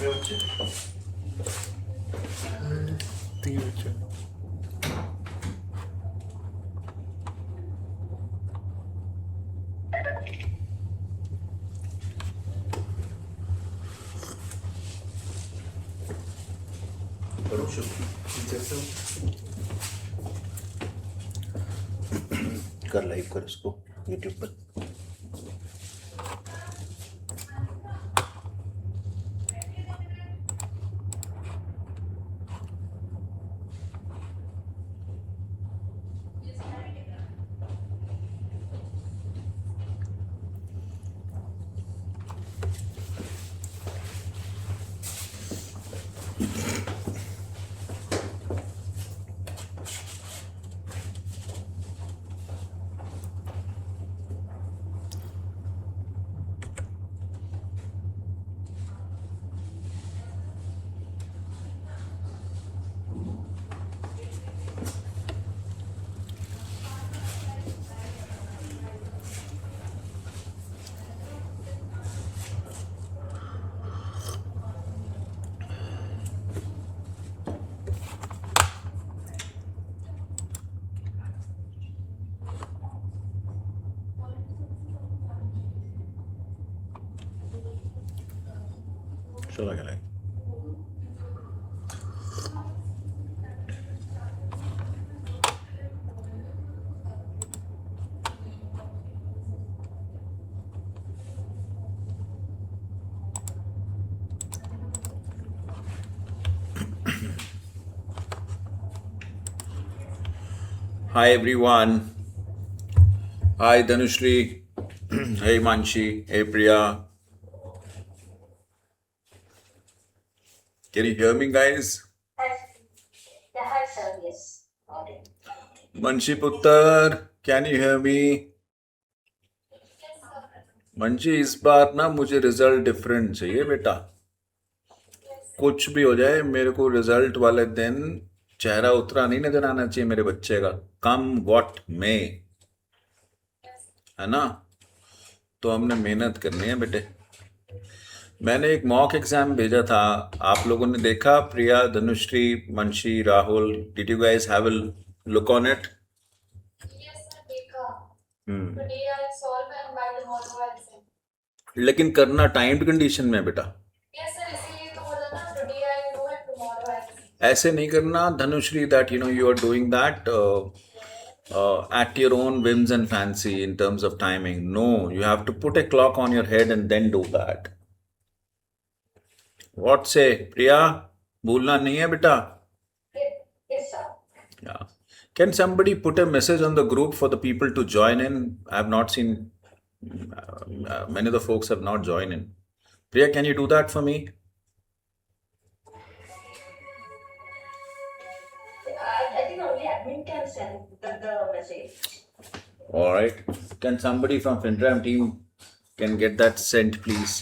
बच्चे 3 बच्चे करो शुरू कर लाइव कर उसको यूट्यूब पर। चला गया live. Hi everyone. Hi Dhanushri. Hey Manshi. Hey Priya. Can you hear me, guys? Yeah, hi sir, yes. Okay. Manshi Puttar, can you hear me? Munshi इस बार ना मुझे रिजल्ट डिफरेंट चाहिए बेटा। कुछ भी हो जाए मेरे को रिजल्ट वाले दिन चेहरा उतरा नहीं नजर आना चाहिए मेरे बच्चे का, कम व्हाट में, है ना। तो हमने मेहनत करनी है बेटे। मैंने एक मॉक एग्जाम भेजा था, आप लोगों ने देखा? Priya, Dhanushree, Manshi, Rahul, did you guys have a look on it? Yes, sir, देखा. Today I solve and by tomorrow I'll send. लेकिन करना टाइम्ड कंडीशन में है बेटा। Yes, sir, इसीलिए तो बोला ना, today I do and tomorrow I'll send. ऐसे नहीं करना Dhanushree, that you are doing that at your own whims and fancy in terms of timing. No, you have to put a clock on your head and then do that. What say, Priya? भूलना नहीं है बेटा। Yes, sir. Yeah. Can somebody put a message on the group for the people to join in? I have not seen, many of the folks have not joined in. Priya, can you do that for me? I think only admin can send the message. All right. Can somebody from FinTram team can get that sent, please?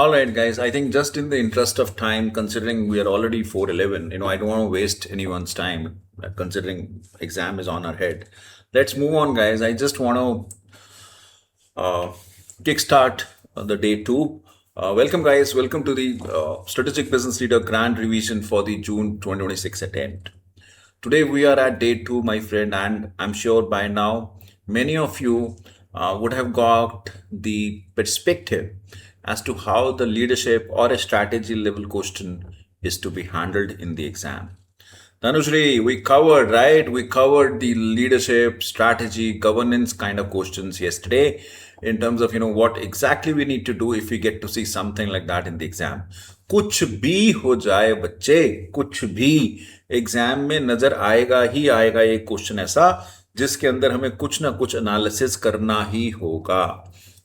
All right, guys. I think just in the interest of time, considering we are already 4:11, I don't want to waste anyone's time, considering exam is on our head. Let's move on, guys. I just want to kickstart the day 2. Welcome, guys. Welcome to the Strategic Business Leader Grand Revision for the June 2026 attempt. Today we are at day 2, my friend, and I'm sure by now many of you would have got the perspective as to how the leadership or a strategy level question is to be handled in the exam. Dhanushri, we covered, right? We covered the leadership, strategy, governance kind of questions yesterday in terms of, what exactly we need to do if we get to see something like that in the exam. कुछ भी हो जाए बच्चे, कुछ भी exam में नजर आएगा ही आएगा एक क्वेश्चन ऐसा जिसके अंदर हमें कुछ ना कुछ एनालिसिस करना ही होगा।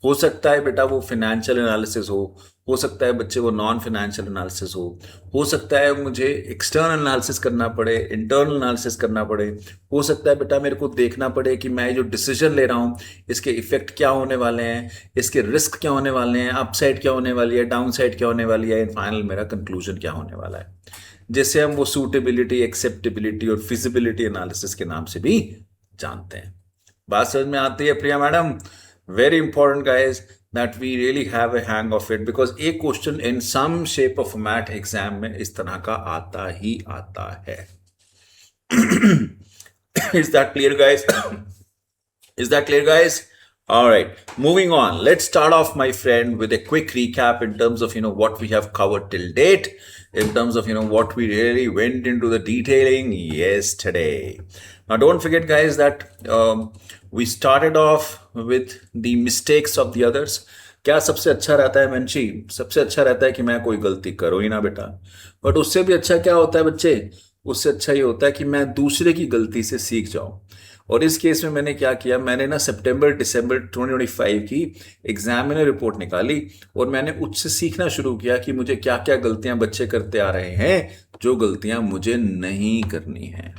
हो सकता है बेटा वो फाइनेंशियल एनालिसिस हो सकता है बच्चे वो नॉन फाइनेंशियल एनालिसिस हो सकता है मुझे एक्सटर्नल एनालिसिस करना पड़े, इंटरनल एनालिसिस करना पड़े, हो सकता है बेटा मेरे को देखना पड़े कि मैं जो डिसीजन ले रहा हूँ इसके इफेक्ट क्या होने वाले हैं, इसके रिस्क क्या होने वाले हैं, अपसाइड क्या होने वाली है, डाउन साइड क्या होने वाली है, फाइनल मेरा कंक्लूजन क्या होने वाला है। जिसे हम वो सूटेबिलिटी, एक्सेप्टेबिलिटी और फिजिबिलिटी एनालिसिस के नाम से भी जानते हैं। बात समझ में आती है Priya madam? Very important guys that we really have a hang of it, because एक question in some shape of math exam में इस तरह का आता ही आता है। Is that clear, guys? Is that clear, guys? All right, moving on. Let's start off, my friend, with a quick recap in terms of what we have covered till date, in terms of what we really went into the detailing yesterday. Now, don't forget, guys, that we started off with the mistakes of the others. क्या सबसे अच्छा रहता है मंशी? सबसे अच्छा रहता है कि मैं कोई गलती करूं ही ना बेटा। बट उससे भी अच्छा क्या होता है बच्चे? उससे अच्छा ये होता है कि मैं दूसरे की गलती से सीख जाऊं। और इस केस में मैंने क्या किया, मैंने ना सितंबर दिसंबर 2025 की एग्जामिनर रिपोर्ट निकाली और मैंने उससे सीखना शुरू किया कि मुझे क्या क्या गलतियां बच्चे करते आ रहे हैं जो गलतियां मुझे नहीं करनी है।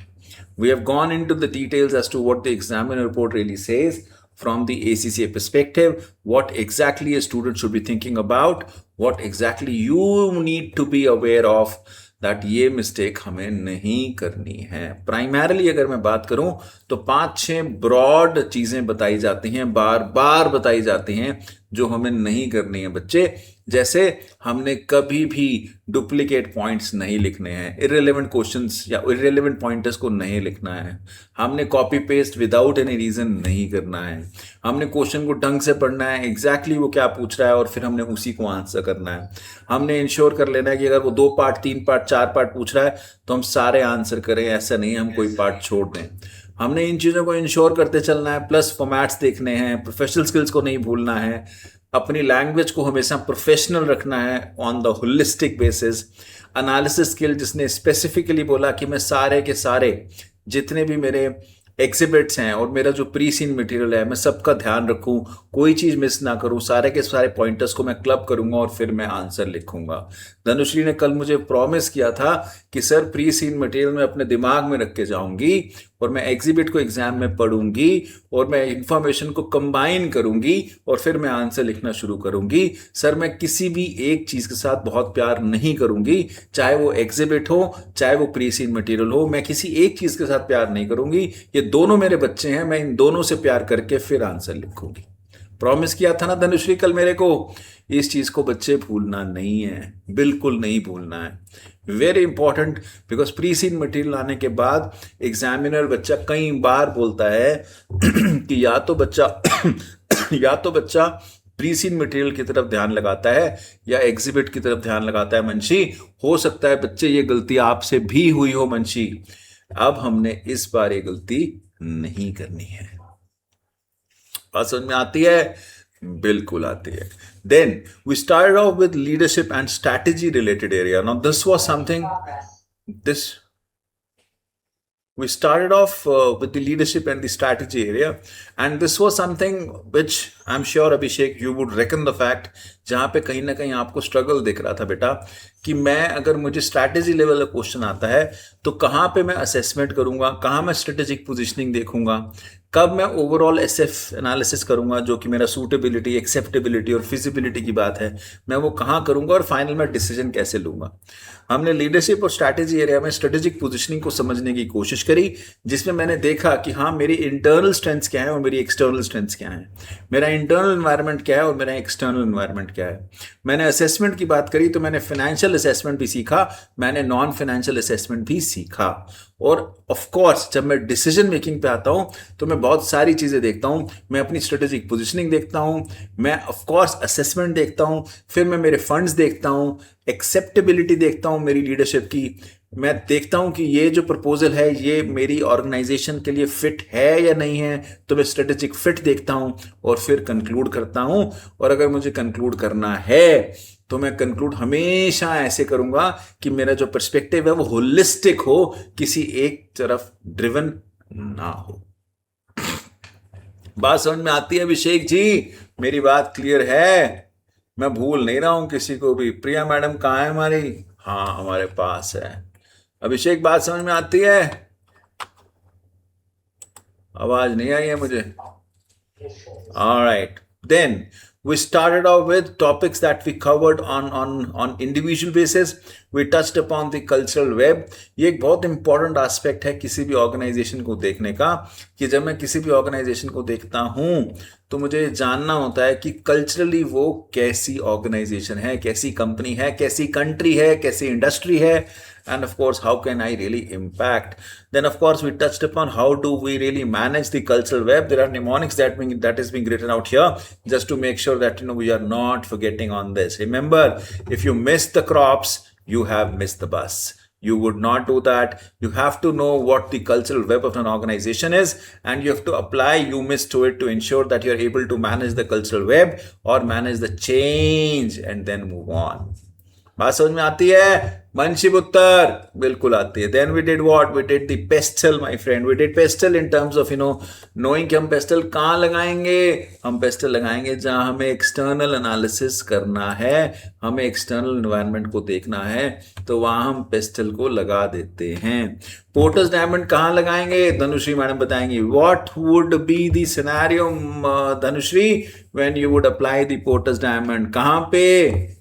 We have gone into the details as to what the examiner report really says from the ACCA perspective, what exactly a student should be thinking about, what exactly you need to be aware of, that ये mistake हमें नहीं करनी है। Primarily अगर मैं बात करूं तो 5-6 ब्रॉड चीजें बताई जाती हैं, बार बार बताई जाती हैं जो हमें नहीं करनी है बच्चे। जैसे हमने कभी भी डुप्लीकेट पॉइंट्स नहीं लिखने हैं, इररिलेवेंट क्वेश्चंस या इररिलेवेंट पॉइंटर्स को नहीं लिखना है, हमने copy paste without any reason नहीं करना है, हमने क्वेश्चन को ढंग से पढ़ना है, एग्जैक्टली वो क्या पूछ रहा है और फिर हमने उसी को आंसर करना है। हमने इंश्योर कर लेना है कि अगर वो 2 पार्ट 3 पार्ट 4 पार्ट पूछ रहा है तो हम सारे आंसर करें, ऐसा नहीं हम कोई पार्ट छोड़ दें। हमने इन चीज़ों को इंश्योर करते चलना है, प्लस फॉर्मेट्स देखने हैं, प्रोफेशनल स्किल्स को नहीं भूलना है, अपनी लैंग्वेज को हमेशा प्रोफेशनल रखना है on the holistic basis. Analysis skill, जिसने स्पेसिफिकली बोला कि मैं सारे के सारे जितने भी मेरे एग्जिबिट्स हैं और मेरा जो प्री सीन मटेरियल है मैं सबका ध्यान रखूं, कोई चीज़ मिस ना करूं, सारे के सारे पॉइंटर्स को मैं क्लब करूंगा और फिर मैं आंसर लिखूंगा। धनुश्री ने कल मुझे प्रॉमिस किया था कि सर प्री सीन मटेरियल में अपने दिमाग में रख के जाऊंगी और मैं एग्जिबिट को एग्जाम में पढ़ूंगी और मैं इंफॉर्मेशन को कंबाइन करूंगी और फिर मैं आंसर लिखना शुरू करूंगी। सर मैं किसी भी एक चीज़ के साथ बहुत प्यार नहीं करूंगी, चाहे वो एग्जिबिट हो चाहे वो प्री सीन मटेरियल हो, मैं किसी एक चीज़ के साथ प्यार नहीं करूंगी। ये दोनों मेरे बच्चे हैं, मैं इन दोनों से प्यार करके फिर आंसर लिखूंगी। प्रॉमिस किया था ना धनुश्री कल मेरे को। इस चीज को बच्चे भूलना नहीं है, बिल्कुल नहीं भूलना है। Very important, because pre seen material आने के बाद एग्जामिनर बच्चा कई बार बोलता है कि या तो बच्चा प्री सीन मटेरियल की तरफ ध्यान लगाता है या एग्जिबिट की तरफ ध्यान लगाता है। मंशी, हो सकता है बच्चे ये गलती आपसे भी हुई हो मंशी, अब हमने इस बार ये गलती नहीं करनी है। बात समझ में आती है? बिल्कुल आती है। Then we started off with leadership and strategy related area. Now this was something, we started off with the leadership and the strategy area, and this was something which I'm sure Abhishek you would reckon the fact, जहाँ पे कहीं ना कहीं आपको struggle दिख रहा था बेटा कि मैं अगर मुझे स्ट्रैटेजी लेवल का क्वेश्चन आता है तो कहाँ पे मैं असेसमेंट करूंगा, कहाँ मैं स्ट्रेटेजिक पोजीशनिंग देखूंगा, कब मैं ओवरऑल एसएफ एनालिसिस करूंगा जो कि मेरा सूटेबिलिटी, एक्सेप्टेबिलिटी और फिजिबिलिटी की बात है, मैं वो कहाँ करूंगा और फाइनल में डिसीजन कैसे लूंगा। हमने लीडरशिप और स्ट्रैटेजी एरिया में स्ट्रेटेजिक पोजीशनिंग को समझने की कोशिश करी, जिसमें मैंने देखा कि हाँ मेरी इंटरनल स्ट्रेंथ्स क्या है और मेरी एक्सटर्नल स्ट्रेंथ्स क्या है, मेरा इंटरनल एनवायरनमेंट क्या है और मेरा एक्सटर्नल एनवायरनमेंट क्या है। मैंने असेसमेंट की बात करी तो मैंने फाइनेंशियल असेसमेंट भी सीखा, मैंने नॉन फाइनेंशियल असेसमेंट भी सीखा। और ऑफ कोर्स जब मैं डिसीजन मेकिंग पे आता हूँ तो मैं बहुत सारी चीज़ें देखता हूँ। मैं अपनी स्ट्रेटेजिक पोजीशनिंग देखता हूँ, मैं ऑफ कोर्स असेसमेंट देखता हूँ, फिर मैं मेरे फंड्स देखता हूँ, एक्सेप्टेबिलिटी देखता हूँ मेरी लीडरशिप की, मैं देखता हूँ कि ये जो प्रपोजल है ये मेरी ऑर्गेनाइजेशन के लिए फिट है या नहीं है, तो मैं स्ट्रेटेजिक फिट देखता हूँ और फिर कंक्लूड करता हूँ। और अगर मुझे कंक्लूड करना है तो मैं कंक्लूड हमेशा ऐसे करूंगा कि मेरा जो पर्सपेक्टिव है वो होलिस्टिक हो, किसी एक तरफ ड्रिवन ना हो। बात समझ में आती है अभिषेक जी? मेरी बात क्लियर है? मैं भूल नहीं रहा हूं किसी को भी। प्रिया मैडम कहाँ है हमारी? हाँ हमारे पास है। अभिषेक बात समझ में आती है? आवाज नहीं आई है मुझे। Alright, then we started off with topics that we covered on individual basis. We touched upon the cultural web. ये एक बहुत इंपॉर्टेंट एस्पेक्ट है किसी भी ऑर्गेनाइजेशन को देखने का, कि जब मैं किसी भी ऑर्गेनाइजेशन को देखता हूं तो मुझे जानना होता है कि कल्चरली वो कैसी ऑर्गेनाइजेशन है, कैसी कंपनी है, कैसी कंट्री है, कैसी इंडस्ट्री है, and of course how can I really impact. Then of course we touched upon how do we really manage the cultural web. There are mnemonics that is being written out here just to make sure that we are not forgetting on this. Remember, if you miss the crops, you have missed the bus. You would not do that. You have to know what the cultural web of an organization is, and you have to apply UMIS to it to ensure that you are able to manage the cultural web or manage the change and then move on. बात समझ में आती है मनशिप उत्तर? बिल्कुल आती है। Then we did what, we did the PESTEL my friend, we did PESTEL in terms of knowing कि हम पेस्टल कहाँ लगाएंगे। हम पेस्टल लगाएंगे जहां हमें एक्सटर्नल एनालिसिस करना है, हमें एक्सटर्नल एनवायरनमेंट को देखना है, तो वहां हम पेस्टल को लगा देते हैं। पोर्टर्स डायमंड कहाँ लगाएंगे? धनुश्री मैडम बताएंगी। What would be the scenario Dhanushree when you would apply the porters diamond? कहाँ पे?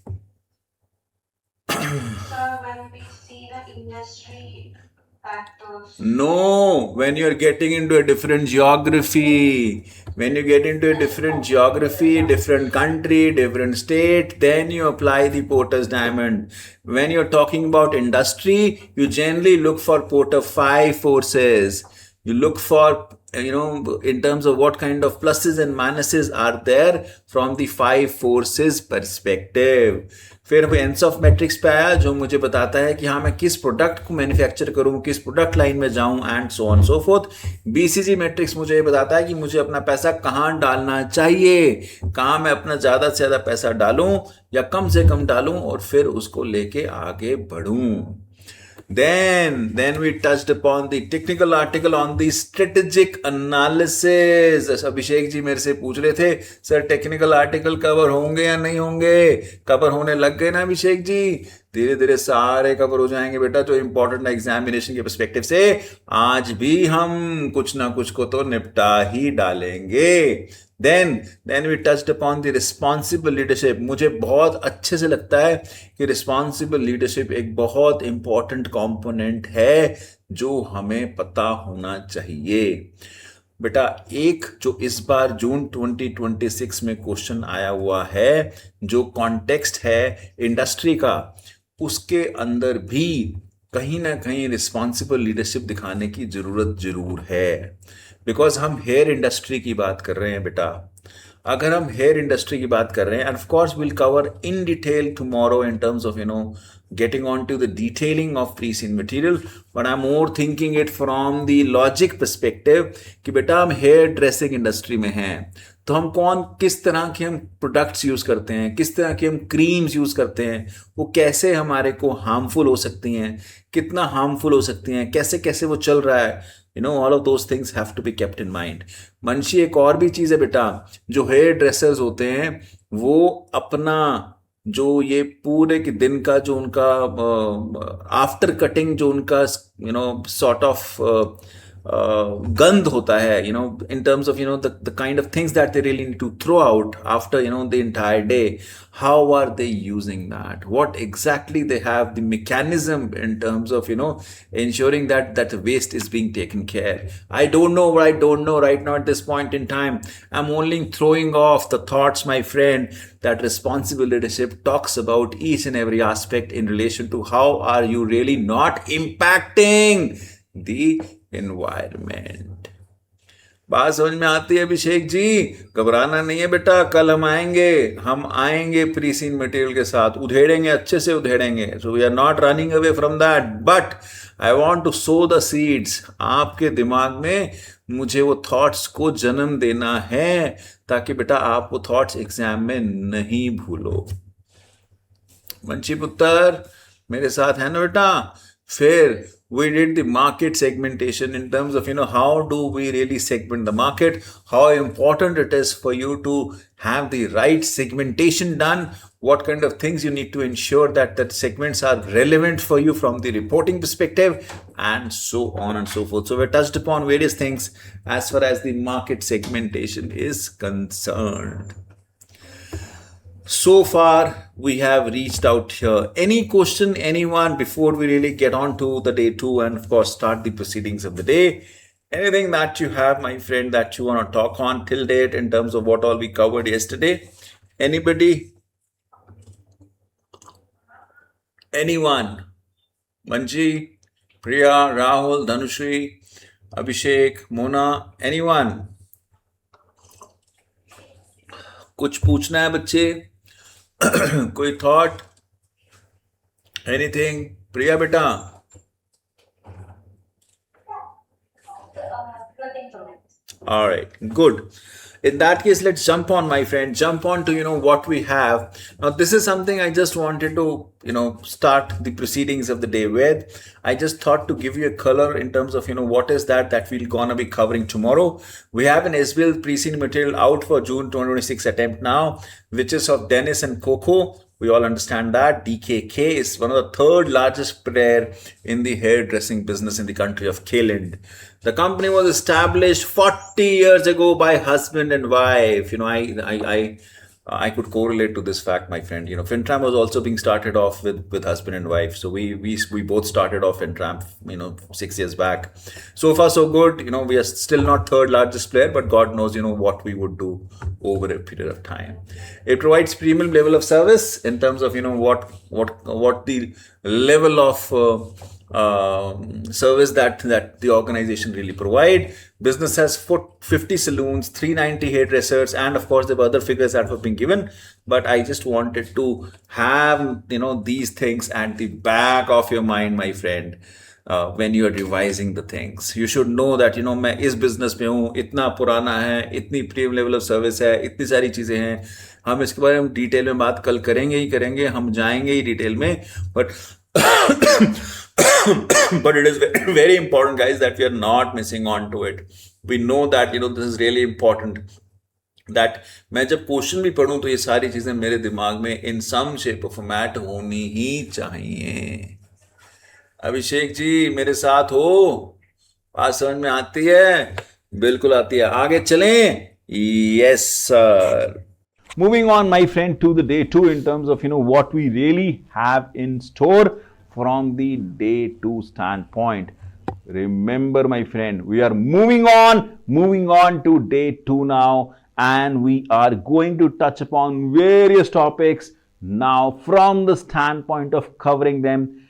When we see the industry factors. No, when you're getting into a different geography, when you get into a different geography, different country, different state, then you apply the Porter's diamond. When you're talking about industry, you generally look for Porter 5 forces. You look for, in terms of what kind of pluses and minuses are there from the 5 forces perspective. फिर एंस of matrix पे आया जो मुझे बताता है कि हाँ मैं किस प्रोडक्ट को मैन्युफैक्चर करूँ, किस प्रोडक्ट लाइन में जाऊँ and so on so fourth. BCG matrix मुझे ये बताता है कि मुझे अपना पैसा कहाँ डालना चाहिए, कहाँ मैं अपना ज़्यादा से ज़्यादा पैसा डालूँ या कम से कम डालूँ और फिर उसको लेके आगे बढ़ूँ। Then we touched upon the technical article on the strategic analysis. Abhishek ji मेरे से पूछ रहे थे सर टेक्निकल आर्टिकल कवर होंगे या नहीं होंगे। कवर होने लग गए ना अभिषेक जी? धीरे धीरे सारे कवर हो जाएंगे बेटा, जो इंपॉर्टेंट एग्जामिनेशन के पर्सपेक्टिव से आज भी हम कुछ ना कुछ को तो निपटा ही डालेंगे। Then we touched upon the responsible leadership. मुझे बहुत अच्छे से लगता है कि responsible leadership एक बहुत important component है जो हमें पता होना चाहिए। बेटा एक जो इस बार जून 2026 में क्वेश्चन आया हुआ है, जो कॉन्टेक्स्ट है इंडस्ट्री का, उसके अंदर भी कहीं ना कहीं रिस्पॉन्सिबल लीडरशिप दिखाने की जरूरत जरूर है। बिकॉज हम हेयर इंडस्ट्री की बात कर रहे हैं बेटा। अगर हम हेयर इंडस्ट्री की बात कर रहे हैं, end of course will cover in detail tomorrow in terms of getting on to the detailing of pre-seen material, but I'm more thinking it from the logic perspective कि बेटा हम हेयर ड्रेसिंग इंडस्ट्री में हैं, तो हम किस तरह के हम प्रोडक्ट्स यूज करते हैं, किस तरह के हम क्रीम्स यूज करते हैं, वो कैसे हमारे को हार्मफुल हो सकती हैं, कितना हार्मफुल हो सकती हैं, कैसे कैसे वो चल रहा है, all of those things have to be kept in mind. Manshi एक और भी चीज है बेटा, जो हेयर ड्रेसर्स होते हैं वो अपना जो ये पूरे के दिन का जो उनका आफ्टर कटिंग जो उनका सॉर्ट ऑफ गंध होता है, in terms of the kind of things that they really need to throw out after the entire day, how are they using that, what exactly they have the mechanism in terms of ensuring that the waste is being taken care. I don't know right now at this point in time. I'm only throwing off the thoughts, my friend, that responsible leadership talks about each and every aspect in relation to how are you really not impacting the environment. बात समझ में आती है अभिषेक जी? घबराना नहीं है बेटा, कल हम आएंगे प्री सीन मटेरियल के साथ, उधेड़ेंगे, अच्छे से उधेड़ेंगे। So we are not running away from that, but I want to sow the seeds आपके दिमाग में। मुझे वो थॉट्स को जन्म देना है ताकि बेटा आप वो थॉट्स एग्जाम में नहीं भूलो। वंशी पुत्र मेरे साथ है ना बेटा? फिर we did the market segmentation in terms of how do we really segment the market, how important it is for you to have the right segmentation done, what kind of things you need to ensure that segments are relevant for you from the reporting perspective, and so on and so forth. So we touched upon various things as far as the market segmentation is concerned. So far, we have reached out here. Any question, anyone, before we really get on to the day 2 and of course start the proceedings of the day? Anything that you have, my friend, that you want to talk on till date in terms of what all we covered yesterday? Anybody? Anyone? Manji, Priya, Rahul, Dhanushri, Abhishek, Mona, anyone? कुछ पूछना है बच्चे? कोई thought? Anything? प्रिया बेटा? Nothing from it. All right, good. In that case, let's jump on, my friend. Jump on to what we have. Now, this is something I just wanted to start the proceedings of the day with. I just thought to give you a color in terms of what is that we're gonna be covering tomorrow. We have an SBL pre-scene material out for June 2026 attempt now, which is of Dennis and Coco. We all understand that DKK is one of the third largest player in the hairdressing business in the country of Kaland. The company was established 40 years ago by husband and wife. I could correlate to this fact, my friend. FinTram was also being started off with husband and wife. So we both started off FinTram, 6 years back. So far, so good. We are still not third largest player, but God knows, what we would do over a period of time. It provides premium level of service in terms of, what the level of service that the organization really provide. Business has 50 saloons, 390 hairdressers, and of course there were other figures that have been given, but I just wanted to have these things at the back of your mind, my friend. When you are revising the things, you should know that मैं इस business में हूँ, इतना पुराना है, इतनी premium level of service है, इतनी सारी चीजें हैं. हम इसके बारे में डिटेल में बात कल करेंगे, हम जाएंगे ही डिटेल में, but but it is very important, guys, that we are not missing on to it. We know that this is really important, that मैं जब क्वेश्चन भी पढ़ूं तो ये सारी चीजें मेरे दिमाग में इन सम शेप ऑफ फॉर्मेट होनी ही चाहिए. अभिषेक जी मेरे साथ हो? बात समझ में आती है? बिल्कुल आती है. आगे चलें? Yes, sir. Moving on, my friend, to the day 2 in terms of what we really have in store from the day 2 standpoint. Remember, my friend, we are moving on to day 2 now, and we are going to touch upon various topics now from the standpoint of covering them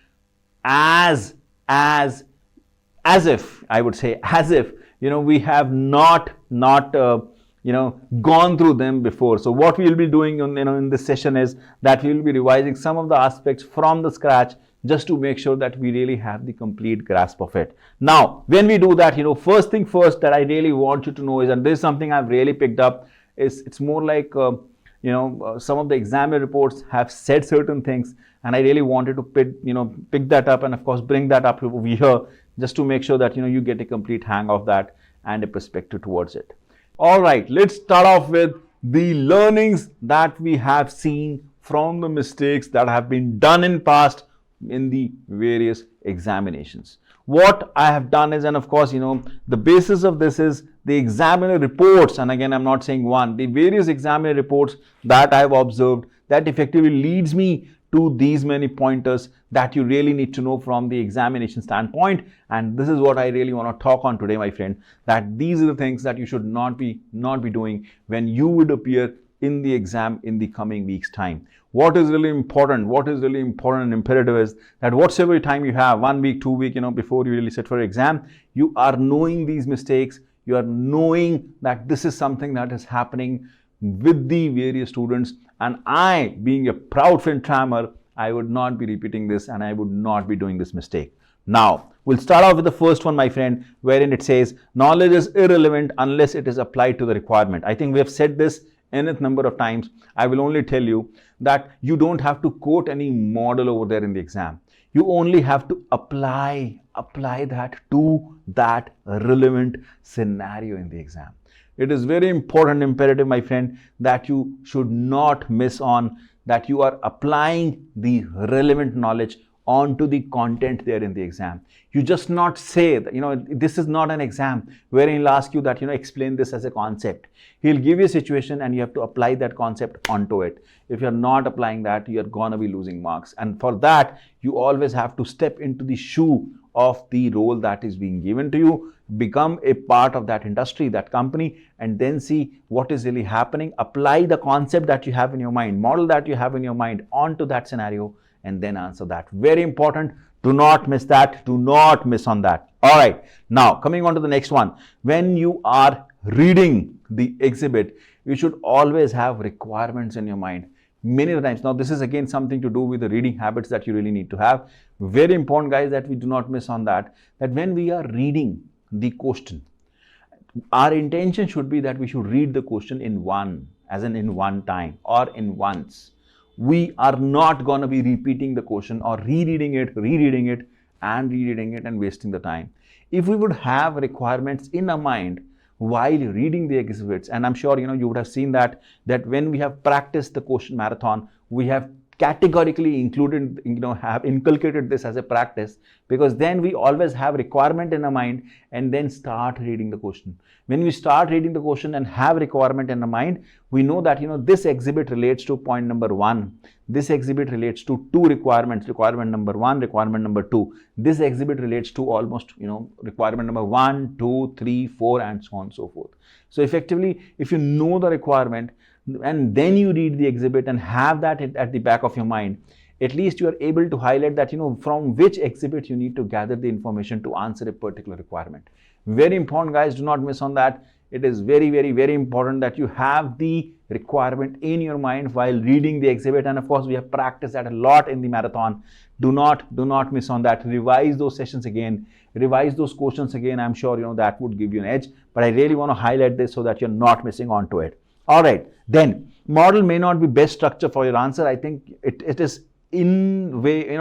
as if, I would say, as if we have not gone through them before. So what we will be doing in this session is that we will be revising some of the aspects from the scratch, just to make sure that we really have the complete grasp of it. Now, when we do that, first thing first that I really want you to know is, and this is something I've really picked up, is it's more like, some of the examiner reports have said certain things, and I really wanted to pick that up and of course bring that up over here, just to make sure that, you get a complete hang of that and a perspective towards it. All right, let's start off with the learnings that we have seen from the mistakes that have been done in past in the various examinations. What I have done is, and of course, the basis of this is the examiner reports, and again, I'm not saying one, the various examiner reports that I've observed that effectively leads me to these many pointers that you really need to know from the examination standpoint. And this is what I really want to talk on today, my friend, that these are the things that you should not be doing when you would appear in the exam in the coming week's time. What is really important and imperative is that whatsoever time you have, 1 week, 2 weeks, before you really sit for exam, you are knowing these mistakes, you are knowing that this is something that is happening with the various students, and I, being a proud FinTrammer, I would not be repeating this and I would not be doing this mistake. Now, we'll start off with the first one, my friend, wherein it says, knowledge is irrelevant unless it is applied to the requirement. I think we have said this nth number of times. I will only tell you that you don't have to quote any model over there in the exam. You only have to apply that to that relevant scenario in the exam. It is very important, imperative, my friend, that you should not miss on that you are applying the relevant knowledge onto the content there in the exam. You just not say that, this is not an exam wherein he'll ask you that, explain this as a concept. He'll give you a situation and you have to apply that concept onto it. If you're not applying that, you're gonna be losing marks. And for that, you always have to step into the shoe of the role that is being given to you, become a part of that industry, that company, and then see what is really happening. Apply the concept that you have in your mind, model that you have in your mind onto that scenario, and then answer that. Very important. Do not miss that. Do not miss on that. All right. Now, coming on to the next one. When you are reading the exhibit, you should always have requirements in your mind. Many times. Now, this is again something to do with the reading habits that you really need to have. Very important, guys, that we do not miss on that. That when we are reading the question, our intention should be that we should read the question in one, as in one time or in once. We are not going to be repeating the question or rereading it and wasting the time. If we would have requirements in our mind while reading the exhibits, and I'm sure you would have seen that when we have practiced the question marathon, we have categorically included, have inculcated this as a practice, because then we always have requirement in our mind and then start reading the question. When we start reading the question and have requirement in our mind, we know that, this exhibit relates to point number 1. This exhibit relates to 2 requirements, requirement number 1, requirement number 2. This exhibit relates to almost, requirement number 1, 2, 3, 4, and so on and so forth. So effectively, if you know the requirement, and then you read the exhibit and have that at the back of your mind, at least you are able to highlight that, from which exhibit you need to gather the information to answer a particular requirement. Very important, guys. Do not miss on that. It is very, very, very important that you have the requirement in your mind while reading the exhibit. And of course, we have practiced that a lot in the marathon. Do not miss on that. Revise those sessions again. Revise those questions again. I'm sure, that would give you an edge. But I really want to highlight this so that you're not missing on to it. All right, then model may not be best structure for your answer. I think it is in way,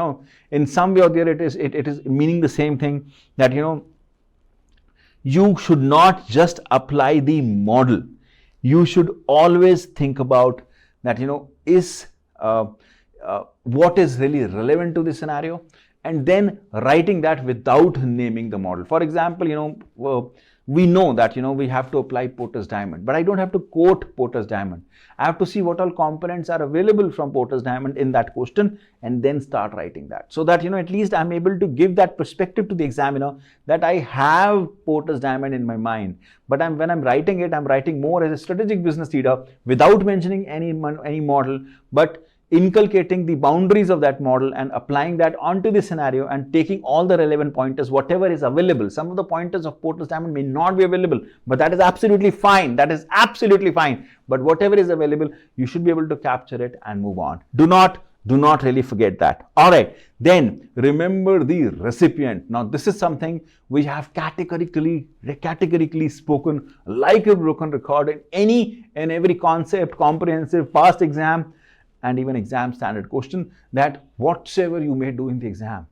in some way or the other, it is meaning the same thing, that, you should not just apply the model. You should always think about that, is what is really relevant to the scenario, and then writing that without naming the model. For example, we know that, we have to apply Porter's diamond, but I don't have to quote Porter's diamond. I have to see what all components are available from Porter's diamond in that question and then start writing that. So that, at least I'm able to give that perspective to the examiner that I have Porter's diamond in my mind. But when I'm writing it, I'm writing more as a strategic business leader without mentioning any model, but inculcating the boundaries of that model and applying that onto the scenario and taking all the relevant pointers, whatever is available. Some of the pointers of Porter's diamond may not be available, but that is absolutely fine. That is absolutely fine. But whatever is available, you should be able to capture it and move on. Do not really forget that. All right. Then remember the recipient. Now, this is something we have categorically spoken like a broken record in any and every concept, comprehensive, past exam, and even exam standard question, that whatsoever you may do in the exam,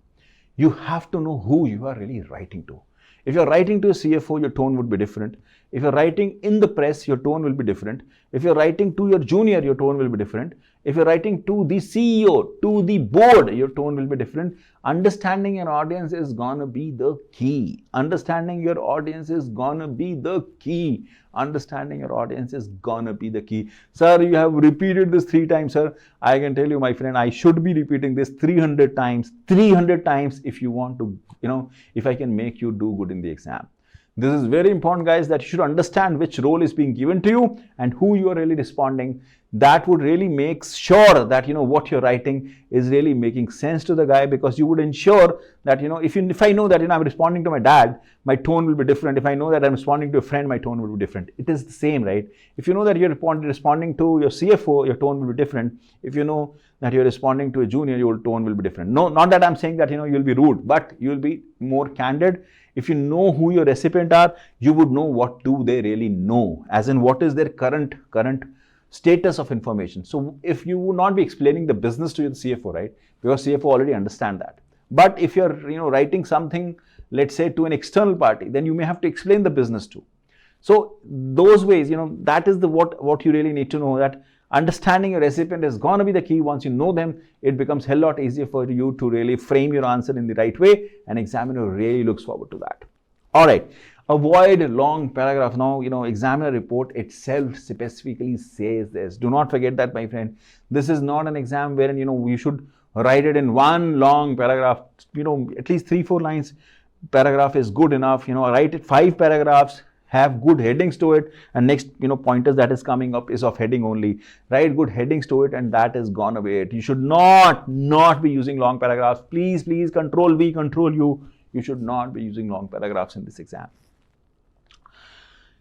you have to know who you are really writing to. If you're writing to a CFO, your tone would be different. If you're writing in the press, your tone will be different. If you're writing to your junior, your tone will be different. If you're writing to the CEO, to the board, your tone will be different. Understanding your audience is gonna be the key. Understanding your audience is gonna be the key. Understanding your audience is gonna be the key. Sir, you have repeated this 3 times, sir. I can tell you, my friend, I should be repeating this 300 times. 300 times if you want to, if I can make you do good in the exam. This is very important, guys, that you should understand which role is being given to you and who you are really responding. That would really make sure that, what you're writing is really making sense to the guy, because you would ensure that, if I know that, I'm responding to my dad, my tone will be different. If I know that I'm responding to a friend, my tone will be different. It is the same, right? If you know that you're responding to your CFO, your tone will be different. If you know that you're responding to a junior, your tone will be different. No, not that I'm saying that, you'll be rude, but you'll be more candid. If you know who your recipient are, you would know what do they really know, as in what is their current status of information. So if you would not be explaining the business to your CFO, right? Because CFO already understand that. But if you're, writing something, let's say to an external party, then you may have to explain the business to. So those ways, that is what you really need to know, that Understanding your recipient is going to be the key. Once you know them, it becomes a hell lot easier for you to really frame your answer in the right way, and examiner really looks forward to that. All right. Avoid long paragraph. Now, examiner report itself specifically says this. Do not forget that, my friend. This is not an exam wherein, we should write it in one long paragraph. At least 3-4 lines paragraph is good enough. Write it 5 paragraphs, have good headings to it, and next, pointers that is coming up is of heading only. Write good headings to it, and that is gone away. You should not be using long paragraphs. Please, control V, control U. You should not be using long paragraphs in this exam.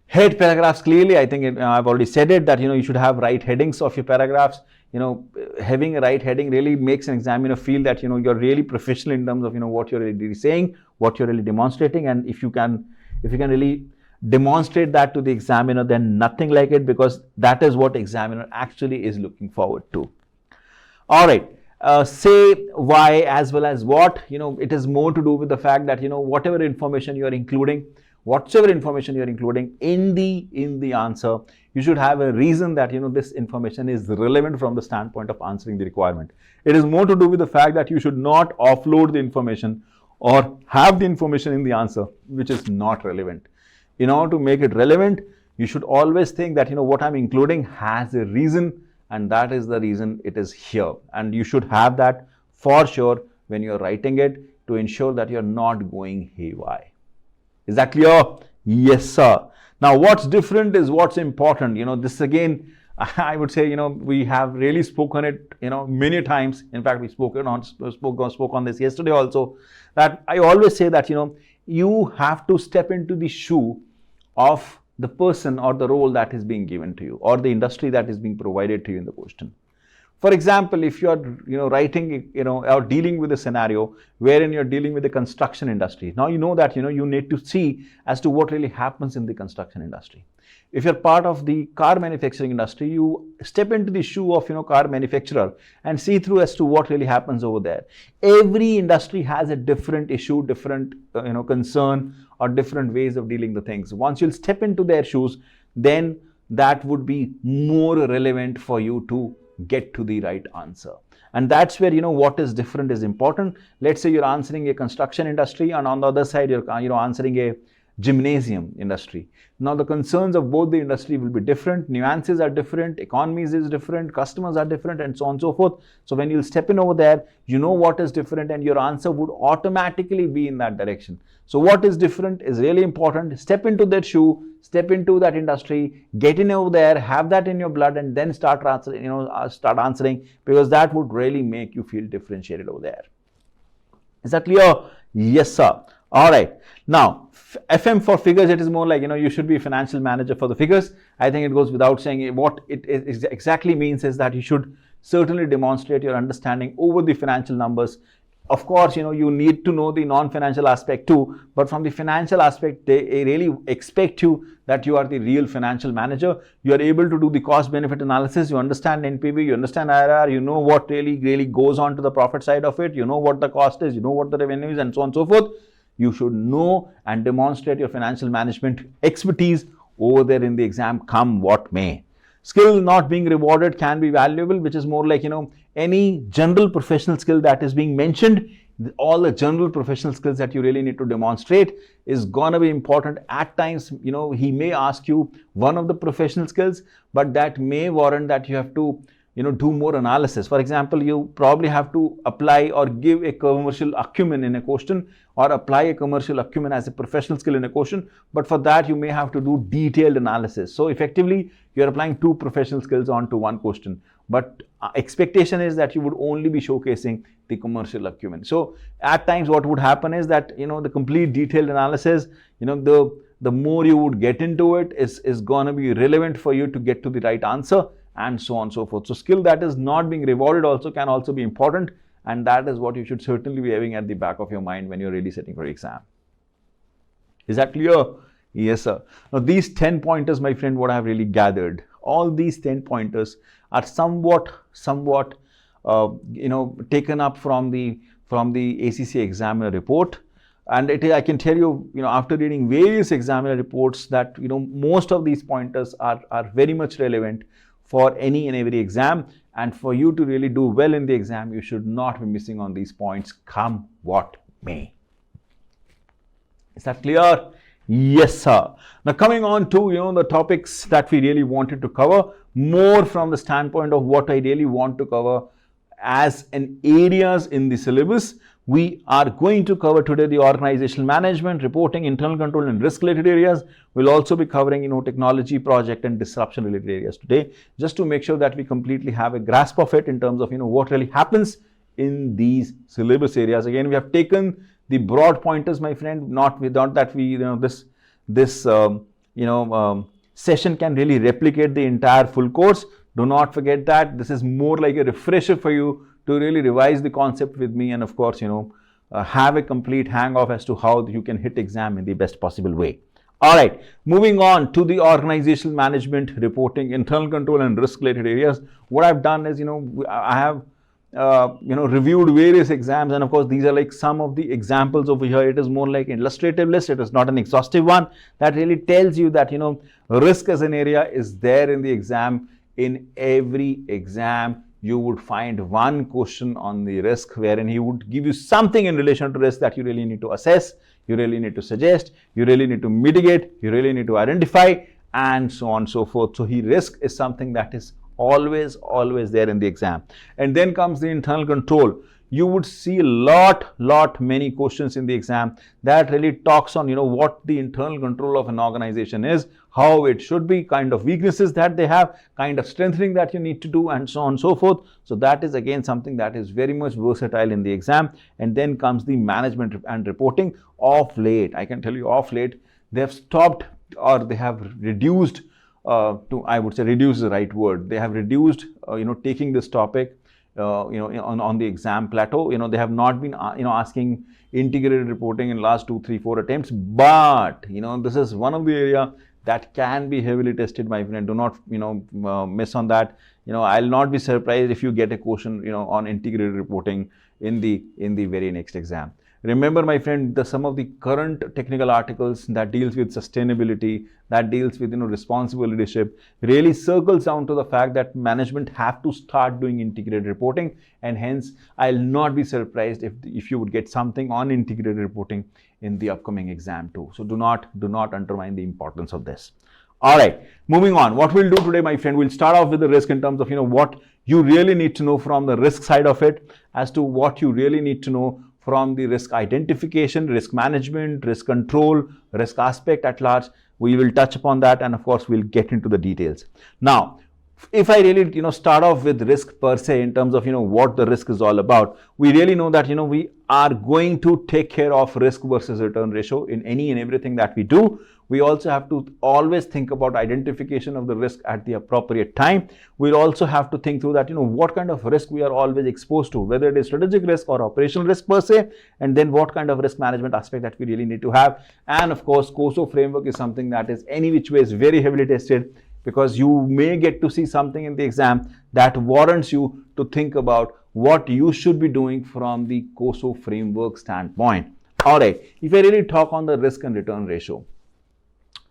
Head paragraphs, clearly, I think I've already said it, that you should have right headings of your paragraphs. Having a right heading really makes an examiner feel that you're really professional in terms of what you're really saying, what you're really demonstrating. And if you can really demonstrate that to the examiner, then nothing like it, because that is what examiner actually is looking forward to. All right. Say why as well as what. It is more to do with the fact that whatever information you are including, whatsoever information you're including in the answer, you should have a reason that this information is relevant from the standpoint of answering the requirement. It is more to do with the fact that you should not offload the information or have the information in the answer which is not relevant. In order to make it relevant, you should always think that what I'm including has a reason, and that is the reason it is here. And you should have that for sure when you're writing it, to ensure that you're not going haywire. Is that clear? Yes, sir. Now, what's different is what's important. This again, I would say, we have really spoken it, many times. In fact, we spoke on this yesterday also, that I always say that, you have to step into the shoe of the person or the role that is being given to you, or the industry that is being provided to you in the question. For example, if you are writing or dealing with a scenario wherein you're dealing with the construction industry, now you know that you need to see as to what really happens in the construction industry. If you're part of the car manufacturing industry, you step into the shoe of car manufacturer and see through as to what really happens over there. Every industry has a different issue, different concern, or different ways of dealing the things. Once you'll step into their shoes, then that would be more relevant for you to get to the right answer. And that's where what is different is important. Let's say you're answering a construction industry, and on the other side you're answering a gymnasium industry. Now the concerns of both the industry will be different, nuances are different, economies is different, customers are different, and so on and so forth. So when you'll step in over there, what is different, and your answer would automatically be in that direction. So what is different is really important. Step into that shoe, step into that industry, get in over there, have that in your blood, and then start answering, because that would really make you feel differentiated over there. Is that clear? Yes, sir. All right. Now, FM for figures, it is more like, you should be a financial manager for the figures. I think it goes without saying. What it exactly means is that you should certainly demonstrate your understanding over the financial numbers. Of course, you need to know the non-financial aspect too, but from the financial aspect, they really expect you that you are the real financial manager. You are able to do the cost benefit analysis. You understand NPV, you understand IRR, you know what really goes on to the profit side of it. You know what the cost is, you know what the revenue is, and so on and so forth. You should know and demonstrate your financial management expertise over there in the exam, come what may. Skill not being rewarded can be valuable, which is more like, any general professional skill that is being mentioned, all the general professional skills that you really need to demonstrate is gonna be important. At times, he may ask you one of the professional skills, but that may warrant that you have to do more analysis. For example, you probably have to apply or give a commercial acumen in a question, or apply a commercial acumen as a professional skill in a question. But for that, you may have to do detailed analysis. So effectively, you're applying 2 professional skills onto one question. But expectation is that you would only be showcasing the commercial acumen. So at times, what would happen is that, the complete detailed analysis, the more you would get into it is going to be relevant for you to get to the right answer, and so on and so forth. So skill that is not being rewarded also can also be important, and that is what you should certainly be having at the back of your mind when you're really sitting for exam. Is that clear? Yes, sir. Now these 10 pointers, my friend, what I have really gathered, all these 10 pointers are somewhat taken up from the ACCA examiner report. And I can tell you, after reading various examiner reports, that most of these pointers are very much relevant for any and every exam. And for you to really do well in the exam, you should not be missing on these points, come what may. Is that clear? Yes, sir. Now coming on to the topics that we really wanted to cover, more from the standpoint of what I really want to cover as an areas in the syllabus. We are going to cover today the organizational management, reporting, internal control and risk related areas. We'll also be covering technology, project and disruption related areas today, just to make sure that we completely have a grasp of it in terms of what really happens in these syllabus areas. Again, we have taken the broad pointers, my friend, not without that we this session can really replicate the entire full course. Do not forget that this is more like a refresher for you to really revise the concept with me, and of course have a complete hang off as to how you can hit exam in the best possible way. All right, moving on to the organizational management, reporting, internal control and risk related areas. What I've done is I have reviewed various exams, and of course these are like some of the examples over here. It is more like an illustrative list. It is not an exhaustive one that really tells you that risk as an area is there in the exam. In every exam you would find one question on the risk wherein he would give you something in relation to risk that you really need to assess, you really need to suggest, you really need to mitigate, you really need to identify, and so on and so forth. So risk is something that is always there in the exam. And then comes the internal control. You would see many questions in the exam that really talks on what the internal control of an organization is, how it should be, kind of weaknesses that they have, kind of strengthening that you need to do, and so on and so forth. So that is again something that is very much versatile in the exam. And then comes the management and reporting. Of late, I can tell you, of late they have stopped, or they have reduced I would say reduce is the right word. They have reduced taking this topic on the exam plateau. They have not been asking integrated reporting in last 2, 3, 4 attempts, but this is one of the area that can be heavily tested, my friend. Do not miss on that. I'll not be surprised if you get a question on integrated reporting in the very next exam. Remember, my friend, some of the current technical articles that deals with sustainability, that deals with responsible leadership, really circles down to the fact that management have to start doing integrated reporting, and hence I'll not be surprised if you would get something on integrated reporting in the upcoming exam too. So do not undermine the importance of this. All right, moving on. What we'll do today, my friend, we'll start off with the risk in terms of what you really need to know from the risk side of it, as to what you really need to know from the risk identification, risk management, risk control, risk aspect at large. We will touch upon that, and of course we'll get into the details. Now, if I really start off with risk per se in terms of what the risk is all about, we really know that we are going to take care of risk versus return ratio in any and everything that we do. We also have to always think about identification of the risk at the appropriate time. We'll also have to think through that what kind of risk we are always exposed to, whether it is strategic risk or operational risk per se, and then what kind of risk management aspect that we really need to have. And of course, COSO framework is something that is any which way is very heavily tested, because you may get to see something in the exam that warrants you to think about what you should be doing from the COSO framework standpoint. All right, if I really talk on the risk and return ratio,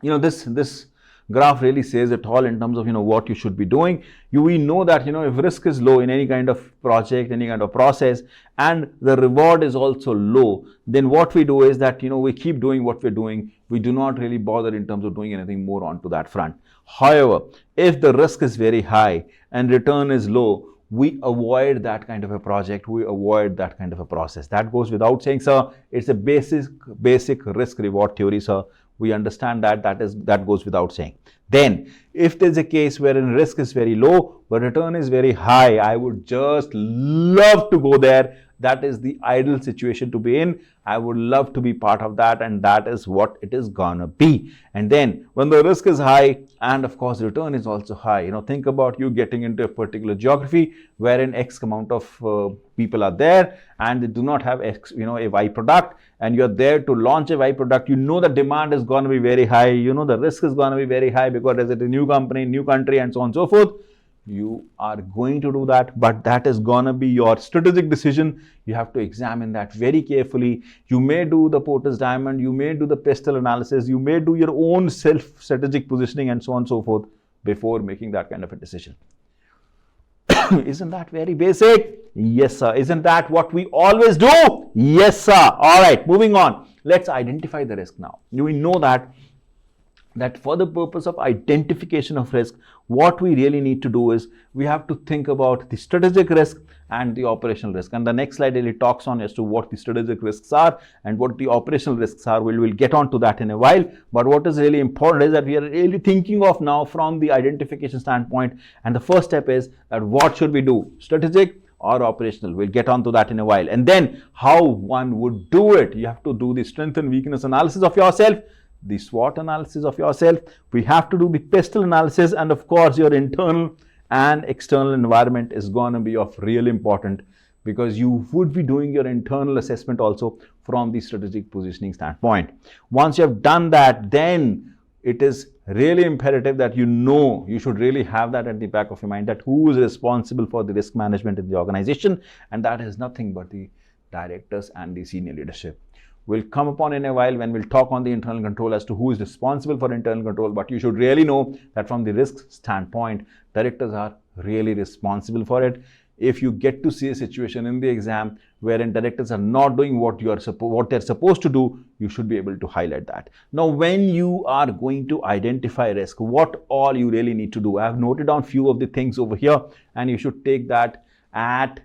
this graph really says it all in terms of what you should be doing. We know that if risk is low in any kind of project, any kind of process, and the reward is also low, then what we do is that we keep doing what we're doing. We do not really bother in terms of doing anything more onto that front. However, if the risk is very high and return is low, we avoid that kind of a project, we avoid that kind of a process. That goes without saying, sir. It's a basic risk reward theory, sir. We understand that goes without saying. Then, if there's a case wherein risk is very low but return is very high, I would just love to go there. That is the ideal situation to be in. I would love to be part of that, and that is what it is gonna be. And then when the risk is high and of course return is also high, think about you getting into a particular geography wherein X amount of people are there and they do not have X, a Y product, and you're there to launch a Y product. The demand is going to be very high. The risk is going to be very high because it's a new company, new country, and so on and so forth. You are going to do that, but that is going to be your strategic decision. You have to examine that very carefully. You may do the Porter's diamond, you may do the pestle analysis, you may do your own self-strategic positioning, and so on and so forth. before making that kind of a decision. Isn't that very basic? Yes, sir. Isn't that what we always do? Yes, sir. All right, moving on. Let's identify the risk now. We know that for the purpose of identification of risk, what we really need to do is we have to think about the strategic risk and the operational risk. And the next slide really talks on as to what the strategic risks are and what the operational risks are. We'll get on to that in a while. But what is really important is that we are really thinking of now from the identification standpoint. And the first step is that what should we do? Strategic or operational? We'll get on to that in a while. And then how one would do it. You have to do the strength and weakness analysis of yourself, the SWOT analysis of yourself. We have to do the pestle analysis, and of course your internal and external environment is going to be of real important, because you would be doing your internal assessment also from the strategic positioning standpoint. Once you have done that, then it is really imperative that you should really have that at the back of your mind, that who is responsible for the risk management in the organization, and that is nothing but the directors and the senior leadership. We'll come upon in a while when we'll talk on the internal control as to who is responsible for internal control, but you should really know that from the risk standpoint, directors are really responsible for it. If you get to see a situation in the exam wherein directors are not doing what they're supposed to do, you should be able to highlight that. Now, when you are going to identify risk, what all you really need to do, I have noted down few of the things over here, and you should take that at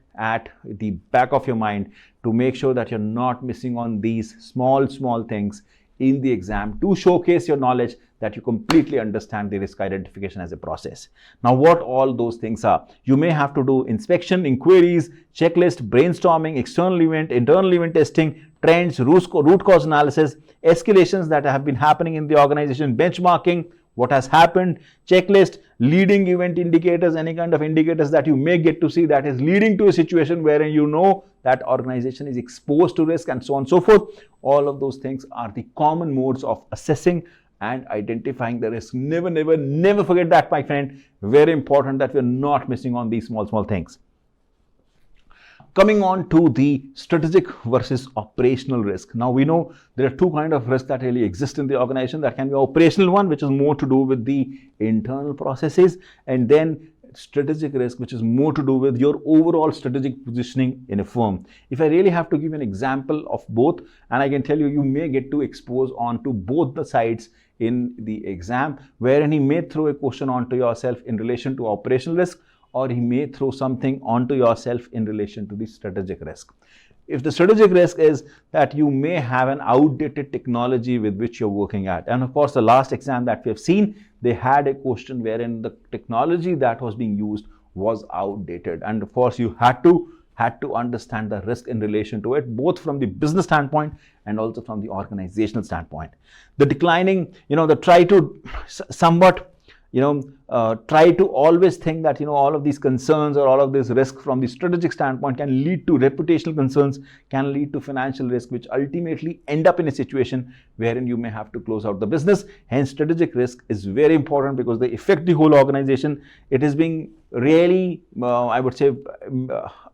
the back of your mind to make sure that you're not missing on these small things in the exam, to showcase your knowledge that you completely understand the risk identification as a process. Now, what all those things are? You may have to do inspection, inquiries, checklist, brainstorming, external event, internal event testing, trends, root cause analysis, escalations that have been happening in the organization, benchmarking, what has happened, checklist, leading event indicators, any kind of indicators that you may get to see that is leading to a situation wherein you know that organization is exposed to risk, and so on and so forth. All of those things are the common modes of assessing and identifying the risk. Never forget that, my friend. Very important that we're not missing on these small things. Coming on to the strategic versus operational risk. Now, we know there are two kinds of risks that really exist in the organization. That can be operational one, which is more to do with the internal processes, and then strategic risk, which is more to do with your overall strategic positioning in a firm. If I really have to give an example of both, and I can tell you, you may get to expose onto both the sides in the exam, wherein he may throw a question onto yourself in relation to operational risk, or he may throw something onto yourself in relation to the strategic risk. If the strategic risk is that you may have an outdated technology with which you're working at, and of course the last exam that we have seen, they had a question wherein the technology that was being used was outdated, and of course you had to understand the risk in relation to it, both from the business standpoint and also from the organizational standpoint. The declining, try to somewhat try to always think that all of these concerns or all of this risk from the strategic standpoint can lead to reputational concerns, can lead to financial risk, which ultimately end up in a situation wherein you may have to close out the business. Hence, strategic risk is very important because they affect the whole organization. It is being really, I would say,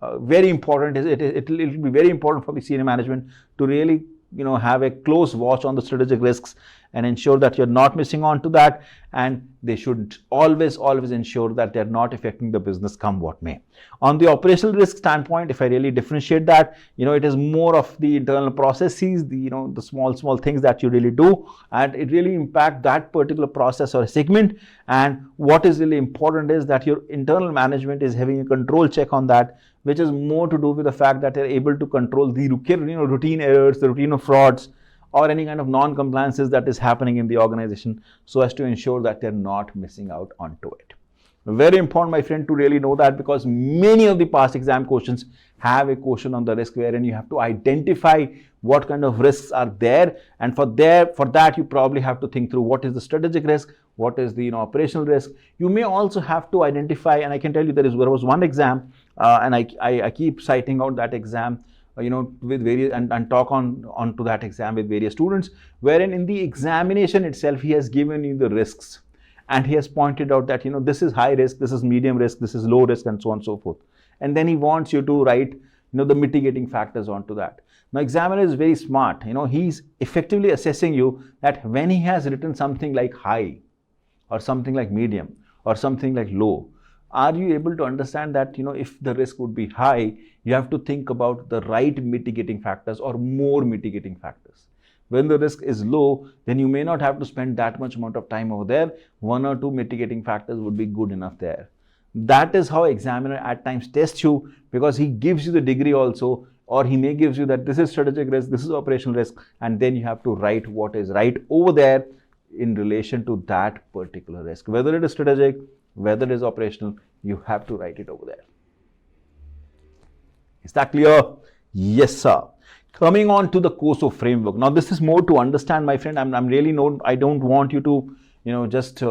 very important. It will be very important for the senior management to really have a close watch on the strategic risks and ensure that you're not missing on to that, and they should always ensure that they're not affecting the business come what may. On the operational risk standpoint, if I really differentiate that, it is more of the internal processes, the small things that you really do, and it really impact that particular process or segment. And what is really important is that your internal management is having a control check on that, which is more to do with the fact that they're able to control the routine errors, the routine of frauds, or any kind of non-compliances that is happening in the organization, so as to ensure that they're not missing out onto it. Very important, my friend, to really know that, because many of the past exam questions have a question on the risk wherein you have to identify what kind of risks are there, and for that you probably have to think through what is the strategic risk, what is the operational risk. You may also have to identify, and I can tell you there was one exam, and I keep citing out that exam, with various, and talk on to that exam with various students, wherein in the examination itself he has given you the risks, and he has pointed out that this is high risk, this is medium risk, this is low risk, and so on and so forth. And then he wants you to write the mitigating factors onto that. Now, examiner is very smart. He's effectively assessing you that when he has written something like high or something like medium, or something like low, are you able to understand that, if the risk would be high, you have to think about the right mitigating factors or more mitigating factors. When the risk is low, then you may not have to spend that much amount of time over there. 1 or 2 mitigating factors would be good enough there. That is how examiner at times tests you, because he gives you the degree also, or he may gives you that this is strategic risk, this is operational risk, and then you have to write what is right over there in relation to that particular risk. Whether it is strategic, whether it is operational, you have to write it over there. Is that clear? Yes, sir. Coming on to the COSO framework. Now, this is more to understand, my friend. I'm really I don't want you to, just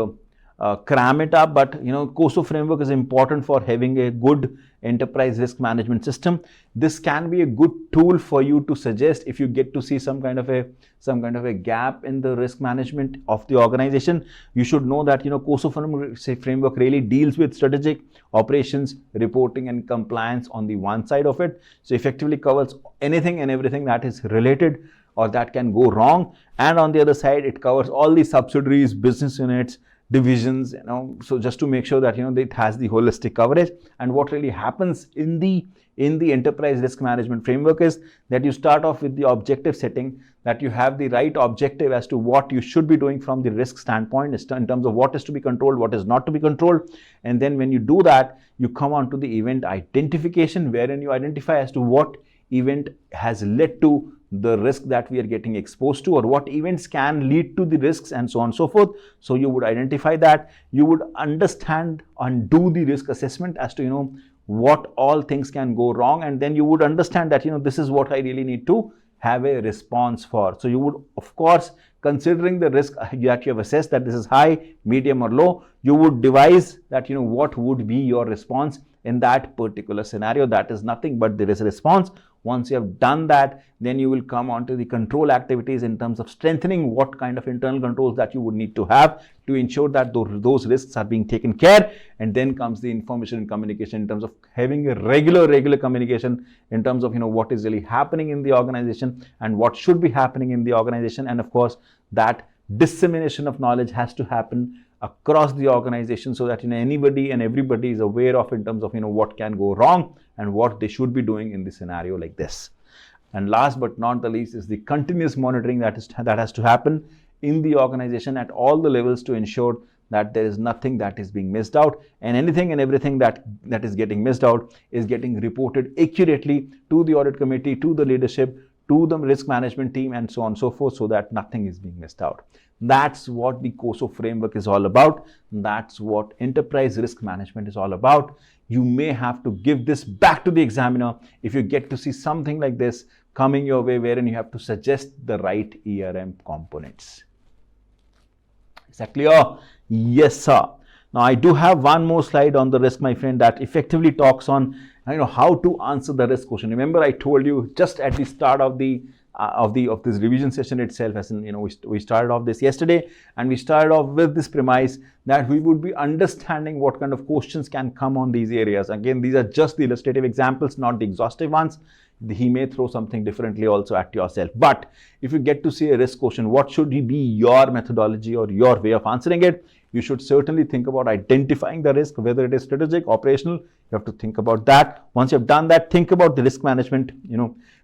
cram it up, but COSO framework is important for having a good enterprise risk management system. This can be a good tool for you to suggest if you get to see some kind of a gap in the risk management of the organization. You should know that COSO framework really deals with strategic, operations, reporting and compliance on the one side of it. So effectively covers anything and everything that is related or that can go wrong, and on the other side it covers all the subsidiaries, business units, divisions, so just to make sure that it has the holistic coverage. And what really happens in the enterprise risk management framework is that you start off with the objective setting, that you have the right objective as to what you should be doing from the risk standpoint in terms of what is to be controlled, what is not to be controlled. And then when you do that, you come on to the event identification, wherein you identify as to what event has led to the risk that we are getting exposed to, or what events can lead to the risks, and so on and so forth. So you would identify that, you would understand and do the risk assessment as to what all things can go wrong, and then you would understand that this is what I really need to have a response for. So you would, of course, considering the risk that you have assessed, that this is high, medium or low, you would devise that what would be your response in that particular scenario. That is nothing but there is a response. Once you have done that, then you will come on to the control activities in terms of strengthening what kind of internal controls that you would need to have to ensure that those risks are being taken care. And then comes the information and communication in terms of having a regular communication in terms of what is really happening in the organization and what should be happening in the organization. And of course, that dissemination of knowledge has to happen across the organization, so that anybody and everybody is aware of in terms of what can go wrong and what they should be doing in the scenario like this. And last but not the least is the continuous monitoring that has to happen in the organization at all the levels to ensure that there is nothing that is being missed out, and anything and everything that is getting missed out is getting reported accurately to the audit committee, to the leadership, to the risk management team, and so on and so forth, so that nothing is being missed out. That's what the COSO framework is all about. That's what enterprise risk management is all about. You may have to give this back to the examiner if you get to see something like this coming your way, wherein you have to suggest the right ERM components. Is that clear? Yes, sir. Now, I do have one more slide on the risk, my friend, that effectively talks on how to answer the risk question. Remember, I told you just at the start of this revision session itself, as in we started off this yesterday, and we started off with this premise that we would be understanding what kind of questions can come on these areas. Again, these are just the illustrative examples, not the exhaustive ones. He may throw something differently also at yourself. But if you get to see a risk question, what should be your methodology or your way of answering it? You should certainly think about identifying the risk, whether it is strategic, operational. You have to think about that. Once you have done that, think about the risk management,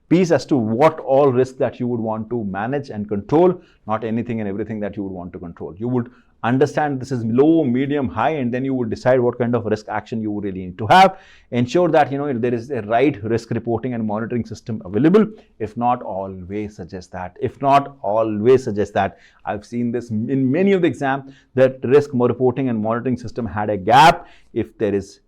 piece as to what all risk that you would want to manage and control, not anything and everything that you would want to control. You would understand this is low, medium, high, and then you would decide what kind of risk action you would really need to have. Ensure that there is a right risk reporting and monitoring system available. If not, always suggest that. I've seen this in many of the exams, that risk reporting and monitoring system had a gap. If there is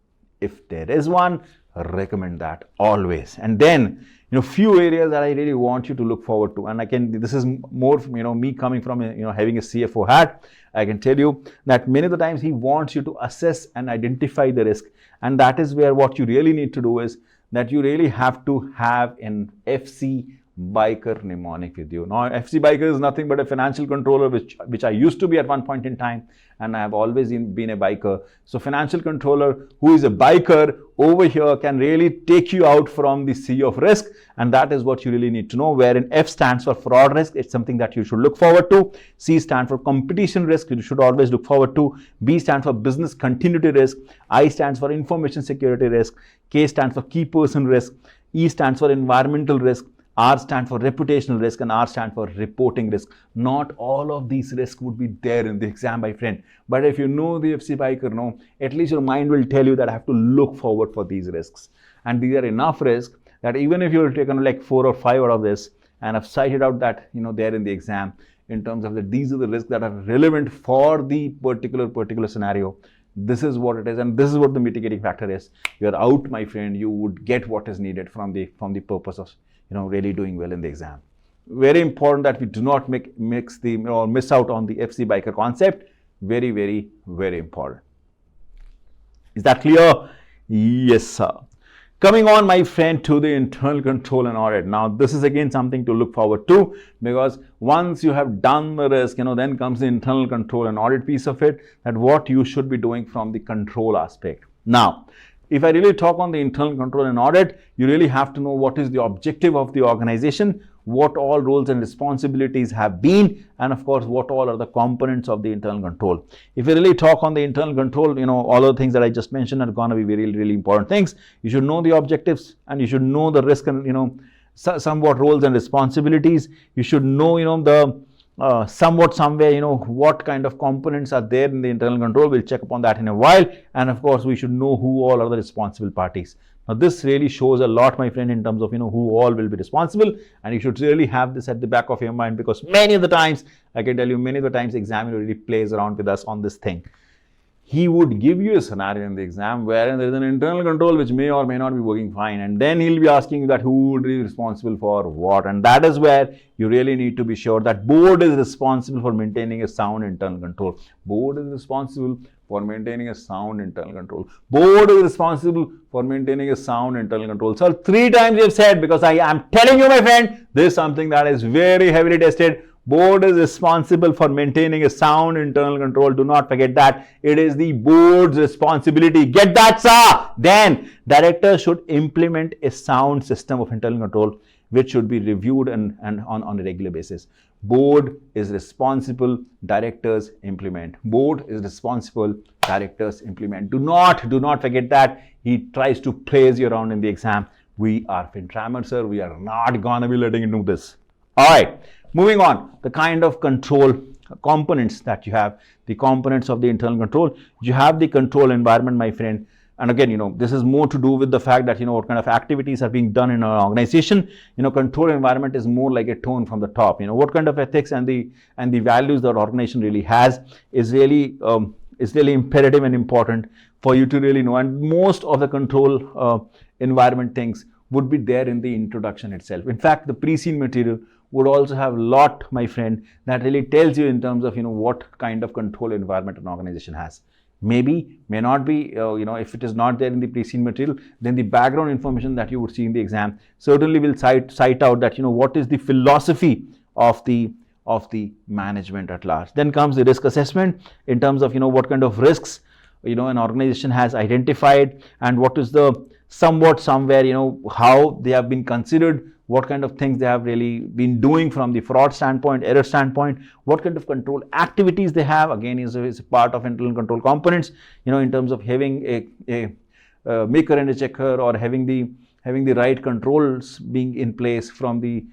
one, recommend that always. And then few areas that I really want you to look forward to, and this is more me coming from having a CFO hat. I can tell you that many of the times he wants you to assess and identify the risk, and that is where what you really need to do is that you really have to have an FC biker mnemonic with you. Now, FC biker is nothing but a financial controller, which I used to be at one point in time, and I have always been a biker. So financial controller who is a biker over here can really take you out from the sea of risk, and that is what you really need to know. Wherein F stands for fraud risk, it's something that you should look forward to. C stands for competition risk, you should always look forward to. B stands for business continuity risk. I stands for information security risk. K stands for key person risk. E stands for environmental risk. R stands for reputational risk, and R stands for reporting risk. Not all of these risks would be there in the exam, my friend. But if you know the FC biker, no, at least your mind will tell you that I have to look forward for these risks. And these are enough risks that even if you've taken like 4 or 5 out of this and have cited out that, they're in the exam in terms of that these are the risks that are relevant for the particular scenario. This is what it is, and this is what the mitigating factor is. You're out, my friend. You would get what is needed from the purpose of really doing well in the exam. Very important that we do not miss out on the FC biker concept. Very, very, very important. Is that clear? Yes, sir. Coming on, my friend, to the internal control and audit. Now, this is again something to look forward to, because once you have done the risk, then comes the internal control and audit piece of it, that what you should be doing from the control aspect. Now, if I really talk on the internal control and audit, you really have to know what is the objective of the organization, what all roles and responsibilities have been, and of course, what all are the components of the internal control. If you really talk on the internal control, all of the things that I just mentioned are going to be very, really important things. You should know the objectives, and you should know the risk and, somewhat roles and responsibilities. You should know, somewhere, what kind of components are there in the internal control. We'll check upon that in a while. And of course, we should know who all are the responsible parties. Now, this really shows a lot, my friend, in terms of, who all will be responsible. And you should really have this at the back of your mind, because many of the times, I can tell you, many of the times, examiner really plays around with us on this thing. He would give you a scenario in the exam wherein there is an internal control which may or may not be working fine, and then he'll be asking you that who would be responsible for what. And that is where you really need to be sure that board is responsible for maintaining a sound internal control. Board is responsible for maintaining a sound internal control. Board is responsible for maintaining a sound internal control. So 3 times you have said, because I am telling you, my friend, this is something that is very heavily tested. Board is responsible for maintaining a sound internal control. Do not forget that. It is the board's responsibility. Get that, sir? Then, directors should implement a sound system of internal control, which should be reviewed and on a regular basis. Board is responsible, directors implement. Board is responsible, directors implement. Do not forget that. He tries to praise you around in the exam. We are FinTrammers, sir. We are not going to be letting you do this. All right. Moving on, the kind of control components that you have, the components of the internal control. You have the control environment, my friend. And again, this is more to do with the fact that, what kind of activities are being done in an organization. Control environment is more like a tone from the top. What kind of ethics and the values that organization really has is really imperative and important for you to really know. And most of the control environment things would be there in the introduction itself. In fact, the pre-scene material would also have a lot, my friend, that really tells you in terms of, what kind of control environment an organization has. Maybe, may not be, if it is not there in the pre-scene material, then the background information that you would see in the exam certainly will cite out that, what is the philosophy of the management at large. Then comes the risk assessment in terms of, what kind of risks, an organization has identified, and what is the how they have been considered, what kind of things they have really been doing from the fraud standpoint, error standpoint, what kind of control activities they have, again is a part of internal control components, in terms of having a maker and a checker, or having the right controls being in place from the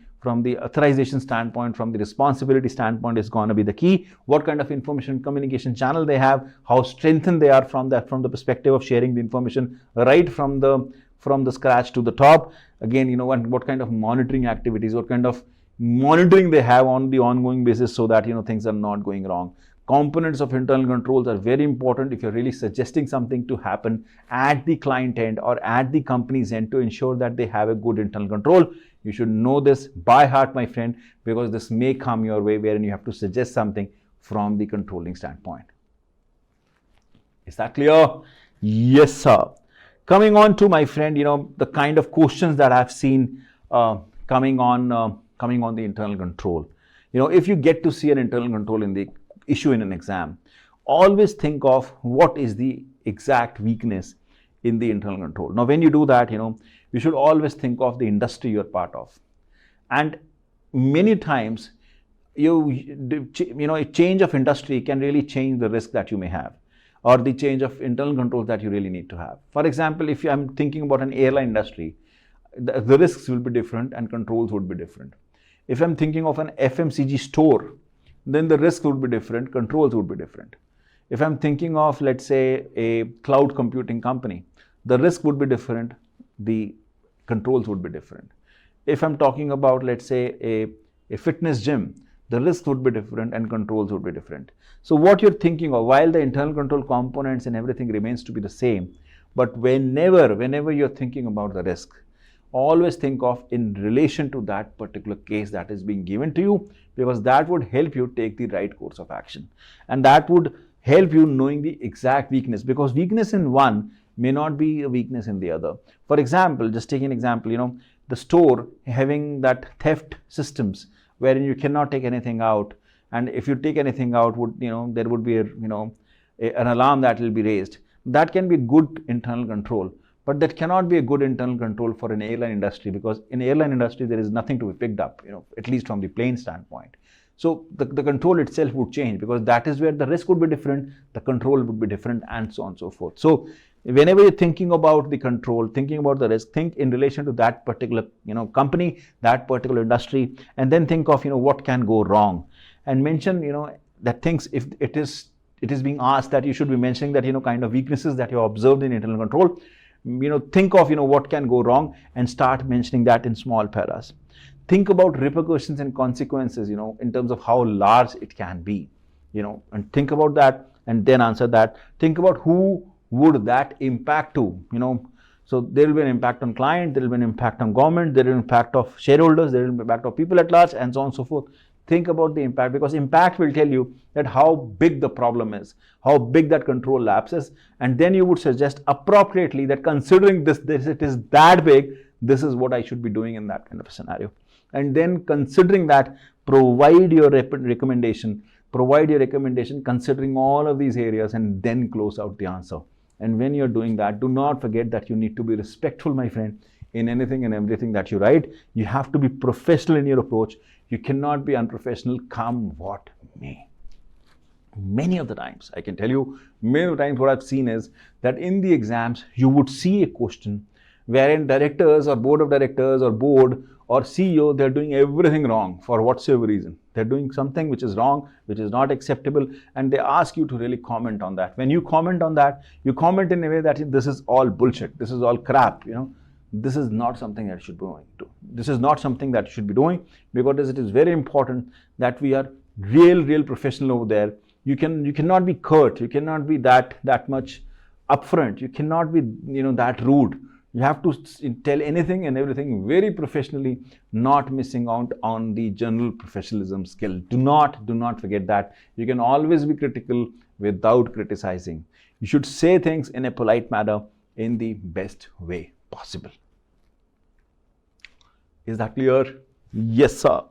authorization standpoint, from the responsibility standpoint is going to be the key. What kind of information communication channel they have, how strengthened they are from the perspective of sharing the information right from the scratch to the top. Again, what kind of monitoring activities, what kind of monitoring they have on the ongoing basis, so that, things are not going wrong. Components of internal controls are very important if you're really suggesting something to happen at the client end or at the company's end to ensure that they have a good internal control. You should know this by heart, my friend, because this may come your way wherein you have to suggest something from the controlling standpoint. Is that clear? Yes, sir. Coming on to, my friend, the kind of questions that I've seen coming on the internal control. If you get to see an internal control in the issue in an exam, always think of what is the exact weakness in the internal control. Now, when you do that, you should always think of the industry you're part of. And many times, a change of industry can really change the risk that you may have, or the change of internal controls that you really need to have. For example, if I'm thinking about an airline industry, the risks will be different and controls would be different. If I'm thinking of an FMCG store, then the risk would be different, controls would be different. If I'm thinking of, let's say, a cloud computing company, the risk would be different, the controls would be different. If I'm talking about, let's say, a fitness gym, the risk would be different and controls would be different. So what you're thinking of, while the internal control components and everything remains to be the same, but whenever you're thinking about the risk, always think of in relation to that particular case that is being given to you, because that would help you take the right course of action. And that would help you knowing the exact weakness, because weakness in one may not be a weakness in the other. For example, just taking an example, the store having that theft systems wherein you cannot take anything out, and if you take anything out, there would be an alarm that will be raised. That can be good internal control, but that cannot be a good internal control for an airline industry, because in airline industry there is nothing to be picked up, at least from the plane standpoint. So the control itself would change, because that is where the risk would be different, the control would be different, and so on and so forth. So whenever you're thinking about the control, thinking about the risk, think in relation to that particular company, that particular industry, and then think of what can go wrong, and mention that things, if it is being asked that you should be mentioning that kind of weaknesses that you observed in internal control, think of what can go wrong and start mentioning that in small paras. Think about repercussions and consequences, in terms of how large it can be, and think about that and then answer that. Think about who would that impact to, so there will be an impact on client, there will be an impact on government, there will be an impact of shareholders, there will be an impact of people at large, and so on and so forth. Think about the impact, because impact will tell you that how big the problem is, how big that control lapse is, and then you would suggest appropriately that considering this it is that big, this is what I should be doing in that kind of a scenario. And then considering that, provide your recommendation considering all of these areas, and then close out the answer. And when you're doing that, do not forget that you need to be respectful, my friend, in anything and everything that you write. You have to be professional in your approach. You cannot be unprofessional, come what may. Many of the times, I can tell you, many of the times what I've seen is that in the exams, you would see a question wherein directors or board of directors or board or CEO, they're doing everything wrong for whatsoever reason. They're doing something which is wrong, which is not acceptable, and they ask you to really comment on that. When you comment on that, you comment in a way that this is all bullshit, this is all crap, this is not something that you should be doing. This is not something that you should be doing, because it is very important that we are real professional over there. You cannot be curt, you cannot be that much upfront, you cannot be that rude. You have to tell anything and everything very professionally, not missing out on the general professionalism skill. Do not forget that. You can always be critical without criticizing. You should say things in a polite manner in the best way possible. Is that clear? Yes, sir.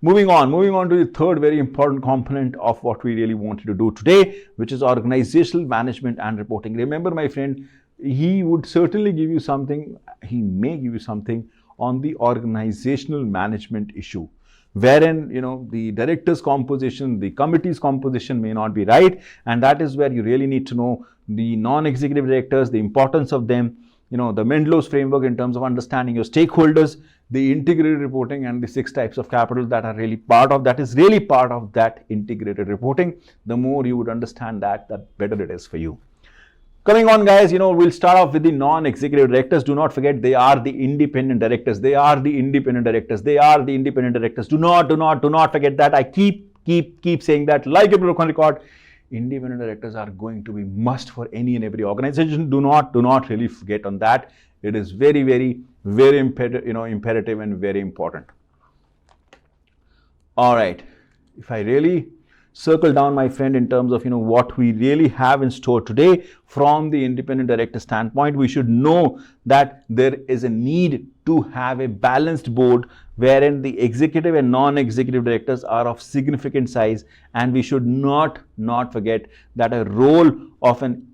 Moving on to the third very important component of what we really wanted to do today, which is organizational management and reporting. Remember, my friend, he would certainly give you something, he may give you something on the organizational management issue, wherein the director's composition, the committee's composition may not be right, and that is where you really need to know the non-executive directors, the importance of them, the Mendelow's framework in terms of understanding your stakeholders, the integrated reporting, and the 6 types of capital that are really part of that integrated reporting. The more you would understand that, the better it is for you. Coming on, guys, we'll start off with the non-executive directors. Do not forget, they are the independent directors. Do not forget that. I keep saying that, like a broken record. Independent directors are going to be must for any and every organization. Do not really forget on that. It is very imperative and very important. All right. If I really circle down, my friend, in terms of what we really have in store today from the independent director standpoint, we should know that there is a need to have a balanced board wherein the executive and non-executive directors are of significant size, and we should not forget that a role of an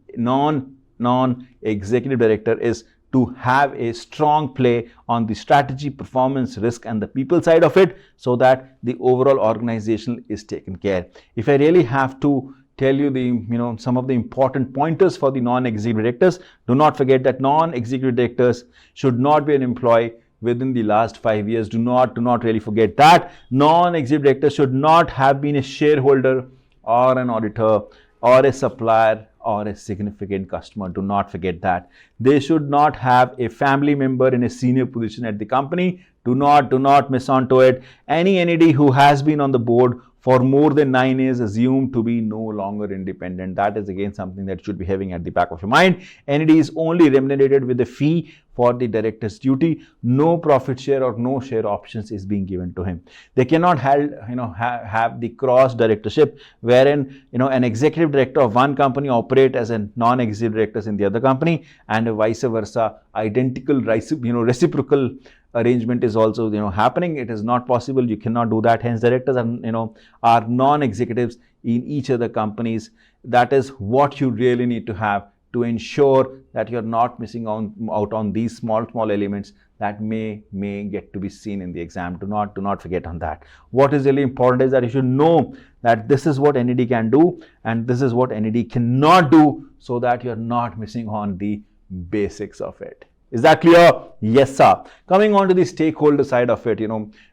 non-executive director is to have a strong play on the strategy, performance, risk, and the people side of it, so that the overall organization is taken care. If I really have to tell you the some of the important pointers for the non-executive directors, do not forget that non-executive directors should not be an employee within the last 5 years. Do not really forget that. Non-executive directors should not have been a shareholder or an auditor or a supplier or a significant customer. Do not forget that. They should not have a family member in a senior position at the company. Do not miss on to it. Any NED who has been on the board for more than 9 years assumed to be no longer independent. That is again something that should be having at the back of your mind. NED is only remunerated with a fee for the director's duty. No profit share or no share options is being given to him. They cannot have the cross directorship wherein an executive director of one company operate as a non-executive directors in the other company, and vice versa. Identical reciprocal arrangement is also happening. It is not possible. You cannot do that. Hence, directors are non-executives in each other companies. That is what you really need to have to ensure that you're not missing out on these small elements that may get to be seen in the exam. Do not forget on that. What is really important is that you should know that this is what NED can do and this is what NED cannot do, so that you're not missing on the basics of it. Is that clear? Yes, sir. Coming on to the stakeholder side of it,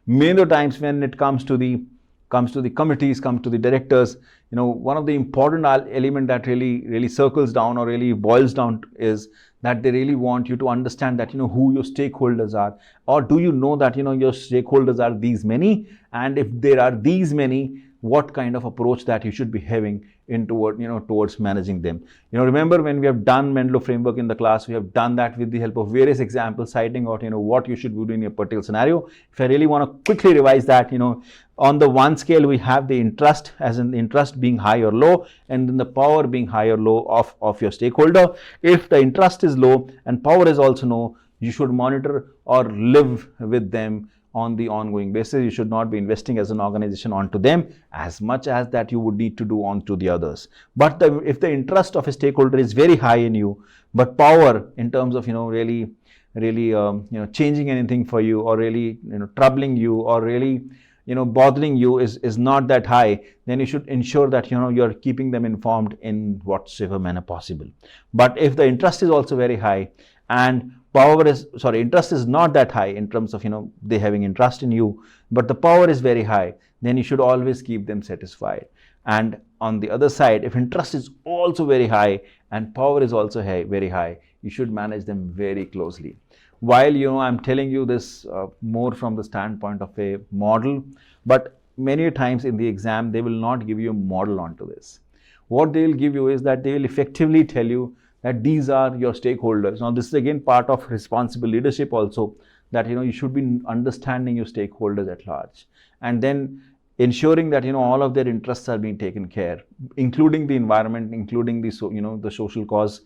many times when it comes to the committees, comes to the directors, one of the important element that really circles down or really boils down is that they really want you to understand that who your stakeholders are, or do you know that your stakeholders are these many, and if there are these many, what kind of approach that you should be having towards managing them. Remember when we have done Menlo framework in the class, we have done that with the help of various examples citing out what you should do in a particular scenario. If I really want to quickly revise that, on the one scale we have the interest, as in the interest being high or low, and then the power being high or low of your stakeholder. If the interest is low and power is also low, you should monitor or live with them on the ongoing basis. You should not be investing as an organization onto them as much as that you would need to do onto the others. But if the interest of a stakeholder is very high in you, but power in terms of really changing anything for you, or really troubling you, or really bothering you is not that high, then you should ensure that you're keeping them informed in whatsoever manner possible. But if the interest is also very high and interest is not that high in terms of they having interest in you, but the power is very high, then you should always keep them satisfied. And on the other side, if interest is also very high and power is also very high, you should manage them very closely. While I'm telling you this more from the standpoint of a model, but many times in the exam they will not give you a model onto this. What they will give you is that they will effectively tell you that these are your stakeholders. Now this is again part of responsible leadership also, that you should be understanding your stakeholders at large, and then ensuring that all of their interests are being taken care, including the environment, including the the social cause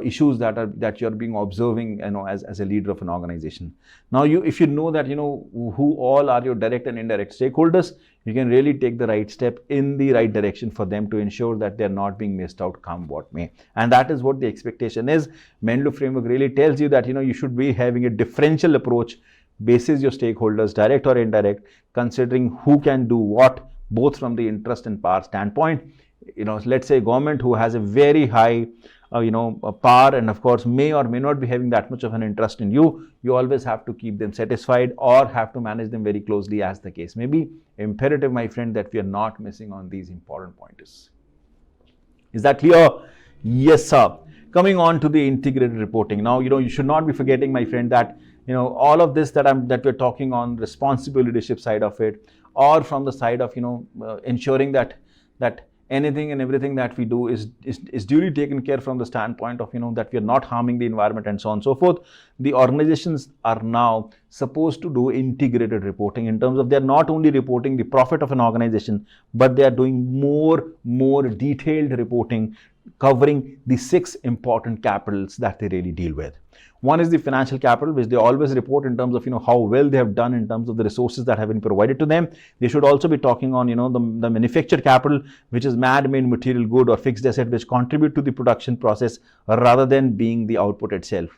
issues that you're being observing as a leader of an organization. Now if you know that who all are your direct and indirect stakeholders, you can really take the right step in the right direction for them to ensure that they're not being missed out come what may. And that is what the expectation is. Menlo framework really tells you that you should be having a differential approach basis your stakeholders, direct or indirect, considering who can do what, both from the interest and power standpoint. Let's say government who has a very high power, and of course may or may not be having that much of an interest in you, you always have to keep them satisfied or have to manage them very closely, as the case may be. Imperative, my friend, that we are not missing on these important pointers. Is that clear? Yes, sir. Coming on to the integrated reporting. Now, you should not be forgetting, my friend, that all of this that we're talking on responsible leadership side of it, or from the side of ensuring that anything and everything that we do is duly taken care from the standpoint of, that we are not harming the environment and so on and so forth. The organizations are now supposed to do integrated reporting in terms of, they are not only reporting the profit of an organization, but they are doing more detailed reporting covering the 6 important capitals that they really deal with. One is the financial capital, which they always report in terms of, how well they have done in terms of the resources that have been provided to them. They should also be talking on, the manufactured capital, which is man-made material good or fixed asset, which contribute to the production process rather than being the output itself.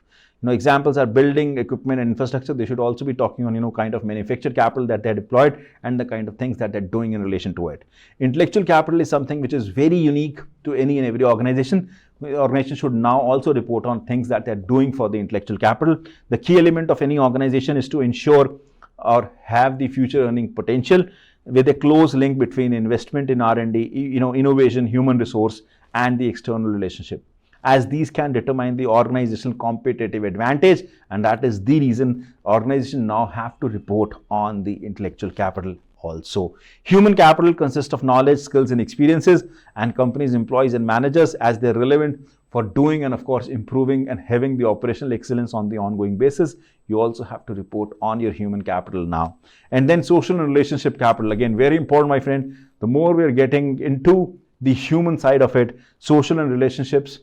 Examples are building, equipment and infrastructure. They should also be talking on, kind of manufactured capital that they're deployed and the kind of things that they're doing in relation to it. Intellectual capital is something which is very unique to any and every organization. The organization should now also report on things that they're doing for the intellectual capital. The key element of any organization is to ensure or have the future earning potential with a close link between investment in R&D, innovation, human resource, and the external relationship, as these can determine the organizational competitive advantage, and that is the reason organizations now have to report on the intellectual capital also. Human capital consists of knowledge, skills and experiences, and companies, employees and managers as they're relevant for doing and of course improving and having the operational excellence on the ongoing basis. You also have to report on your human capital now. And then social and relationship capital, again very important, my friend. The more we're getting into the human side of it, social and relationships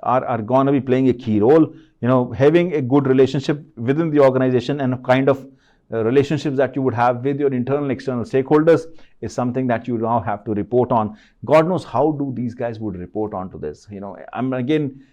are going to be playing a key role. Having a good relationship within the organization and a kind of relationships that you would have with your internal and external stakeholders is something that you now have to report on. God knows how do these guys would report onto this. I'm again,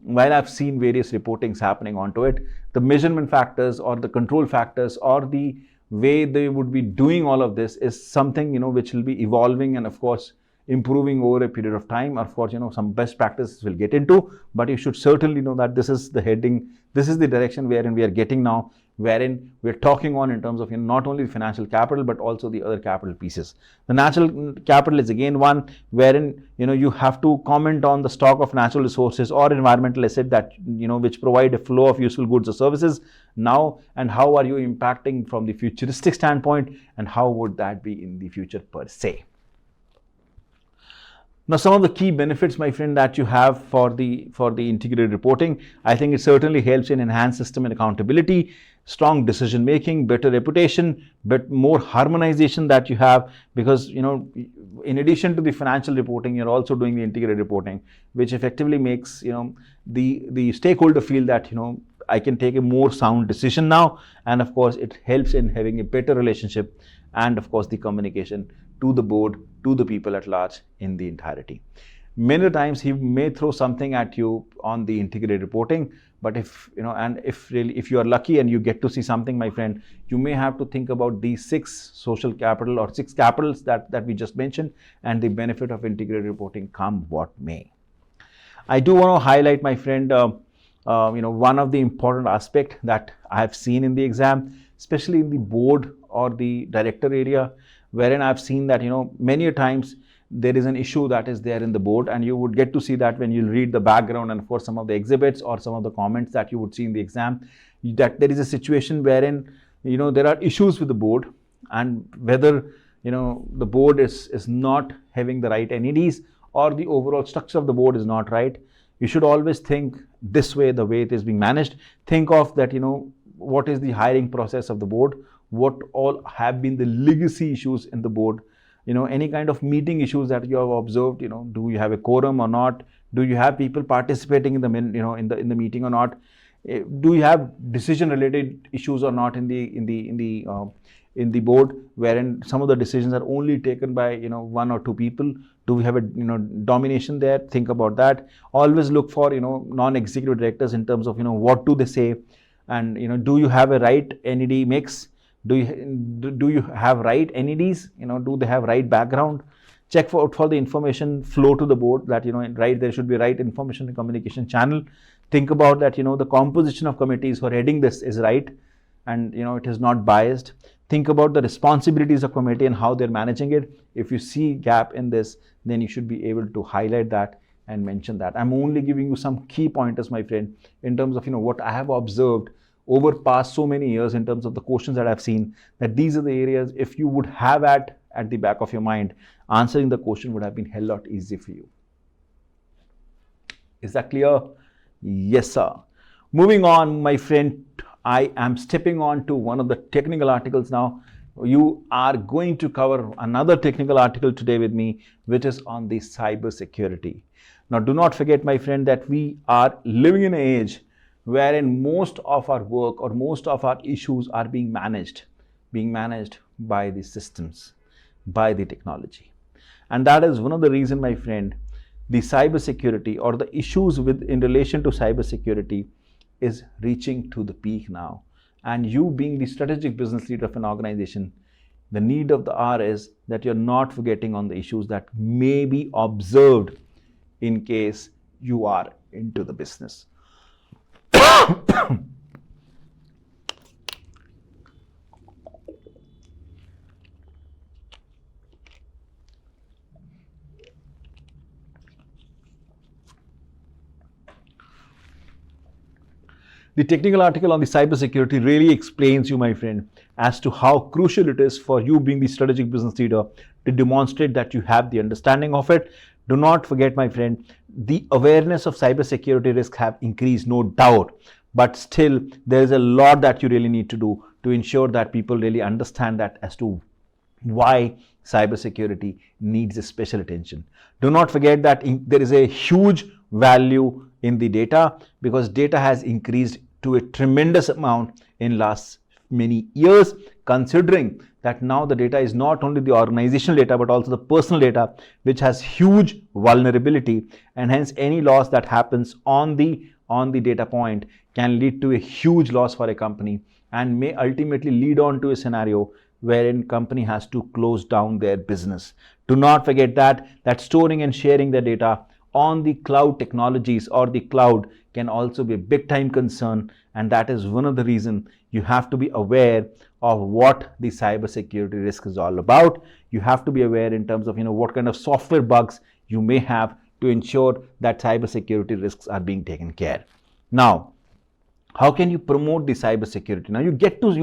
while I've seen various reportings happening onto it, the measurement factors or the control factors or the way they would be doing all of this is something, which will be evolving and of course improving over a period of time. Of course, some best practices will get into, but you should certainly know that this is the heading, this is the direction wherein we are getting now, wherein we're talking on in terms of not only the financial capital but also the other capital pieces. The natural capital is again one wherein you have to comment on the stock of natural resources or environmental asset that which provide a flow of useful goods or services now, and how are you impacting from the futuristic standpoint, and how would that be in the future per se. Now, some of the key benefits, my friend, that you have for the integrated reporting, I think it certainly helps in enhanced system and accountability, strong decision making, better reputation, but more harmonization that you have, because in addition to the financial reporting, you're also doing the integrated reporting, which effectively makes the stakeholder feel that I can take a more sound decision now, and of course it helps in having a better relationship and of course the communication to the board, to the people at large in the entirety. Many times he may throw something at you on the integrated reporting, but if you are lucky and you get to see something, my friend, you may have to think about these 6 social capital or 6 capitals that we just mentioned, and the benefit of integrated reporting come what may. I do want to highlight, my friend, one of the important aspect that I have seen in the exam, especially in the board or the director area, wherein I've seen that many times there is an issue that is there in the board, and you would get to see that when you read the background and of course some of the exhibits or some of the comments that you would see in the exam, that there is a situation wherein there are issues with the board, and whether the board is not having the right NEDs or the overall structure of the board is not right. You should always think this way, the way it is being managed. Think of that, what is the hiring process of the board, what all have been the legacy issues in the board, any kind of meeting issues that you have observed, do you have a quorum or not, do you have people participating in the in the meeting or not, do you have decision related issues or not in the board, wherein some of the decisions are only taken by 1 or 2 people. Do we have a domination there? Think about that. Always look for non-executive directors in terms of what do they say, and do you have a right NED mix? Do you have right NEDs? Do they have right background? Check for the information flow to the board, that right, there should be right information and communication channel. Think about that the composition of committees who are heading this is right, and it is not biased. Think about the responsibilities of committee and how they're managing it. If you see gap in this, then you should be able to highlight that and mention that. I'm only giving you some key pointers, my friend, in terms of what I have observed over past so many years in terms of the questions that I've seen, that these are the areas, if you would have at at the back of your mind, answering the question would have been a hell lot easier for you. Is that clear? Yes, sir. Moving on, my friend, I am stepping on to one of the technical articles now. You are going to cover another technical article today with me, which is on the cyber security. Now, do not forget, my friend, that we are living in an age wherein most of our work or most of our issues are being managed by the systems, by the technology. And that is one of the reasons, my friend, the cyber security or the issues in relation to cyber security is reaching to the peak now. And you being the strategic business leader of an organization, the need of the hour is that you're not forgetting on the issues that may be observed in case you are into the business. The technical article on the cybersecurity really explains you, my friend, as to how crucial it is for you being the strategic business leader to demonstrate that you have the understanding of it. Do not forget, my friend, the awareness of cybersecurity risks have increased, no doubt, but still there is a lot that you really need to do to ensure that people really understand that as to why cybersecurity needs a special attention. Do not forget that there is a huge value in the data, because data has increased to a tremendous amount in last many years, considering that now the data is not only the organizational data but also the personal data, which has huge vulnerability, and hence any loss that happens on the data point can lead to a huge loss for a company and may ultimately lead on to a scenario wherein company has to close down their business. Do not forget that storing and sharing the data on the cloud technologies or the cloud can also be a big time concern, and that is one of the reasons you have to be aware of what the cybersecurity risk is all about. You have to be aware in terms of what kind of software bugs you may have to ensure that cybersecurity risks are being taken care. Now, how can you promote the cybersecurity? Now, you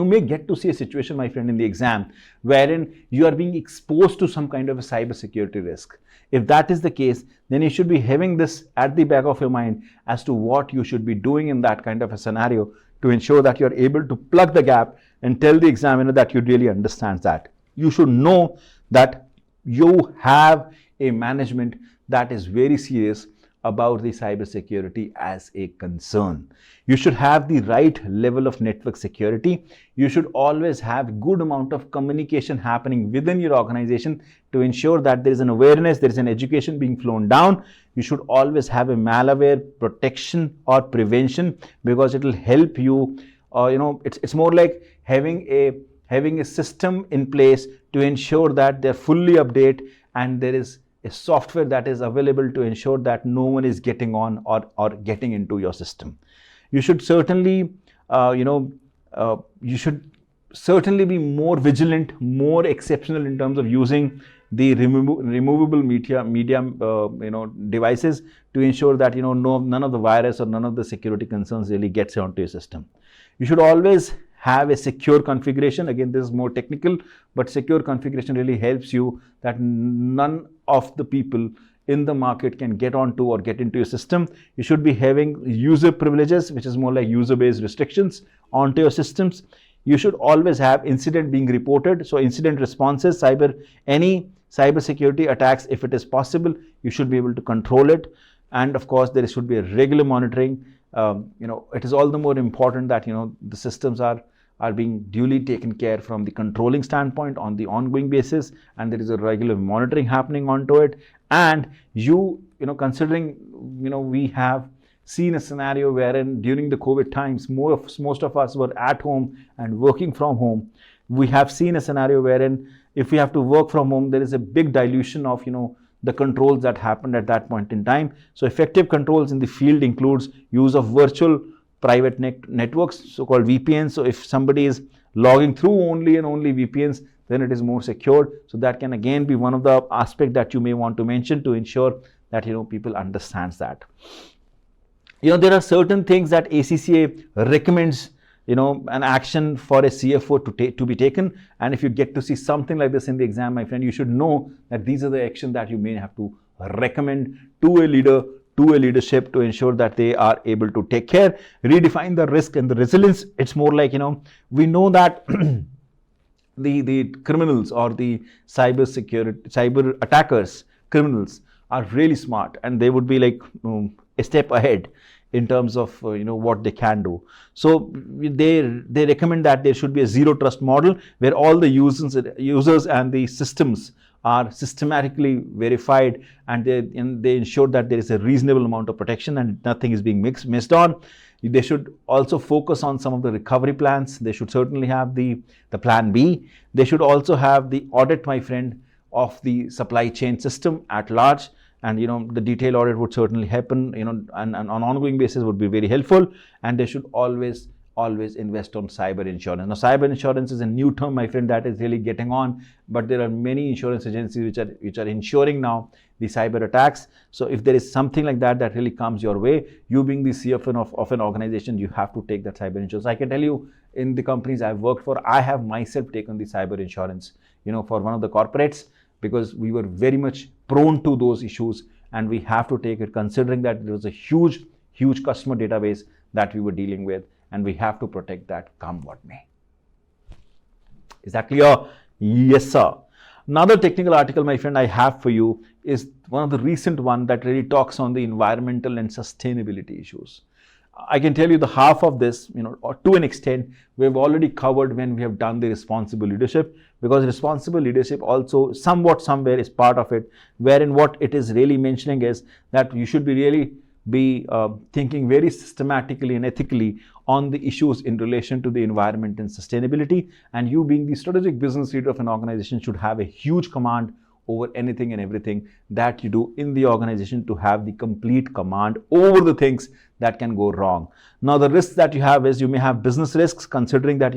may get to see a situation, my friend, in the exam wherein you are being exposed to some kind of a cybersecurity risk. If that is the case, then you should be having this at the back of your mind as to what you should be doing in that kind of a scenario to ensure that you are able to plug the gap and tell the examiner that you really understand that. You should know that you have a management that is very serious about the cybersecurity as a concern. You should have the right level of network security. You should always have good amount of communication happening within your organization to ensure that there is an awareness, there is an education being flown down. You should always have a malware protection or prevention, because it will help you. It's more like having a system in place to ensure that they're fully updated and there is a software that is available to ensure that no one is getting on or getting into your system. You should certainly, be more vigilant, more exceptional in terms of using the removable medium devices to ensure that none of the virus or none of the security concerns really gets onto your system. You should always have a secure configuration. Again, this is more technical, but secure configuration really helps you that none of the people in the market can get onto or get into your system. You should be having user privileges, which is more like user-based restrictions onto your systems. You should always have incident being reported. So incident responses, any cybersecurity attacks, if it is possible, you should be able to control it. And of course, there should be a regular monitoring. It is all the more important that the systems are being duly taken care from the controlling standpoint on the ongoing basis, and there is a regular monitoring happening onto it. And considering we have seen a scenario wherein during the COVID times most of us were at home and working from home. We have seen a scenario wherein if we have to work from home, there is a big dilution of the controls that happened at that point in time. So effective controls in the field includes use of virtual private networks, so-called VPNs. So if somebody is logging through only VPNs, then it is more secure. So that can again be one of the aspects that you may want to mention to ensure that people understands that. There are certain things that ACCA recommends an action for a CFO to be taken. And if you get to see something like this in the exam, my friend, you should know that these are the actions that you may have to recommend to a leader, to a leadership, to ensure that they are able to take care, redefine the risk and the resilience. It's more like, we know that the criminals or the cyber attackers, criminals are really smart, and they would be like a step ahead in terms of what they can do. So they recommend that there should be a zero trust model where all the users and the systems are systematically verified, and they ensure that there is a reasonable amount of protection and nothing is being missed on. They should also focus on some of the recovery plans. They should certainly have the plan B. They should also have the audit, my friend, of the supply chain system at large. And the detailed audit would certainly happen, and on an ongoing basis would be very helpful. And they should always invest on cyber insurance. Now, cyber insurance is a new term, my friend, that is really getting on, but there are many insurance agencies which are insuring now the cyber attacks. So if there is something like that really comes your way, you being the CFO of an organization, you have to take that cyber insurance. I can tell you, in the companies I've worked for, I have myself taken the cyber insurance, for one of the corporates, because we were very much prone to those issues, and we have to take it, considering that there was a huge customer database that we were dealing with, and we have to protect that come what may. Is that clear? Yes, sir. Another technical article, my friend, I have for you is one of the recent one that really talks on the environmental and sustainability issues. I can tell you the half of this, or to an extent, we've already covered when we have done the responsible leadership, because responsible leadership also somewhere is part of it, wherein what it is really mentioning is that you should be thinking very systematically and ethically on the issues in relation to the environment and sustainability. And you, being the strategic business leader of an organization, should have a huge command over anything and everything that you do in the organization, to have the complete command over the things that can go wrong. Now, the risks that you have is you may have business risks, considering that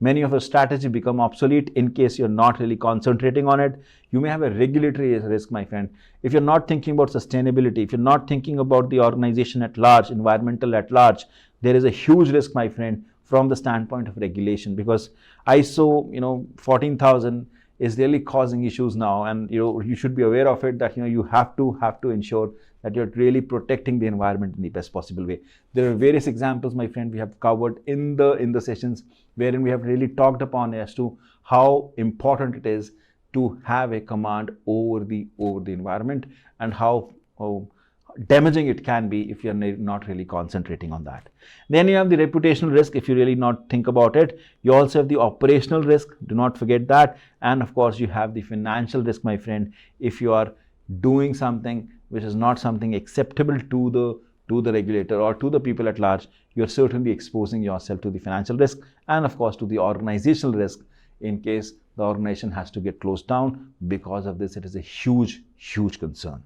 many of your strategy become obsolete in case you're not really concentrating on it. You may have a regulatory risk, my friend. If you're not thinking about sustainability, if you're not thinking about the organization at large, environmental at large, there is a huge risk, my friend, from the standpoint of regulation, because ISO 14,000 is really causing issues now, and you should be aware of it, that you have to ensure that you're really protecting the environment in the best possible way. There are various examples, my friend, we have covered in the sessions, wherein we have really talked upon as to how important it is to have a command over the environment, and how damaging it can be if you're not really concentrating on that. Then you have the reputational risk if you really not think about it. You also have the operational risk, do not forget that. And of course, you have the financial risk, my friend, if you are doing something which is not something acceptable to the regulator or to the people at large. You're certainly exposing yourself to the financial risk, and of course to the organizational risk in case the organization has to get closed down. Because of this, it is a huge concern.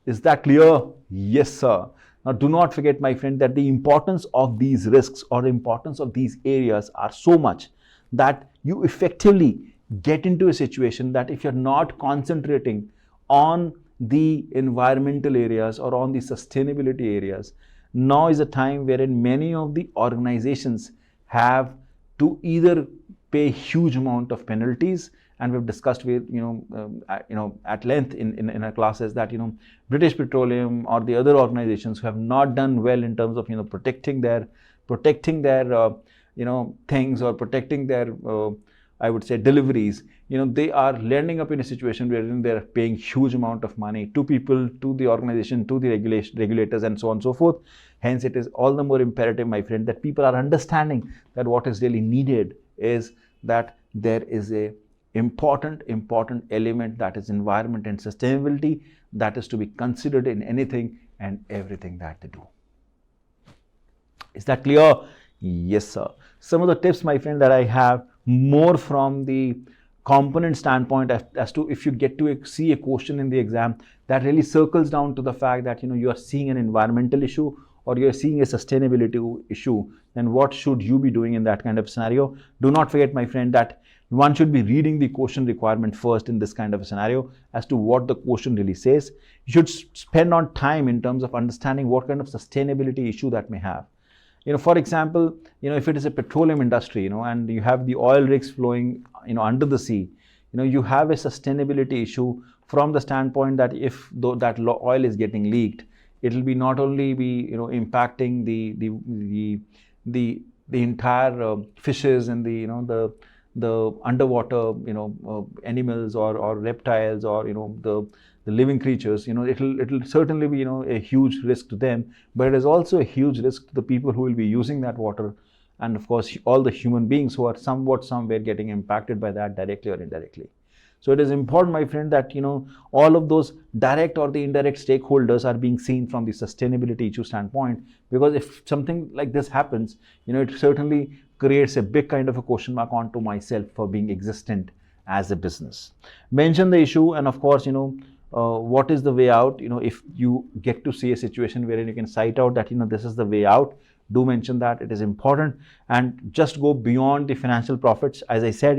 Is that clear? Yes, sir. Now, do not forget, my friend, that the importance of these risks or the importance of these areas are so much that you effectively get into a situation that if you're not concentrating on the environmental areas or on the sustainability areas, now is a time wherein many of the organizations have to either pay huge amount of penalties. And we've discussed with at length in our classes that British Petroleum or the other organizations who have not done well in terms of protecting their things, or protecting their I would say deliveries, they are landing up in a situation wherein they're paying huge amount of money to people, to the organization, to the regulators, and so on and so forth. Hence, it is all the more imperative, my friend, that people are understanding that what is really needed is that there is a important element, that is environment and sustainability, that is to be considered in anything and everything that they do. Is that clear? Yes, sir. Some of the tips, my friend, that I have more from the component standpoint as to if you get to see a question in the exam that really circles down to the fact that you are seeing an environmental issue or you're seeing a sustainability issue, then what should you be doing in that kind of scenario? Do not forget, my friend, that one should be reading the question requirement first in this kind of a scenario as to what the question really says. You should spend on time in terms of understanding what kind of sustainability issue that may have. For example, if it is a petroleum industry, and you have the oil rigs flowing, under the sea, you have a sustainability issue from the standpoint that if that oil is getting leaked, it will be not only be, impacting the entire fishes and the underwater, animals or reptiles or, the living creatures, it'll certainly be, a huge risk to them, but it is also a huge risk to the people who will be using that water, and of course all the human beings who are somewhere getting impacted by that directly or indirectly. So it is important, my friend, that all of those direct or the indirect stakeholders are being seen from the sustainability issue standpoint, because if something like this happens, it certainly creates a big kind of a question mark onto myself for being existent as a business. Mention the issue, and of course, what is the way out. If you get to see a situation wherein you can cite out that this is the way out, do mention that. It is important, and just go beyond the financial profits. As I said,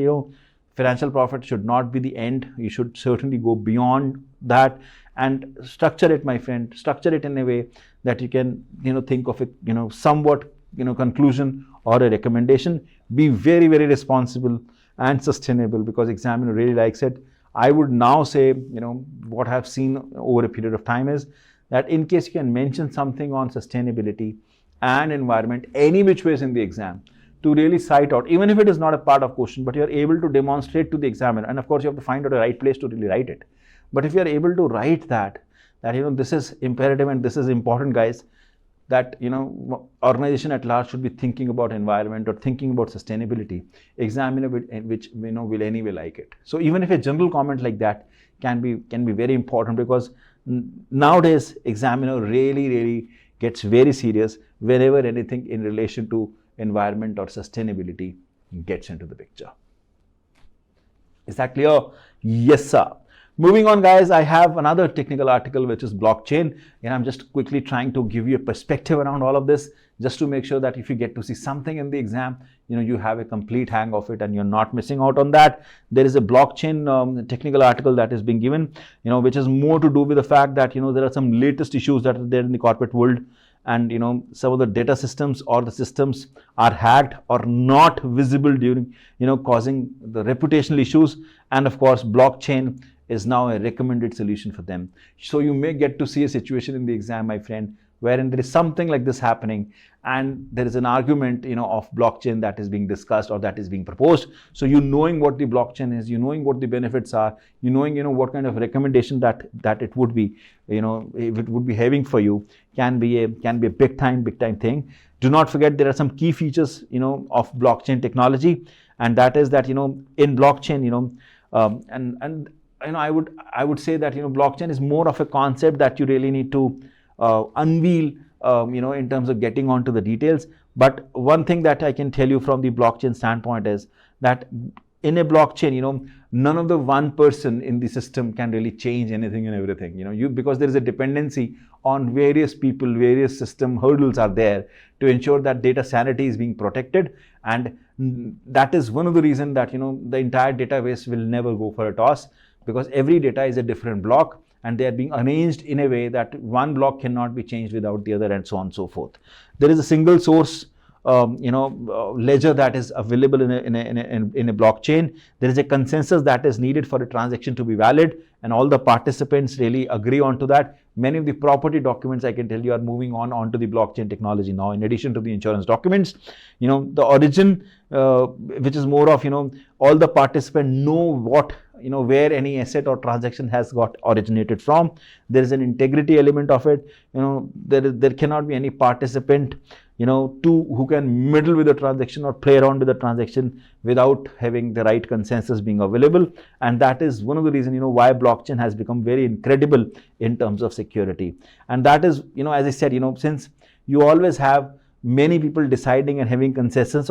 financial profit should not be the end. You should certainly go beyond that and structure it, my friend. Structure it in a way that you can think of it somewhat conclusion or a recommendation. Be very, very responsible and sustainable, because examiner really likes it. I would now say, what I've seen over a period of time is that in case you can mention something on sustainability and environment any which ways in the exam, to really cite out, even if it is not a part of question, but you are able to demonstrate to the examiner, and of course you have to find out the right place to really write it. But if you are able to write that this is imperative and this is important, guys, that organization at large should be thinking about environment or thinking about sustainability, examiner which will anyway like it. So even if a general comment like that can be very important, because nowadays examiner really gets very serious whenever anything in relation to environment or sustainability gets into the picture. Is that clear? Yes, sir. Moving on, guys, I have another technical article which is blockchain, and I'm just quickly trying to give you a perspective around all of this, just to make sure that if you get to see something in the exam, you have a complete hang of it and you're not missing out on that. There is a blockchain technical article that is being given, which is more to do with the fact that there are some latest issues that are there in the corporate world, and some of the data systems or the systems are hacked or not visible during causing the reputational issues, and of course blockchain is now a recommended solution for them. So you may get to see a situation in the exam, my friend, wherein there is something like this happening and there is an argument of blockchain that is being discussed or that is being proposed. So knowing what the blockchain is, knowing what the benefits are, knowing what kind of recommendation that it would be, if it would be having for you, can be a big time thing. Do not forget there are some key features of blockchain technology, and that is that in blockchain I would say that blockchain is more of a concept that you really need to unveil in terms of getting onto the details. But one thing that I can tell you from the blockchain standpoint is that in a blockchain, none of the one person in the system can really change anything and everything. Because there is a dependency on various people, various system hurdles are there to ensure that data sanity is being protected, and that is one of the reasons that the entire database will never go for a toss, because every data is a different block and they are being arranged in a way that one block cannot be changed without the other, and so on and so forth. There is a single source ledger that is available in a blockchain. There is a consensus that is needed for a transaction to be valid, and all the participants really agree onto that. Many of the property documents, I can tell you, are moving onto the blockchain technology now, in addition to the insurance documents. The origin, which is more of all the participants know what where any asset or transaction has got originated from. There is an integrity element of it. There cannot be any participant who can meddle with the transaction or play around with the transaction without having the right consensus being available. And that is one of the reasons why blockchain has become very incredible in terms of security. And that is as I said, since you always have many people deciding and having consensus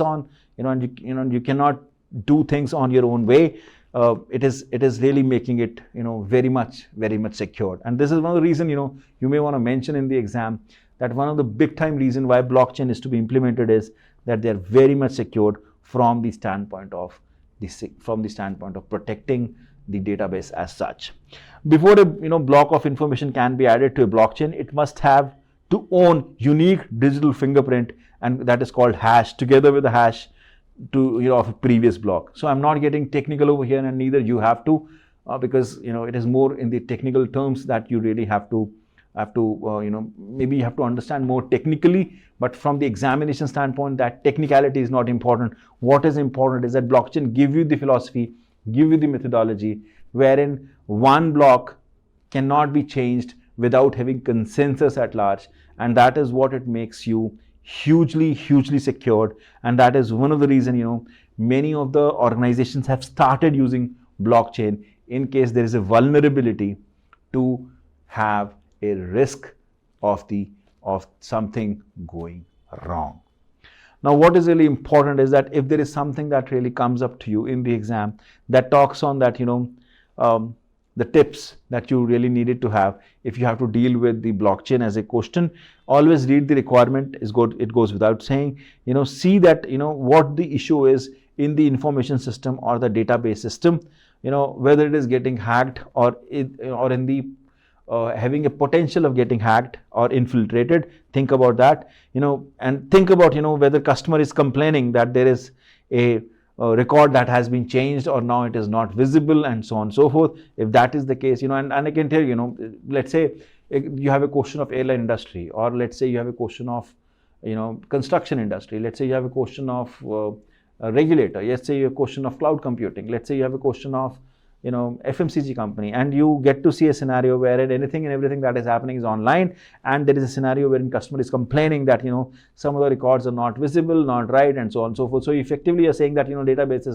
on and you cannot do things on your own way. It is really making it very much secured. And this is one of the reasons you may want to mention in the exam, that one of the big time reason why blockchain is to be implemented is that they are very much secured from the standpoint of protecting the database as such. Before a block of information can be added to a blockchain, it must have to own unique digital fingerprint, and that is called hash, together with the hash to of a previous block. So I'm not getting technical over here, and neither you have to, because it is more in the technical terms that you really have to maybe you have to understand more technically. But from the examination standpoint, that technicality is not important. What is important is that blockchain give you the philosophy, give you the methodology, wherein one block cannot be changed without having consensus at large, and that is what it makes you hugely secured. And that is one of the reason many of the organizations have started using blockchain in case there is a vulnerability to have a risk of something going wrong. Now, what is really important is that if there is something that really comes up to you in the exam that talks on that, the tips that you really needed to have if you have to deal with the blockchain as a question, always read the requirement. Is good. It goes without saying. See that what the issue is in the information system or the database system. Whether it is getting hacked or in the having a potential of getting hacked or infiltrated. Think about that, and think about whether customer is complaining that there is a record that has been changed or now it is not visible, and so on and so forth. If that is the case, and I can tell let's say you have a question of airline industry, or let's say you have a question of construction industry, let's say you have a question of a regulator, let's say you have a question of cloud computing, let's say you have a question of FMCG company, and you get to see a scenario wherein anything and everything that is happening is online, and there is a scenario wherein customer is complaining that some of the records are not visible, not right, and so on and so forth. So effectively you're saying that database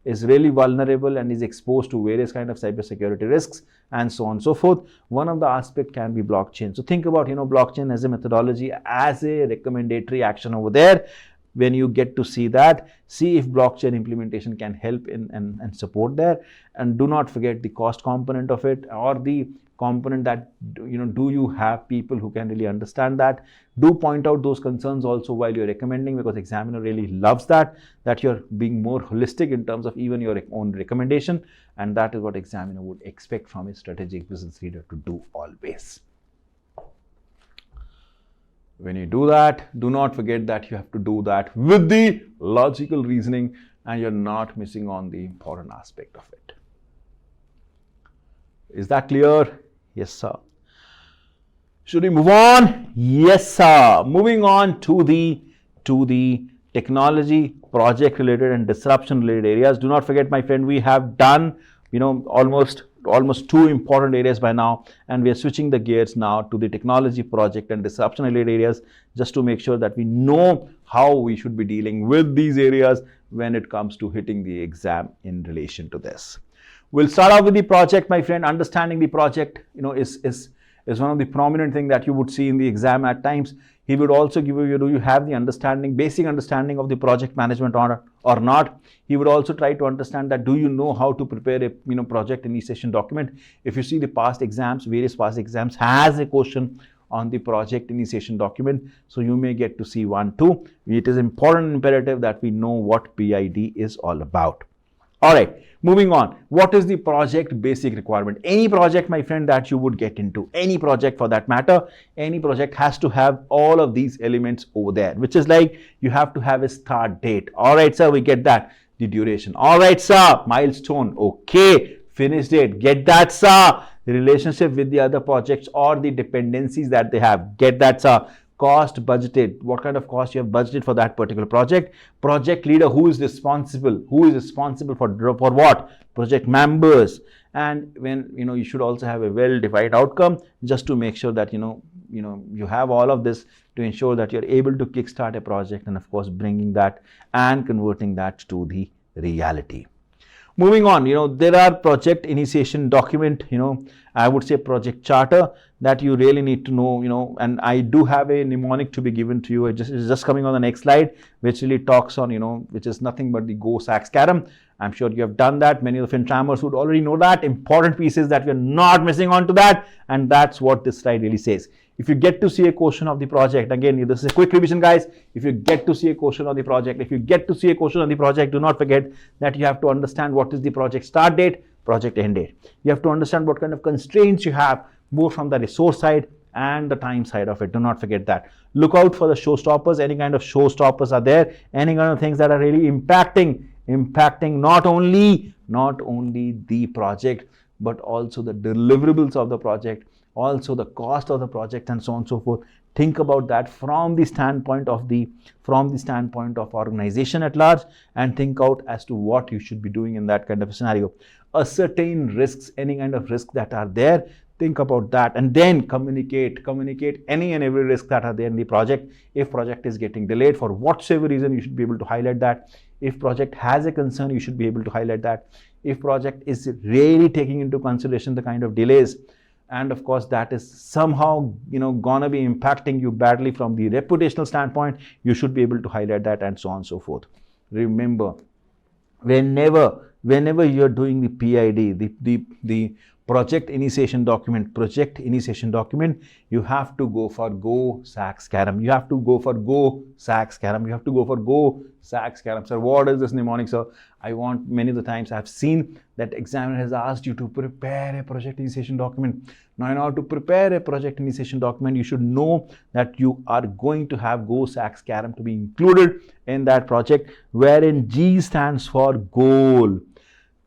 is really vulnerable and is exposed to various kind of cybersecurity risks, and so on and so forth. One of the aspect can be blockchain. So think about blockchain as a methodology, as a recommendatory action over there. When you get to see that, see if blockchain implementation can help in and support there. And do not forget the cost component of it, or the component that do you have people who can really understand that. Do point out those concerns also while you're recommending, because examiner really loves that you're being more holistic in terms of even your own recommendation, and that is what examiner would expect from a strategic business leader to do always. When you do that, do not forget that you have to do that with the logical reasoning, and you're not missing on the important aspect of it. Is that clear? Yes, sir. Should we move on? Yes, sir. Moving on to the technology, project related and disruption related areas. Do not forget, my friend, we have done almost two important areas by now, and we are switching the gears now to the technology, project and disruption related areas, just to make sure that we know how we should be dealing with these areas when it comes to hitting the exam in relation to this. We'll start off with the project, my friend. Understanding the project is one of the prominent thing that you would see in the exam at times. He would also give you, do you have the basic understanding of the project management or not? He would also try to understand that, do you know how to prepare a project initiation document? If you see the past exams, various past exams has a question on the project initiation document, so you may get to see one too. It is important, imperative that we know what PID is all about. All right, moving on. What is the project basic requirement? Any project, my friend, that you would get into, any project for that matter, any project has to have all of these elements over there, which is like you have to have a start date. All right, sir, we get that. The duration. All right, sir. Milestone. Okay. Finish date. Get that, sir. The relationship with the other projects or the dependencies that they have. Get that, sir. Cost budgeted. What kind of cost you have budgeted for that particular project? Project leader, who is responsible? Who is responsible for what? Project members. And when you should also have a well-defined outcome, just to make sure that you have all of this to ensure that you're able to kickstart a project, and of course bringing that and converting that to the reality. Moving on, there are project initiation document, I would say project charter that you really need to know, and I do have a mnemonic to be given to you. It's just coming on the next slide, which really talks on, which is nothing but the Go Sax Carum. I'm sure you have done that. Many of the FinTrammers would already know that. Important pieces that we're not missing on to that, and that's what this slide really says. If you get to see a question of the project, again, this is a quick revision, guys. If you get to see a question of the project, do not forget that you have to understand what is the project start date, project end date. You have to understand what kind of constraints you have, both from the resource side and the time side of it. Do not forget that. Look out for the showstoppers. Any kind of showstoppers are there. Any kind of things that are really impacting not only the project, but also the deliverables of the project, also the cost of the project, and so on and so forth. Think about that from the standpoint of organization at large, and think out as to what you should be doing in that kind of a scenario. Ascertain risks, any kind of risk that are there. Think about that, and then communicate any and every risk that are there in the project. If project is getting delayed for whatsoever reason, you should be able to highlight that. If project has a concern, you should be able to highlight that. If project is really taking into consideration the kind of delays, and of course that is somehow gonna be impacting you badly from the reputational standpoint, you should be able to highlight that, and so on and so forth. Remember, whenever you're doing the PID, the project initiation document, you have to go for Go SACS Caram. You have to go for Go SACS Caram. Sir, what is this mnemonic, sir? I want, many of the times I've seen that examiner has asked you to prepare a project initiation document. Now, in order to prepare a project initiation document, you should know that you are going to have Go SACS Caram to be included in that project, wherein G stands for goal.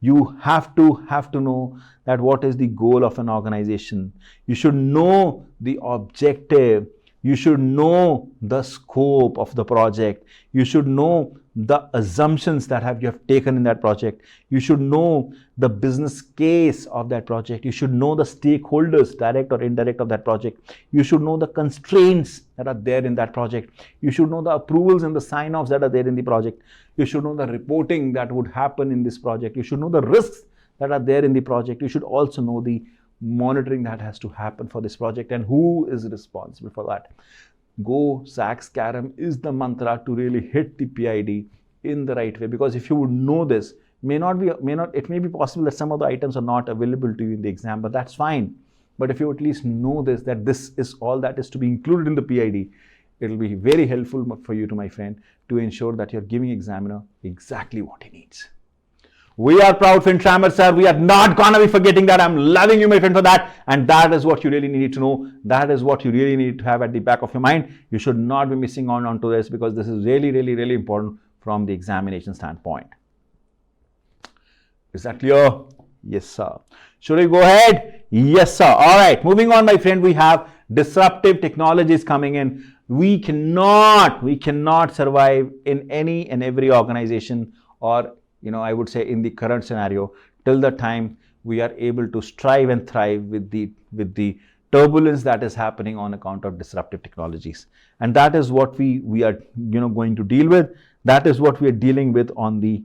You have to know that what is the goal of an organization. You should know the objective. You should know the scope of the project. You should know the assumptions that you have taken in that project. You should know the business case of that project. You should know the stakeholders, direct or indirect, of that project. You should know the constraints that are there in that project. You should know the approvals and the sign-offs that are there in the project. You should know the reporting that would happen in this project. You should know the risks that are there in the project. You should also know the monitoring that has to happen for this project and who is responsible for that. Go SACS Caram is the mantra to really hit the PID in the right way, because if you would know this, it may be possible that some of the items are not available to you in the exam, but that's fine. But if you at least know this, that this is all that is to be included in the PID, it will be very helpful for you, my friend, to ensure that you're giving examiner exactly what he needs. We are proud FinTrammers, sir. We are not going to be forgetting that. I'm loving you, my friend, for that. And that is what you really need to know. That is what you really need to have at the back of your mind. You should not be missing on to this, because this is really, really, really important from the examination standpoint. Is that clear? Yes, sir. Should we go ahead? Yes, sir. All right. Moving on, my friend, we have disruptive technologies coming in. We cannot survive in any and every organization, or I would say in the current scenario, till the time we are able to strive and thrive with the turbulence that is happening on account of disruptive technologies. And that is what we are going to deal with. That is what we are dealing with on the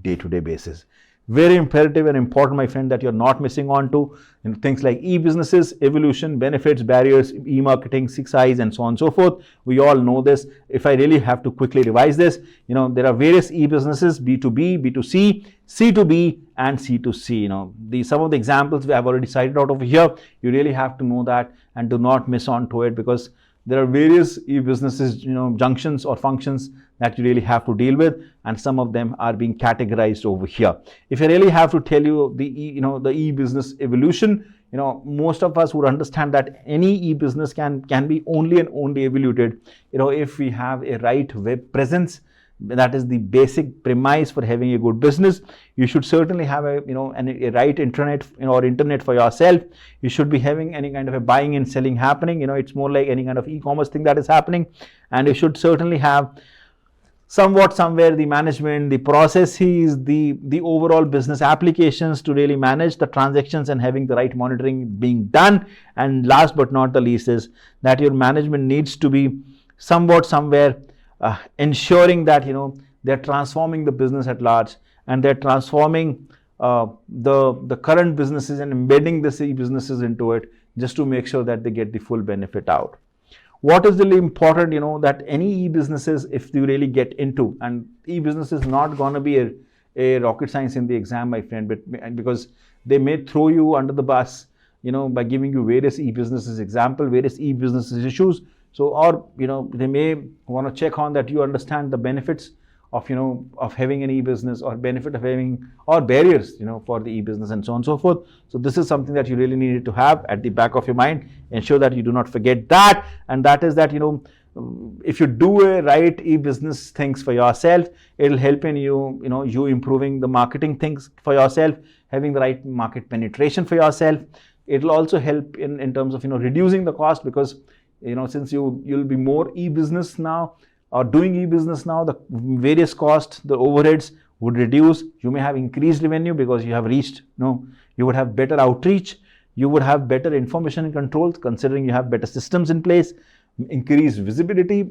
day-to-day basis. Very imperative and important, my friend, that you're not missing on to things like e-businesses, evolution, benefits, barriers, e-marketing, 6 I's, and so on and so forth. We all know this. If I really have to quickly revise this, there are various e-businesses: B2B, B2C, C2B, and C2C. Some of the examples we have already cited out over here. You really have to know that and do not miss on to it, because there are various e-businesses, junctions or functions that you really have to deal with, and some of them are being categorized over here. If I really have to tell you the e-business evolution, most of us would understand that any e-business can be only and only evaluated, if we have a right web presence. That is the basic premise for having a good business. You should certainly have a right internet or internet for yourself. You should be having any kind of a buying and selling happening. It's more like any kind of e-commerce thing that is happening. And you should certainly have somewhere the management, the processes, the overall business applications to really manage the transactions and having the right monitoring being done. And last but not the least is that your management needs to be somewhere ensuring that they're transforming the business at large, and they're transforming the current businesses and embedding the e-businesses into it, just to make sure that they get the full benefit out. What is really important, that any e-businesses, if you really get into, and e-business is not going to be a rocket science in the exam, my friend, but because they may throw you under the bus, by giving you various e-businesses example, various e-businesses issues. So, or, they may want to check on that you understand the benefits of of having an e-business, or benefit of having, or barriers for the e-business, and so on and so forth. So this is something that you really needed to have at the back of your mind. Ensure that you do not forget that, and that is that if you do a right e-business things for yourself, it'll help in you improving the marketing things for yourself, having the right market penetration for yourself. It'll also help in terms of reducing the cost, because since you'll be more e-business now, or doing e-business now, the various costs, the overheads would reduce. You may have increased revenue because you have reached, you would have better outreach, you would have better information and controls, considering you have better systems in place, increased visibility,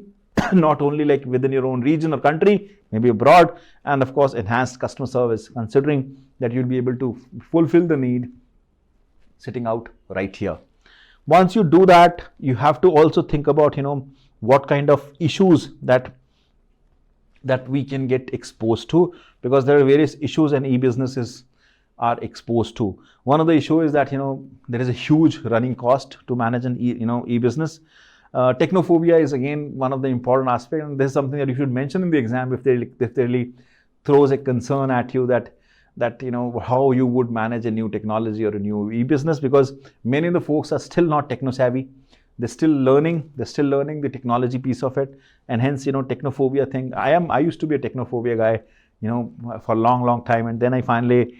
not only like within your own region or country, maybe abroad, and of course enhanced customer service, considering that you'll be able to fulfill the need sitting out right here. Once you do that, you have to also think about what kind of issues that we can get exposed to, because there are various issues and e-businesses are exposed to. One of the issues is that there is a huge running cost to manage an e-business. Technophobia is again one of the important aspects, and this is something that you should mention in the exam if they really throws a concern at you, that how you would manage a new technology or a new e-business, because many of the folks are still not techno savvy. They're still learning the technology piece of it, and hence technophobia thing. I used to be a technophobia guy for a long time, and then I finally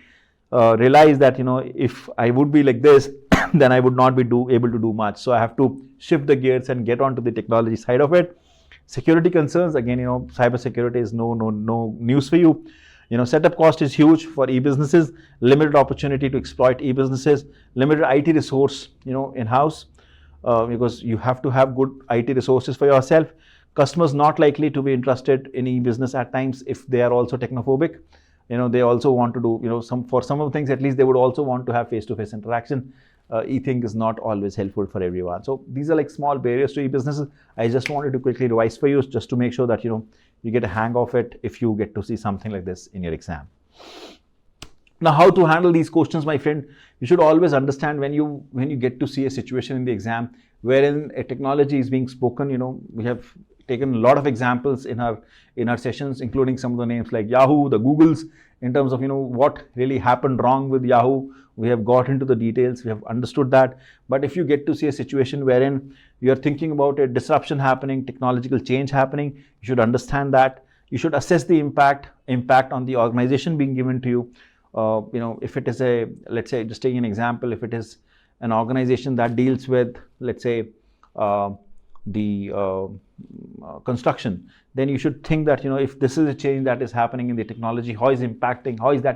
realized that if I would be like this then I would not be able to do much. So I have to shift the gears and get onto the technology side of it. Security concerns, again, cyber security is no news for you. Setup cost is huge for e-businesses, limited opportunity to exploit e-businesses, limited IT resource, in-house, because you have to have good IT resources for yourself. Customers not likely to be interested in e-business at times if they are also technophobic. They also want to do, for some of the things at least, they would also want to have face-to-face interaction. E-thing is not always helpful for everyone. So these are like small barriers to e-businesses. I just wanted to quickly revise for you, just to make sure that you get a hang of it if you get to see something like this in your exam. Now, how to handle these questions, my friend? You should always understand when you get to see a situation in the exam wherein a technology is being spoken. We have taken a lot of examples in our sessions, including some of the names like Yahoo, the Googles, in terms of what really happened wrong with Yahoo. We have got into the details, we have understood that. But if you get to see a situation wherein you're thinking about a disruption happening, technological change happening, you should understand that. You should assess the impact on the organization being given to you. If it is let's say, just taking an example, if it is an organization that deals with, let's say, the construction, then you should think that if this is a change that is happening in the technology, how is that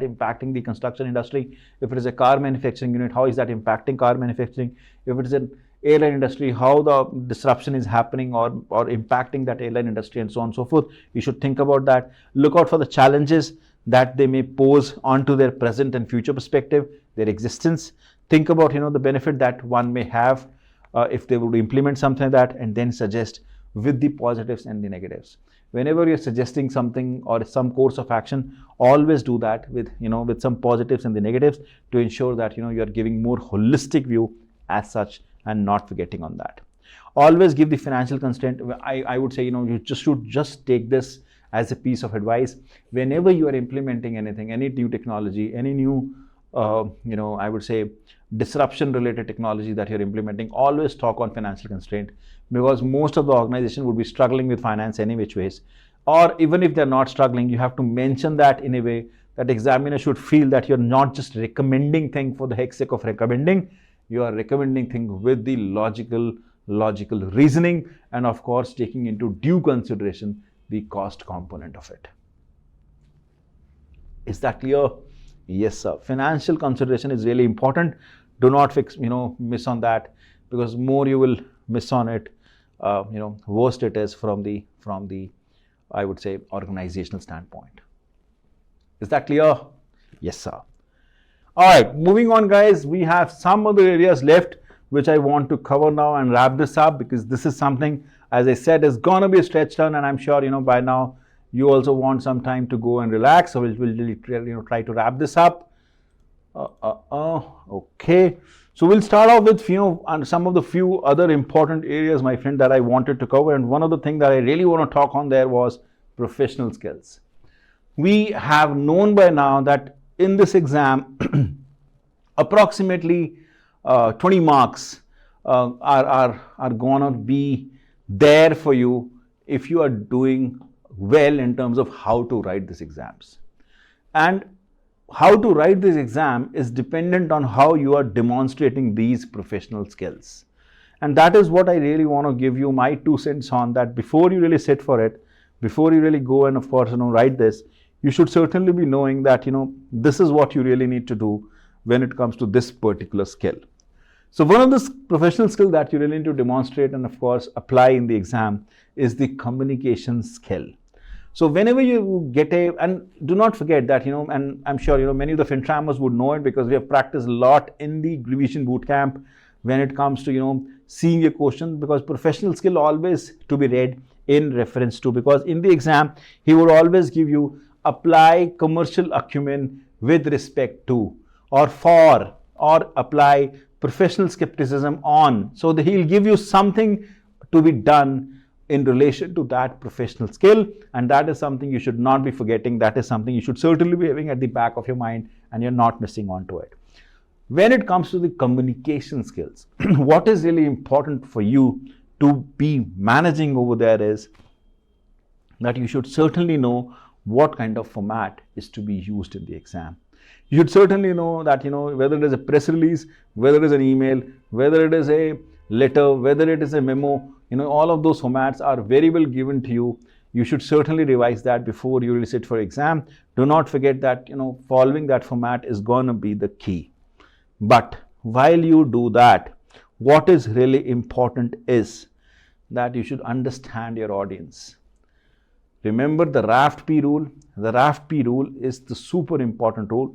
impacting the construction industry? If it is a car manufacturing unit, how is that impacting car manufacturing? If it is an airline industry, how the disruption is happening or impacting that airline industry, and so on and so forth. You should think about that. Look out for the challenges that they may pose onto their present and future perspective, their existence. Think about the benefit that one may have if they would implement something like that, and then suggest with the positives and the negatives. Whenever you're suggesting something or some course of action, always do that with with some positives and the negatives, to ensure that you're giving more holistic view as such, and not forgetting on that. Always give the financial constraint. I would say you should just take this as a piece of advice. Whenever you are implementing anything, any new technology, any new I would say disruption related technology that you're implementing, always talk on financial constraint, because most of the organization would be struggling with finance any which ways. Or even if they're not struggling, you have to mention that in a way that examiner should feel that you're not just recommending thing for the heck's sake of recommending. You are recommending thing with the logical reasoning, and of course taking into due consideration the cost component of it. Is that clear? Yes, sir. Financial consideration is really important. Do not miss on that, because more you will miss on it, worst it is from the I would say organizational standpoint. Is that clear? Yes, sir. All right, moving on, guys. We have some other areas left which I want to cover now and wrap this up, because this is something, as I said, is gonna be a stretch run, and I'm sure by now you also want some time to go and relax. So we'll really try to wrap this up. Okay. So we'll start off with some of the few other important areas, my friend, that I wanted to cover. And one of the things that I really want to talk on there was professional skills. we have known by now that in this exam, approximately 20 marks are gonna be there for you if you are doing well in terms of how to write these exams. And how to write this exam is dependent on how you are demonstrating these professional skills. And that is what I really want to give you my 2 cents on, that before you really sit for it, before you really go and of course write this, you should certainly be knowing that this is what you really need to do when it comes to this particular skill. So one of the professional skills that you really need to demonstrate and of course apply in the exam is the communication skill. So whenever you get and do not forget that, and I'm sure, many of the FinTrammers would know it because we have practiced a lot in the revision bootcamp when it comes to, seeing a question, because professional skill always to be read in reference to, because in the exam, he would always give you apply commercial acumen with respect to, or for, or apply professional skepticism on. So that he'll give you something to be done in relation to that professional skill, and that is something you should not be forgetting. That is something you should certainly be having at the back of your mind and you're not missing on to it. When it comes to the communication skills, what is really important for you to be managing over there is that you should certainly know what kind of format is to be used in the exam. You should certainly know that, whether it is a press release, whether it is an email, whether it is a letter, whether it is a memo, all of those formats are very well given to you. You should certainly revise that before you really sit for exam. Do not forget that, following that format is going to be the key. But while you do that, what is really important is that you should understand your audience. Remember the RAFT-P rule. The RAFT-P rule is the super important rule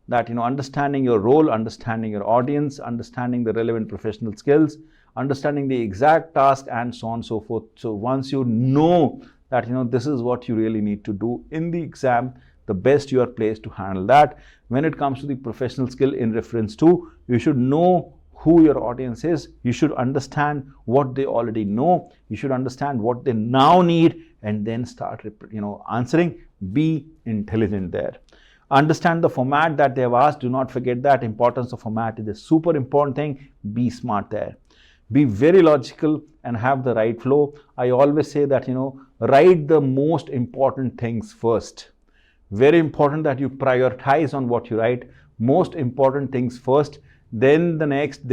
that, understanding your role, understanding your audience, understanding the relevant professional skills, understanding the exact task, and so on and so forth. So once you know that, this is what you really need to do in the exam, the best you are placed to handle that. When it comes to the professional skill in reference to, you should know who your audience is. You should understand what they already know. You should understand what they now need, and then start, answering. Be intelligent there. Understand the format that they have asked. Do not forget that importance of format is a super important thing. Be smart there. Be very logical and have the right flow. I always say that, write the most important things first. Very important that you prioritize on what you write. Most important things first, then the next,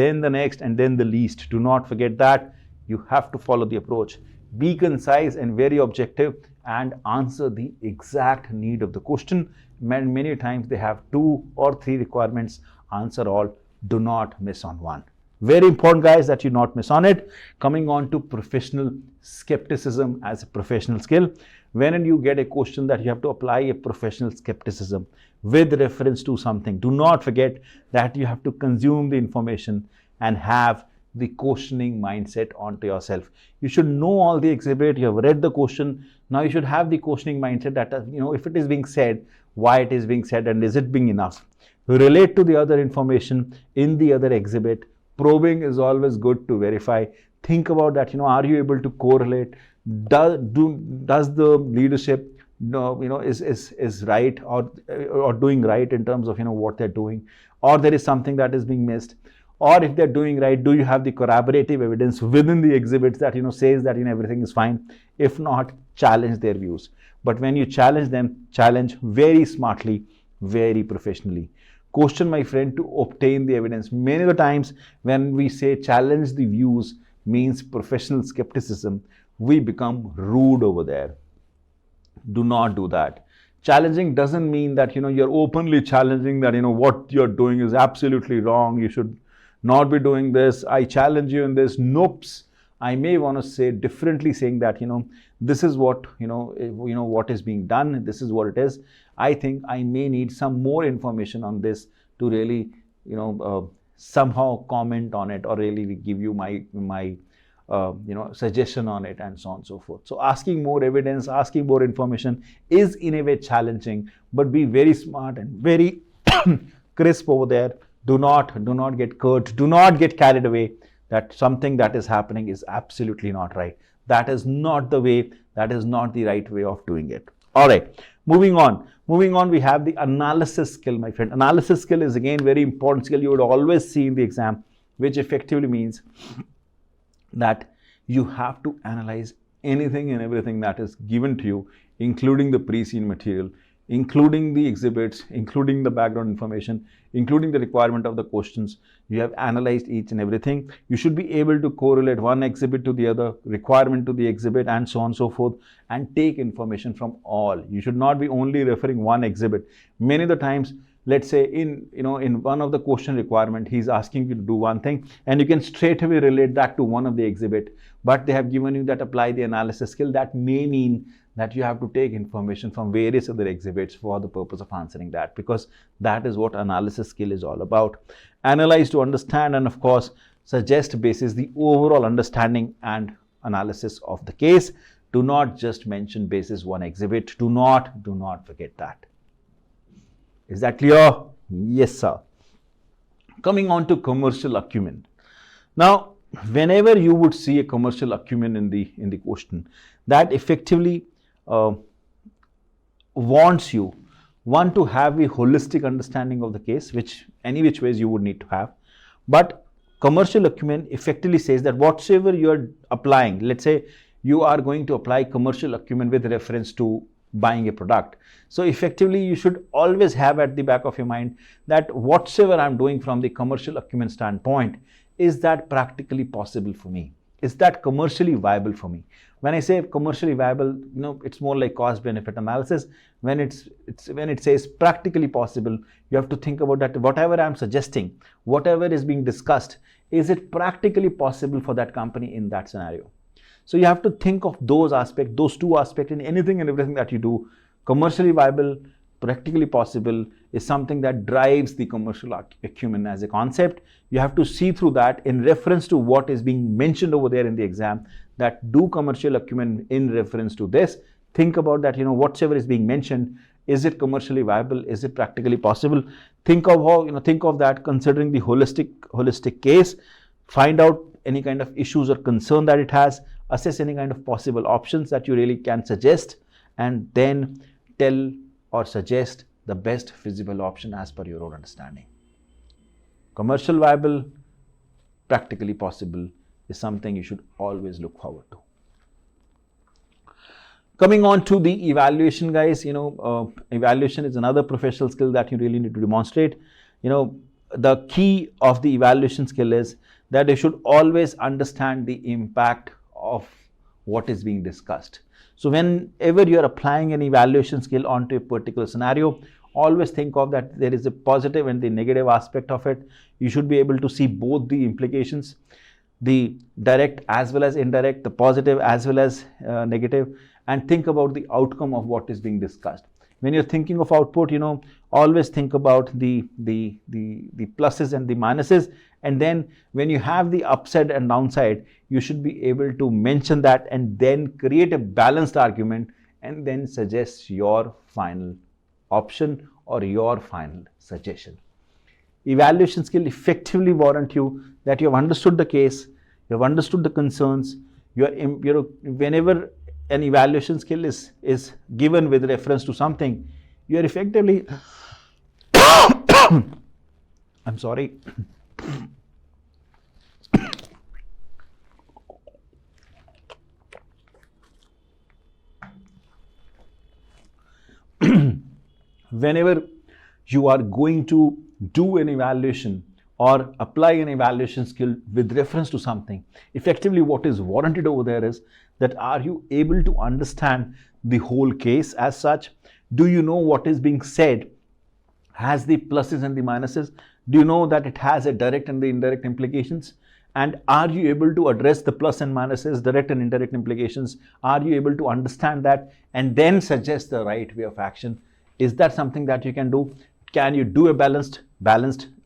and then the least. Do not forget that. You have to follow the approach. Be concise and very objective and answer the exact need of the question. Many times they have 2 or 3 requirements. Answer all. Do not miss on one. Very important, guys, that you not miss on it. Coming on to professional skepticism as a professional skill. When you get a question that you have to apply a professional skepticism with reference to something, do not forget that you have to consume the information and have the questioning mindset onto yourself. You should know all the exhibit, you have read the question. Now you should have the questioning mindset that, if it is being said, why it is being said, and is it being enough? Relate to the other information in the other exhibit. Probing is always good to verify. Think about that, are you able to correlate? Does the leadership is right or doing right in terms of what they're doing, or there is something that is being missed? Or if they're doing right, do you have the corroborative evidence within the exhibits that says that everything is fine? If not, challenge their views. But when you challenge them, challenge very smartly, very professionally. Question, my friend, to obtain the evidence. Many of the times when we say challenge the views means professional skepticism, we become rude over there. Do not do that. Challenging doesn't mean that you're openly challenging that what you're doing is absolutely wrong. You should not be doing this. I challenge you in this. Nope. I may want to say differently, saying that this is what what is being done. This is what it is. I think I may need some more information on this to really somehow comment on it, or really give you my suggestion on it, and so on and so forth. So asking more evidence, asking more information is in a way challenging, but be very smart and very crisp over there. Do not get curt. Do not get carried away that something that is happening is absolutely not right. That is not the way. That is not the right way of doing it. All right, moving on. Moving on, we have the analysis skill, my friend. Analysis skill is again very important skill you would always see in the exam, which effectively means that you have to analyze anything and everything that is given to you, including the pre-seen material, including the exhibits, including the background information, including the requirement of the questions. You have analyzed each and everything. You should be able to correlate one exhibit to the other, requirement to the exhibit, and so on and so forth, and take information from all. You should not be only referring one exhibit. Many of the times, let's say in one of the question requirement, he's asking you to do one thing, and you can straight away relate that to one of the exhibit, but they have given you that apply the analysis skill. That may mean that you have to take information from various other exhibits for the purpose of answering that, because that is what analysis skill is all about. Analyze to understand, and of course suggest basis the overall understanding and analysis of the case. Do not just mention basis one exhibit. Do not forget that. Is that clear? Yes, sir. Coming on to commercial acumen. Now, whenever you would see a commercial acumen in the question, that effectively wants you to have a holistic understanding of the case, which any which ways you would need to have. But commercial acumen effectively says that whatsoever you are applying, let's say you are going to apply commercial acumen with reference to buying a product. So effectively you should always have at the back of your mind that whatsoever I'm doing from the commercial acumen standpoint, is that practically possible for me? Is that commercially viable for me? When I say commercially viable, it's more like cost benefit analysis. When it says practically possible, you have to think about that whatever I'm suggesting, whatever is being discussed, is it practically possible for that company in that scenario? So you have to think of those aspects, those two aspects in anything and everything that you do. Commercially viable, practically possible is something that drives the commercial acumen as a concept. You have to see through that in reference to what is being mentioned over there in the exam, that do commercial acumen in reference to this. Think about that, whatever is being mentioned, is it commercially viable? Is it practically possible? Think of how, think of that considering the holistic case. Find out any kind of issues or concern that it has. Assess any kind of possible options that you really can suggest, and then tell or suggest the best feasible option as per your own understanding. Commercial viable, practically possible is something you should always look forward to. Coming on to the evaluation, guys, evaluation is another professional skill that you really need to demonstrate. The key of the evaluation skill is that you should always understand the impact of what is being discussed. So whenever you are applying an evaluation skill onto a particular scenario, always think of that there is a positive and the negative aspect of it. You should be able to see both the implications, the direct as well as indirect, the positive as well as negative, and think about the outcome of what is being discussed. When you're thinking of output, always think about the pluses and the minuses, and then when you have the upside and downside, you should be able to mention that and then create a balanced argument and then suggest your final option or your final suggestion. Evaluation skill effectively warrant you that you have understood the case, you have understood the concerns. Whenever an evaluation skill is given with reference to something, you are effectively I'm sorry. Whenever you are going to do an evaluation or apply an evaluation skill with reference to something, effectively what is warranted over there is that are you able to understand the whole case as such? Do you know what is being said has the pluses and the minuses? Do you know that it has a direct and the indirect implications? And are you able to address the plus and minuses, direct and indirect implications? Are you able to understand that and then suggest the right way of action? Is that something that you can do? Can you do a balanced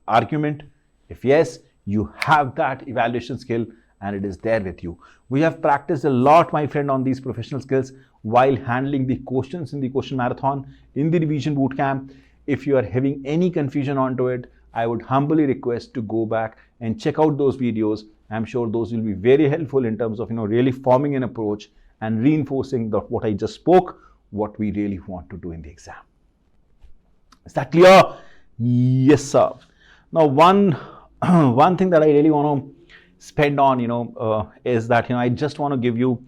argument? If yes, you have that evaluation skill and it is there with you. We have practiced a lot, my friend, on these professional skills while handling the questions in the question marathon, in the revision bootcamp. If you are having any confusion onto it, I would humbly request to go back and check out those videos. I'm sure those will be very helpful in terms of really forming an approach and reinforcing what I just spoke, what we really want to do in the exam. Is that clear? Yes, sir. Now, one thing that I really want to spend on, is that, I just want to give you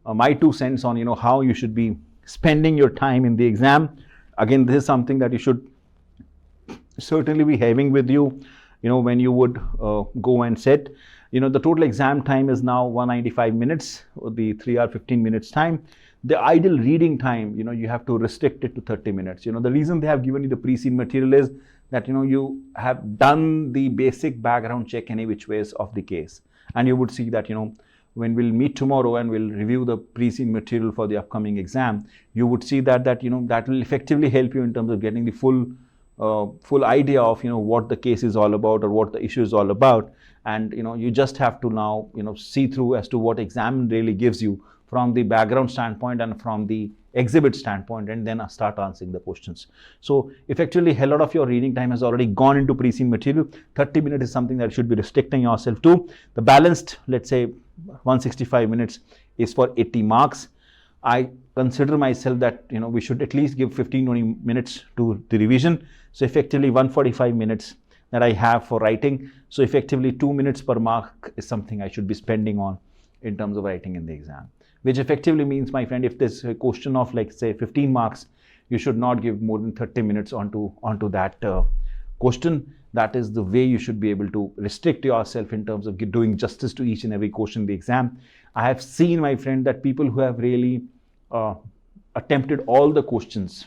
my 2 cents on, how you should be spending your time in the exam. Again, this is something that you should certainly be having with you, when you would go and sit. The total exam time is now 195 minutes, or the 3 hour 15 minutes time. The ideal reading time, you have to restrict it to 30 minutes. The reason they have given you the pre-seen material is that, you have done the basic background check any which ways of the case. And you would see that, when we'll meet tomorrow and we'll review the pre-seen material for the upcoming exam, you would see that that will effectively help you in terms of getting the full idea of, what the case is all about or what the issue is all about. And, you just have to now, see through as to what exam really gives you from the background standpoint and from the exhibit standpoint, and then start answering the questions. So effectively, a lot of your reading time has already gone into pre-seen material. 30 minutes is something that you should be restricting yourself to. The balanced, let's say 165 minutes is for 80 marks. I consider myself that, we should at least give 15-20 minutes to the revision. So effectively 145 minutes that I have for writing. So effectively 2 minutes per mark is something I should be spending on in terms of writing in the exam. Which effectively means, my friend, if there's a question of, like, say 15 marks, you should not give more than 30 minutes onto that question. That is the way you should be able to restrict yourself in terms of doing justice to each and every question in the exam. I have seen, my friend, that people who have really attempted all the questions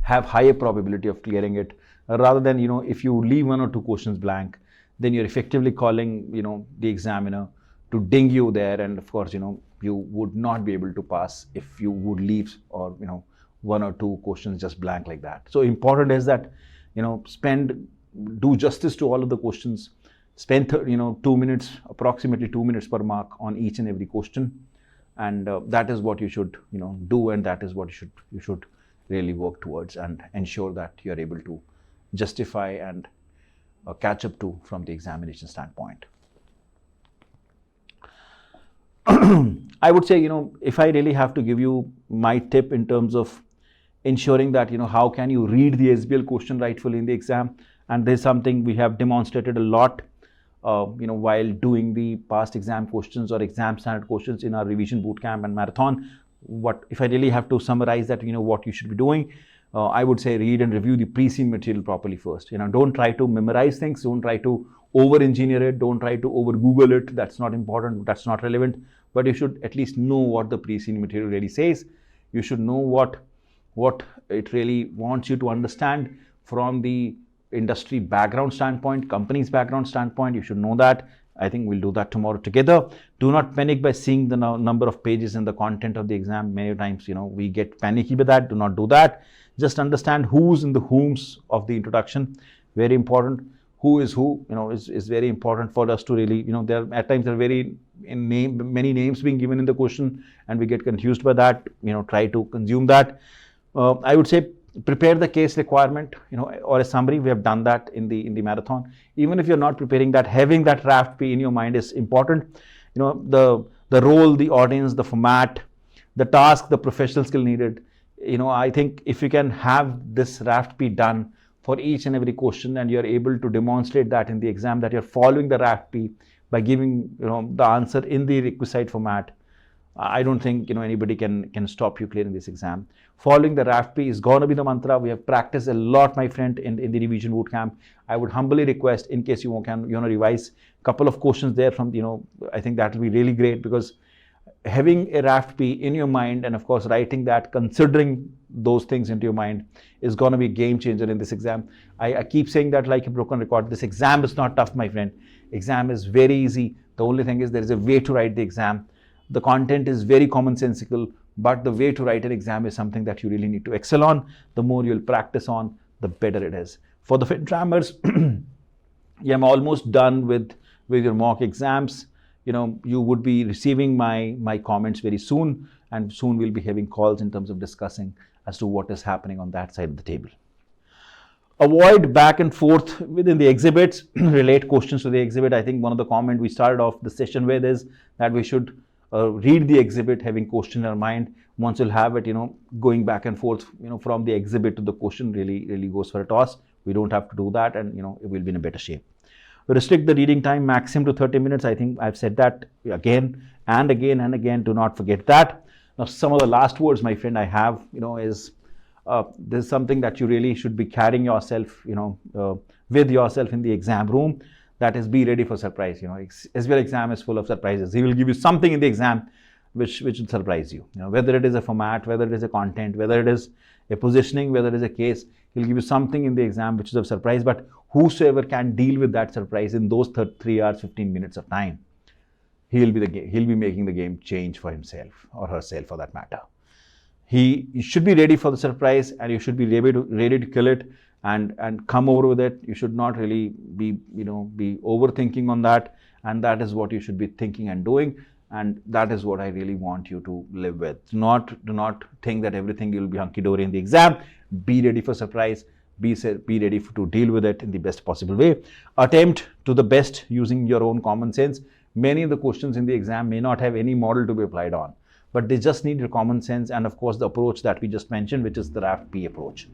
have higher probability of clearing it, rather than, if you leave 1 or 2 questions blank, then you're effectively calling, the examiner to ding you there, and of course, you would not be able to pass if you would leave, or 1 or 2 questions just blank like that. So important is that, do justice to all of the questions, spend 2 minutes, approximately 2 minutes per mark on each and every question, and that is what you should do, and that is what you should really work towards, and ensure that you are able to justify and catch up to from the examination standpoint. I would say, if I really have to give you my tip in terms of ensuring that, how can you read the SBL question rightfully in the exam, and there's something we have demonstrated a lot, while doing the past exam questions or exam standard questions in our revision bootcamp and marathon. What if I really have to summarize that, what you should be doing? I would say read and review the pre-seen material properly first. Don't try to memorize things. Don't try to over-engineer it. Don't try to over-Google it. That's not important. That's not relevant. But you should at least know what the pre-seen material really says. You should know what it really wants you to understand from the industry background standpoint, company's background standpoint. You should know that. I think we'll do that tomorrow together. Do not panic by seeing the number of pages and the content of the exam. Many times, we get panicky with that. Do not do that. Just understand who's in the whom's of the introduction. Very important. Who is who, is very important for us to really, there at times there are many names being given in the question, and we get confused by that. Try to consume that. I would say prepare the case requirement, or a summary. We have done that in the marathon. Even if you're not preparing that, having that draft P in your mind is important. The role, the audience, the format, the task, the professional skill needed. I think if you can have this draft P done for each and every question, and you're able to demonstrate that in the exam, that you're following the draft P by giving the answer in the requisite format, I don't think anybody can stop you clearing this exam. Following the draft P is going to be the mantra. We have practiced a lot, my friend, in the revision bootcamp. I would humbly request, in case you want to revise a couple of questions there from, I think that will be really great, because having a draft P in your mind, and of course writing that, considering those things into your mind, is going to be a game changer in this exam. I keep saying that like a broken record. This exam is not tough, my friend. Exam is very easy. The only thing is there is a way to write the exam. The content is very commonsensical, but the way to write an exam is something that you really need to excel on. The more you'll practice on, the better it is. For the FinTrammers, I'm almost done with your mock exams. You would be receiving my comments very soon, and soon we'll be having calls in terms of discussing as to what is happening on that side of the table. Avoid back and forth within the exhibits. Relate questions to the exhibit. I think one of the comments we started off the session with is that we should read the exhibit, having question in our mind. Once you'll have it, going back and forth, from the exhibit to the question really goes for a toss. We don't have to do that, and it will be in a better shape. Restrict the reading time maximum to 30 minutes. I think I've said that again and again and again. Do not forget that. Now, some of the last words, my friend, I have, is there's something that you really should be carrying yourself, with yourself in the exam room. That is, be ready for surprise. SBL exam is full of surprises. He will give you something in the exam which will surprise you. Whether it is a format, whether it is a content, whether it is a positioning, whether it is a case, he'll give you something in the exam which is a surprise. But whosoever can deal with that surprise in those 3 hours, 15 minutes of time, he'll be making the game change for himself or herself, for that matter. You should be ready for the surprise, and you should be ready to kill it and come over with it. You should not really be overthinking on that, and that is what you should be thinking and doing. And that is what I really want you to live with. Do not think that everything will be hunky-dory in the exam. Be ready for surprise. Be ready to deal with it in the best possible way. Attempt to the best using your own common sense. Many of the questions in the exam may not have any model to be applied on, but they just need your common sense and, of course, the approach that we just mentioned, which is the RAFT-P approach.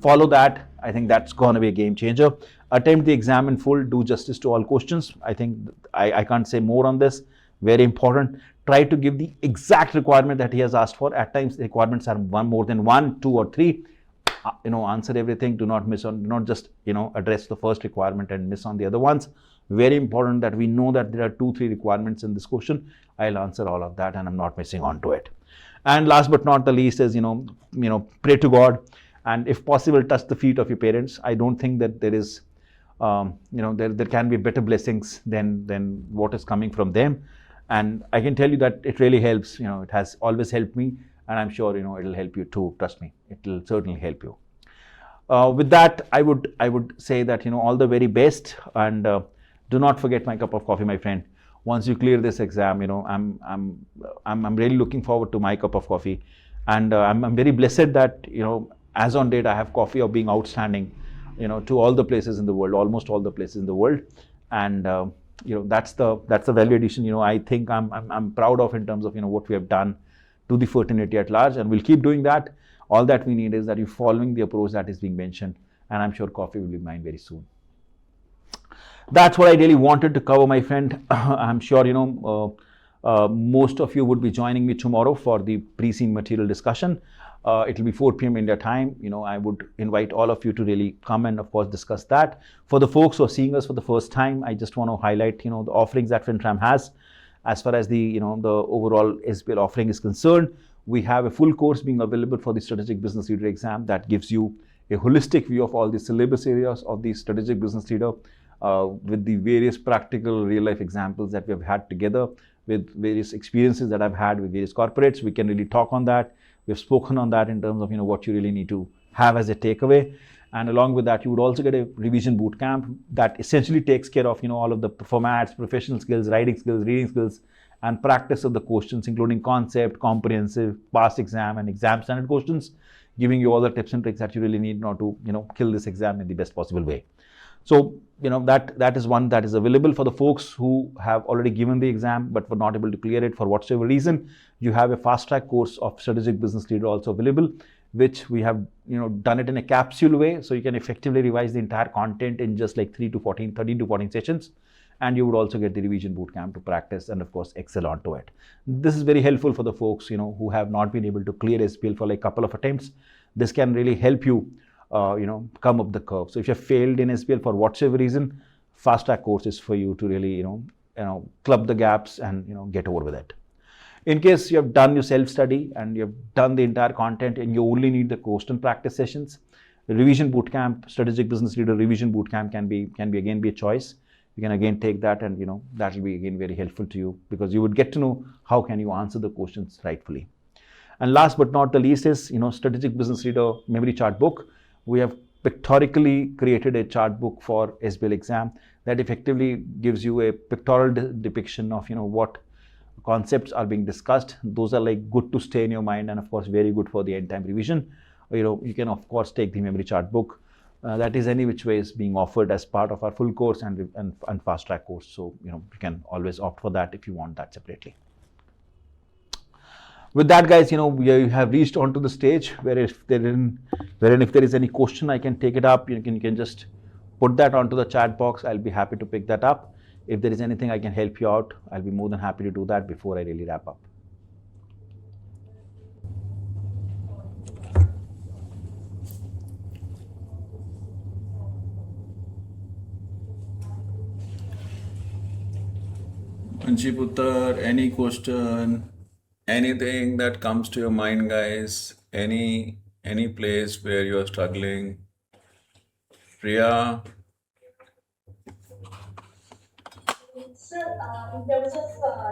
Follow that. I think that's going to be a game changer. Attempt the exam in full. Do justice to all questions. I think I can't say more on this. Very important. Try to give the exact requirement that he has asked for. At times, the requirements are more than 1, 2, or 3. Answer everything. Do not miss on. Do not just address the first requirement and miss on the other ones. Very important that we know that there are 2, 3 requirements in this question. I'll answer all of that, and I'm not missing on to it. And last but not the least is pray to God, and if possible, touch the feet of your parents. I don't think that there is there can be better blessings than what is coming from them. And I can tell you that it really helps. It has always helped me, and I'm sure it'll help you too. Trust me, it will certainly help you. With that, I would say that all the very best, and do not forget my cup of coffee, my friend. Once you clear this exam, I'm really looking forward to my cup of coffee, and I'm very blessed that as on date I have coffee of being outstanding, to all the places in the world, almost all the places in the world, and that's the value addition. I think I'm proud of in terms of what we have done to the fraternity at large, and we'll keep doing that. All that we need is that you're following the approach that is being mentioned, and I'm sure coffee will be mine very soon. That's what I really wanted to cover, my friend. I'm sure most of you would be joining me tomorrow for the pre-scene material discussion. It will be 4 p.m. India time. I would invite all of you to really come and, of course, discuss that. For the folks who are seeing us for the first time, I just want to highlight the offerings that FinTram has. As far as the the overall SBL offering is concerned, we have a full course being available for the Strategic Business Leader exam that gives you a holistic view of all the syllabus areas of the Strategic Business Leader, with the various practical real-life examples that we have had together, with various experiences that I've had with various corporates. We can really talk on that. We've spoken on that in terms of what you really need to have as a takeaway. And along with that, you would also get a revision boot camp that essentially takes care of all of the formats, professional skills, writing skills, reading skills, and practice of the questions, including concept, comprehensive, past exam, and exam standard questions, giving you all the tips and tricks that you really need now to kill this exam in the best possible way. So that is one that is available for the folks who have already given the exam but were not able to clear it for whatsoever reason. You have a fast track course of Strategic Business Leader also available, which we have done it in a capsule way, so you can effectively revise the entire content in just like 13 to 14 sessions, and you would also get the revision boot camp to practice and, of course, excel onto it. This is very helpful for the folks who have not been able to clear SBL for like a couple of attempts. This can really help you come up the curve. So if you have failed in SBL for whatsoever reason, fast track course is for you to really club the gaps and get over with it. In case you have done your self-study and you have done the entire content and you only need the question practice sessions, the revision bootcamp, Strategic Business Leader revision bootcamp can be again be a choice. You can again take that, and that will be again very helpful to you, because you would get to know how can you answer the questions rightfully. And last but not the least is Strategic Business Leader memory chart book. We have pictorically created a chart book for SBL exam that effectively gives you a pictorial depiction of what concepts are being discussed. Those are like good to stay in your mind, and of course very good for the end time revision. You can of course take the memory chart book. That is any which way is being offered as part of our full course and fast track course. So you can always opt for that if you want that separately. with that, guys, we have reached onto the stage wherein if there is any question, I can take it up. You can just put that onto the chat box. I'll be happy to pick that up. If there is anything I can help you out, I'll be more than happy to do that before I really wrap up. Anshiputtar, any question, anything that comes to your mind, guys? Any place where you are struggling? Priya, Sir, in terms of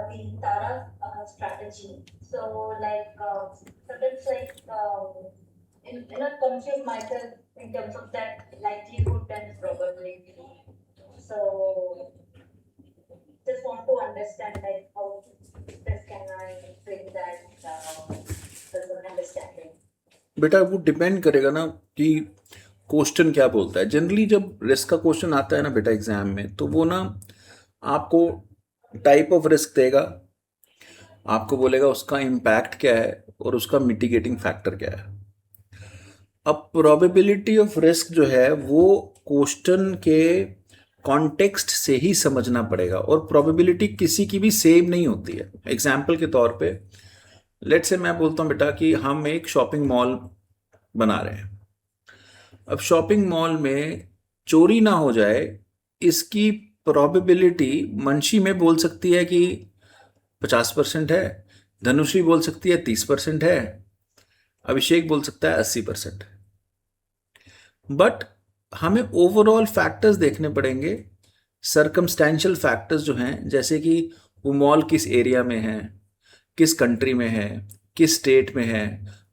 the Tara strategy, so like sometimes I not confuse myself in terms of that likelihood and probability. So just want to understand like how best can I bring that understanding. बेटा वो depend करेगा ना कि question क्या बोलता है. Generally जब risk का क्वेश्चन आता है ना बेटा एग्जाम में, तो वो ना आपको टाइप ऑफ रिस्क देगा, आपको बोलेगा उसका इम्पैक्ट क्या है और उसका मिटिगेटिंग फैक्टर क्या है. अब प्रोबेबिलिटी ऑफ रिस्क जो है वो क्वेश्चन के कॉन्टेक्स्ट से ही समझना पड़ेगा, और प्रोबेबिलिटी किसी की भी सेम नहीं होती है. एग्जाम्पल के तौर पे लेट्स से मैं बोलता हूँ बेटा कि हम एक शॉपिंग मॉल बना रहे हैं. अब शॉपिंग मॉल में चोरी ना हो जाए इसकी प्रोबेबिलिटी मंशी में बोल सकती है कि 50% है, धनुश्री बोल सकती है 30% है, अभिषेक बोल सकता है 80%. बट हमें ओवरऑल फैक्टर्स देखने पड़ेंगे, सर्कमस्टेंशियल फैक्टर्स जो हैं, जैसे कि वो मॉल किस एरिया में है, किस कंट्री में है, किस स्टेट में है,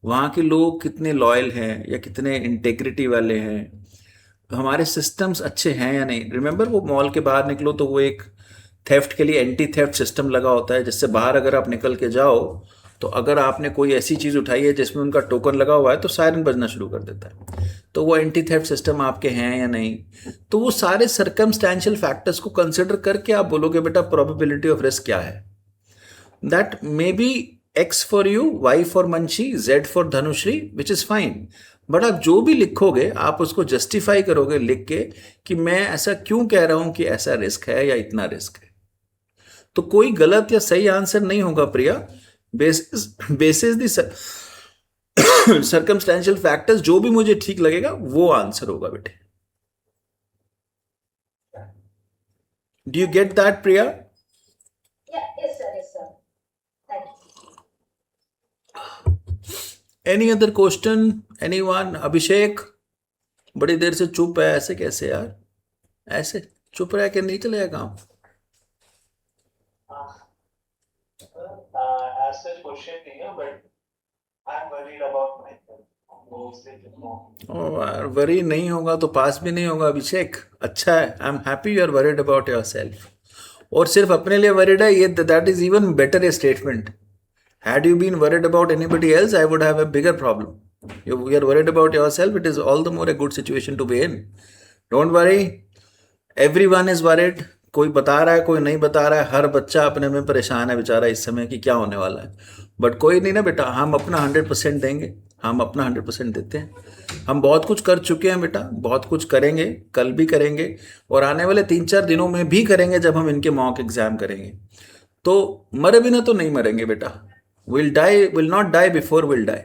वहाँ के लोग कितने लॉयल हैं या कितने इंटेग्रिटी वाले हैं, हमारे सिस्टम्स अच्छे हैं या नहीं. रिमेंबर वो मॉल के बाहर निकलो तो वो एक थेफ्ट के लिए एंटी थेफ्ट सिस्टम लगा होता है, जिससे बाहर अगर आप निकल के जाओ तो अगर आपने कोई ऐसी चीज़ उठाई है जिसमें उनका टोकन लगा हुआ है तो सायरन बजना शुरू कर देता है. तो वो एंटी थेफ्ट सिस्टम आपके हैं या नहीं. तो वो सारे सर्कमस्टेंशियल फैक्टर्स को कंसिडर करके आप बोलोगे बेटा प्रोबेबिलिटी ऑफ रिस्क क्या है. That may be X for you, Y for Manshi, Z for Dhanushree, which is fine. But आप जो भी लिखोगे आप उसको जस्टिफाई करोगे लिख के कि मैं ऐसा क्यों कह रहा हूं कि ऐसा रिस्क है या इतना रिस्क है. तो कोई गलत या सही आंसर नहीं होगा Priya. Basis the circumstantial factors जो भी मुझे ठीक लगेगा वो आंसर होगा बेटे. Do you get that Priya? Yes, sir. Thank you. Any other question, anyone? Abhishek बड़ी देर से चुप है, ऐसे कैसे यार? ऐसे चुप रह के नहीं चलेगा काम. As such question नहीं है, but I'm worried about myself. Worry नहीं होगा तो पास भी नहीं होगा अभिषेक. अच्छा है, I am happy you are worried about yourself. और सिर्फ अपने लिए वरीड है ये, that is even better a statement. Had you been worried about anybody else, I would have a bigger problem. You are worried about yourself, it is all the more a good situation to be in. Don't worry, everyone is worried. कोई बता रहा है, कोई नहीं बता रहा है, हर बच्चा अपने में परेशान है बेचारा इस समय कि क्या होने वाला है. बट कोई नहीं ना बेटा, हम अपना 100% देंगे, हम अपना 100% देते हैं. हम बहुत कुछ कर चुके हैं बेटा, बहुत कुछ करेंगे, कल भी करेंगे और आने वाले 3-4 दिनों में भी करेंगे जब हम इनके मॉक एग्जाम करेंगे. तो मरे बिना तो नहीं मरेंगे बेटा. Will not die before will die.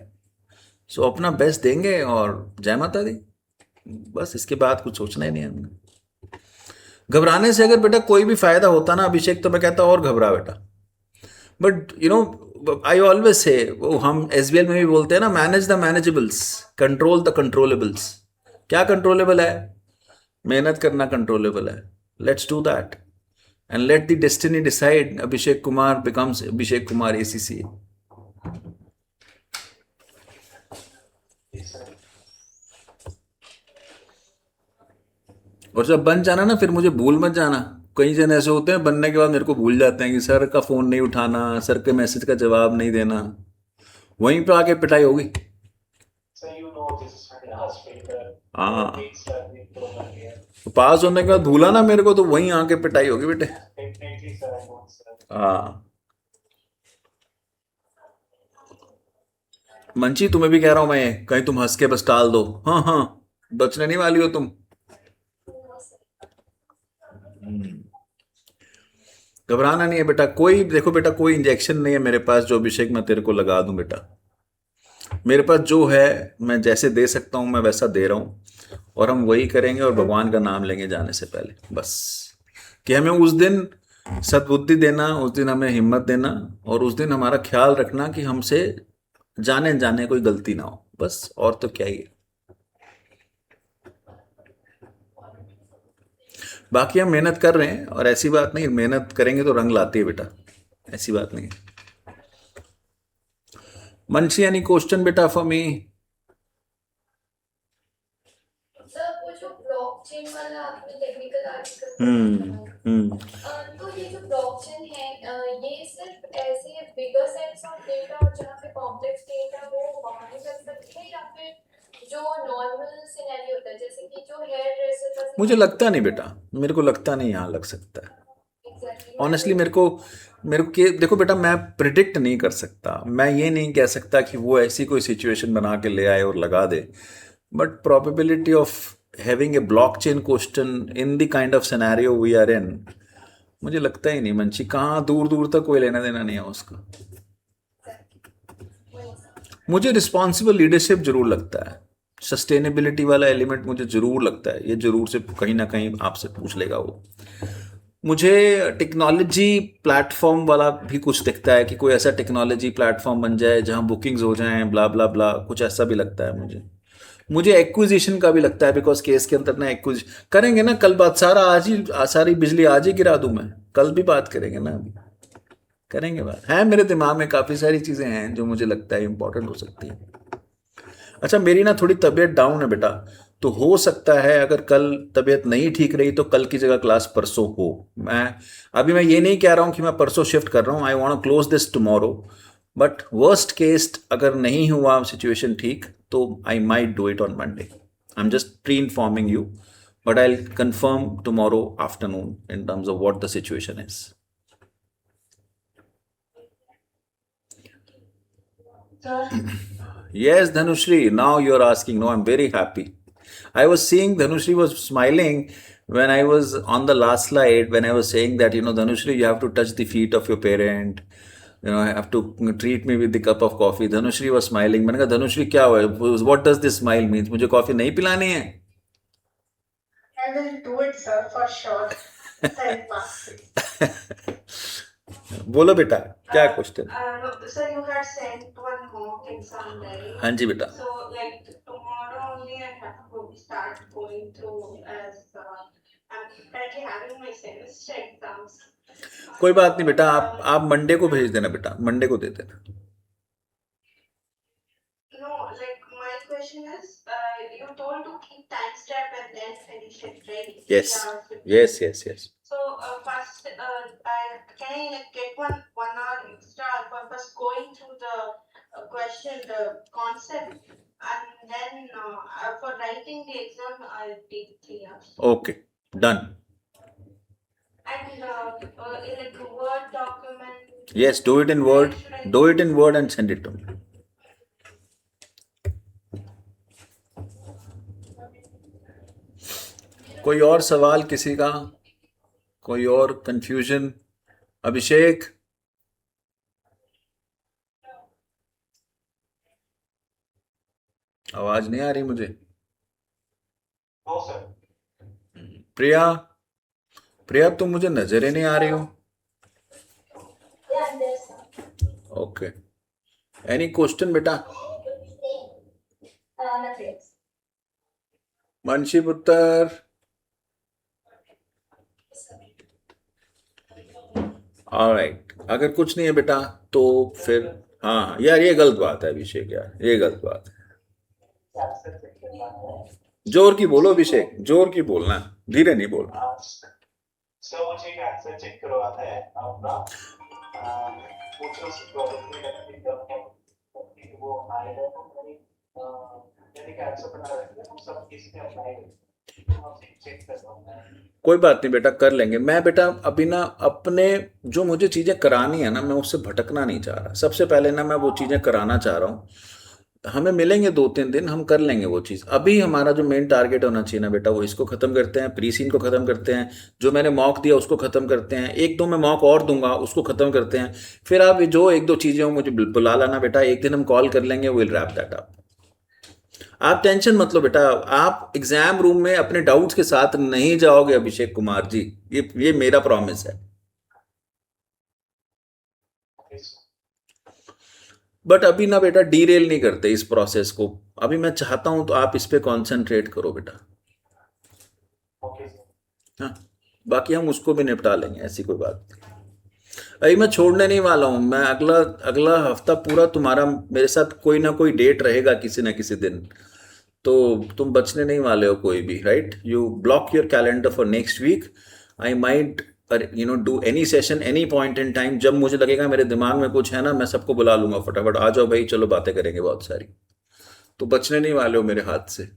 So अपना बेस्ट देंगे और जय माता दी. बस इसके बाद कुछ सोचना ही नहीं है हमने. घबराने से अगर बेटा कोई भी फायदा होता ना अभिषेक, तो मैं कहता और घबरा बेटा. But you know I always say, वो हम SBL में भी बोलते हैं ना, manage the manageables, control the controllables. क्या कंट्रोलेबल है? मेहनत करना कंट्रोलेबल है. Let's do that and let the destiny decide. Abhishek Kumar becomes Abhishek Kumar ACCA. और जब बन जाना ना फिर मुझे भूल मत जाना. कई जन ऐसे होते हैं बनने के बाद मेरे को भूल जाते हैं कि सर का फोन नहीं उठाना, सर के मैसेज का जवाब नहीं देना. वहीं पे आके पिटाई होगी. हाँ, पास होने के बाद भूला ना मेरे को तो वहीं आके पिटाई होगी बेटे. हाँ, मंची तुम्हें भी कह रहा हूं मैं, कहीं तुम हंस के बस टाल दो। हाँ हाँ, बचने नहीं वाली हो तुम। No, sir. घबराना नहीं है बेटा, कोई देखो बेटा, कोई इंजेक्शन नहीं है मेरे पास जो अभिषेक मैं तेरे को लगा दूं बेटा। मेरे पास जो है, मैं जैसे दे सकता हूं मैं वैसा दे रहा हूं, और हम वही करेंगे और भगवान का नाम लेंगे जाने से पहले, बस। कि हमें उस दिन सद्बुद्धि देना, उस दिन हमें हिम्मत देना, और उस दिन हमारा ख्याल रखना कि हमसे जाने जाने कोई गलती ना हो, बस। और तो क्या ही है। बाकी हम मेहनत कर रहे हैं, और ऐसी बात नहीं, मेहनत करेंगे तो रंग लाती है बेटा, ऐसी बात नहीं है। मंशी, एनी क्वेश्चन बेटा फॉर मी? सर वो जो ब्लॉकचेन वाला आपने टेक्निकल आर्टिकल हम्म। तो ये जो ब्लॉकचेन है ये सिर्फ ऐसे बिगर सेट्स ऑफ डेटा और जहाँ पे कॉम्प्लेक्स डेटा वो वहाँ ही कर सकते हैं, या फिर जो नॉर्मल सिनेरियो होता है जैसे कि जो हेयर ड्रेसर का मुझे लगता नहीं बेटा, मेरे को लगता नहीं यहाँ लग सकता है। एग्जैक्टली ऑनेस्टली मेरे को देखो बेटा, मैं प्रिडिक्ट नहीं कर सकता, मैं ये नहीं कह सकता कि वो ऐसी कोई सिचुएशन बना के ले आए और लगा दे, but probability of having a blockchain question in the kind of scenario we are in, मुझे लगता ही नहीं मंची, कहाँ दूर दूर तक कोई लेना देना नहीं है उसका। मुझे रिस्पॉन्सिबल लीडरशिप जरूर लगता है, सस्टेनेबिलिटी वाला एलिमेंट मुझे जरूर लगता है, ये जरूर से कहीं ना कहीं आपसे पूछ लेगा वो। मुझे टेक्नोलॉजी प्लेटफॉर्म वाला भी कुछ दिखता है कि कोई ऐसा टेक्नोलॉजी प्लेटफॉर्म बन जाए जहां बुकिंग्स हो जाएं, ब्ला ब्ला ब्ला, कुछ ऐसा भी लगता है मुझे। मुझे एक्विजिशन का भी लगता है, बिकॉज केस के अंदर ना एक्विज करेंगे ना, कल बात सारा आज ही, सारी बिजली आज ही गिरा दूं मैं, कल भी बात करेंगे ना, अभी करेंगे बात। है मेरे दिमाग में काफ़ी सारी चीज़ें हैं जो मुझे लगता है इंपॉर्टेंट हो सकती हैं। अच्छा, मेरी ना थोड़ी तबीयत डाउन है बेटा, तो हो सकता है अगर कल तबीयत नहीं ठीक रही तो कल की जगह क्लास परसों हो। मैं ये नहीं कह रहा हूं कि मैं परसों शिफ्ट कर रहा हूं, I want to close this tomorrow, but worst case अगर नहीं हुआ सिचुएशन ठीक, तो I might do it on Monday. I am just pre informing you, but I will confirm tomorrow afternoon in terms of what the situation is. Sir, Yes, Dhanushri, now you're asking. No, I'm very happy. I was seeing Dhanushri was smiling when I was on the last slide, when I was saying that, Dhanushri, you have to touch the feet of your parent. I have to treat me with the cup of coffee. Dhanushri was smiling. मैंने कहा धनुश्री क्या हुआ? What does this smile means? मुझे coffee नहीं पिलानी है? I will do it, sir, for sure. Send passes. बोलो बेटा, क्या question? No, sir, you had sent one mock exam, right? हाँ जी बेटा। So, like tomorrow only, I have to start going through as I'm currently having my semester exams. कोई बात नहीं बेटा, आप मंडे को भेज देना बेटा, मंडे को दे देना। No, like my question is, you told to keep timestamp and then finish it, right? Yes, 3 hours, 15. yes. So first, can I like get 1 hour extra for first going through the question, the concept, and then for writing the exam, I'll take 3 hours. Okay, done. And like a Word document. Yes, do it in Word. Do it in Word and send it to me. कोई और सवाल किसी का? कोई और confusion? अभिषेक? आवाज नहीं आ रही मुझे। No sir. प्रिया तुम मुझे नजर ही नहीं आ रही हो। Yeah, there's some. Okay, any question बेटा? Nothing. मनशी पुत्र? ऑलराइट, अगर कुछ नहीं है बेटा तो फिर हाँ यार, ये गलत बात है अभिषेक, यार ये गलत बात है। जोर की बोलो अभिषेक, जोर की बोलना, धीरे नहीं बोलना। सर मुझे एक आंसर चेक करवाना है अपना, कुछ उस प्रॉब्लम में वो आएगा तो मैंने आंसर बना रखा है, वो सब इसमें अप्लाई चेक करवाना है। कोई बात नहीं बेटा, कर लेंगे। मैं बेटा अभी ना अपने जो मुझे चीज़ें करानी है ना, मैं उससे भटकना नहीं चाह रहा। सबसे पहले ना मैं वो चीज़ें कराना चाह रहा हूँ, हमें मिलेंगे 2-3 दिन, हम कर लेंगे वो चीज़। अभी हमारा जो मेन टारगेट होना चाहिए ना बेटा, वो इसको ख़त्म करते हैं, प्री सीन को ख़त्म करते हैं, जो मैंने मॉक दिया उसको ख़त्म करते हैं, एक दो मैं मॉक और दूंगा उसको ख़त्म करते हैं। फिर आप जो एक दो चीज़ें हो मुझे बुला लाना बेटा, एक दिन हम कॉल कर लेंगे, विल रैप दैट अप। आप टेंशन मत लो बेटा, आप एग्जाम रूम में अपने डाउट्स के साथ नहीं जाओगे अभिषेक कुमार जी, ये मेरा प्रॉमिस है। Okay sir. बट अभी ना बेटा डीरेल नहीं करते इस प्रोसेस को, अभी मैं चाहता हूं तो आप इस पे कंसंट्रेट करो बेटा। Okay sir. हाँ, बाकी हम उसको भी निपटा लेंगे, ऐसी कोई बात नहीं। अभी मैं छोड़ने नहीं वाला हूँ, मैं अगला अगला हफ्ता पूरा तुम्हारा मेरे साथ कोई ना कोई डेट रहेगा किसी ना किसी दिन, तो तुम बचने नहीं वाले हो कोई भी, right? You block your calendar for next week. I might do any session any point in time, जब मुझे लगेगा मेरे दिमाग में कुछ है ना, मैं सबको बुला लूंगा फटाफट, आ जाओ भाई चलो बातें करेंगे बहुत सारी। तो बचने नहीं वाले हो मेरे हाथ से।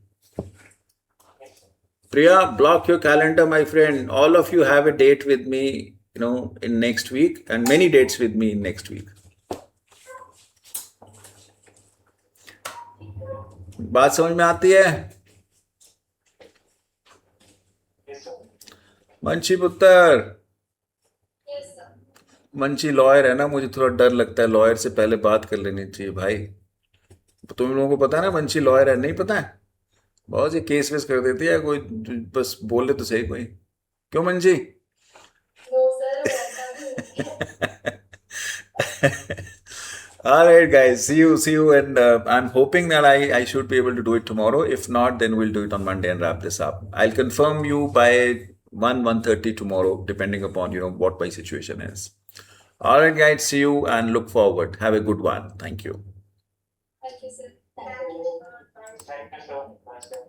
Priya, block your calendar, my friend. All of you have a date with me, in next week, and many dates with me in next week. बात समझ में आती है? Yes sir. मंशी पुत्र, यस सर। मंशी लॉयर है ना, मुझे थोड़ा डर लगता है, लॉयर से पहले बात कर लेनी चाहिए भाई। तुम लोगों को पता है ना मंशी लॉयर है, नहीं पता है? बहुत सी केस वेस कर देती है कोई, बस बोल ले तो सही कोई। क्यों मंशी? नो सर, वैसा भी नहीं है। All right, guys. See you, and I'm hoping that I should be able to do it tomorrow. If not, then we'll do it on Monday and wrap this up. I'll confirm you by 1:30 tomorrow, depending upon what my situation is. All right, guys. See you and look forward. Have a good one. Thank you. Thank you, sir. Thank you. Thank you, sir. Bye, sir.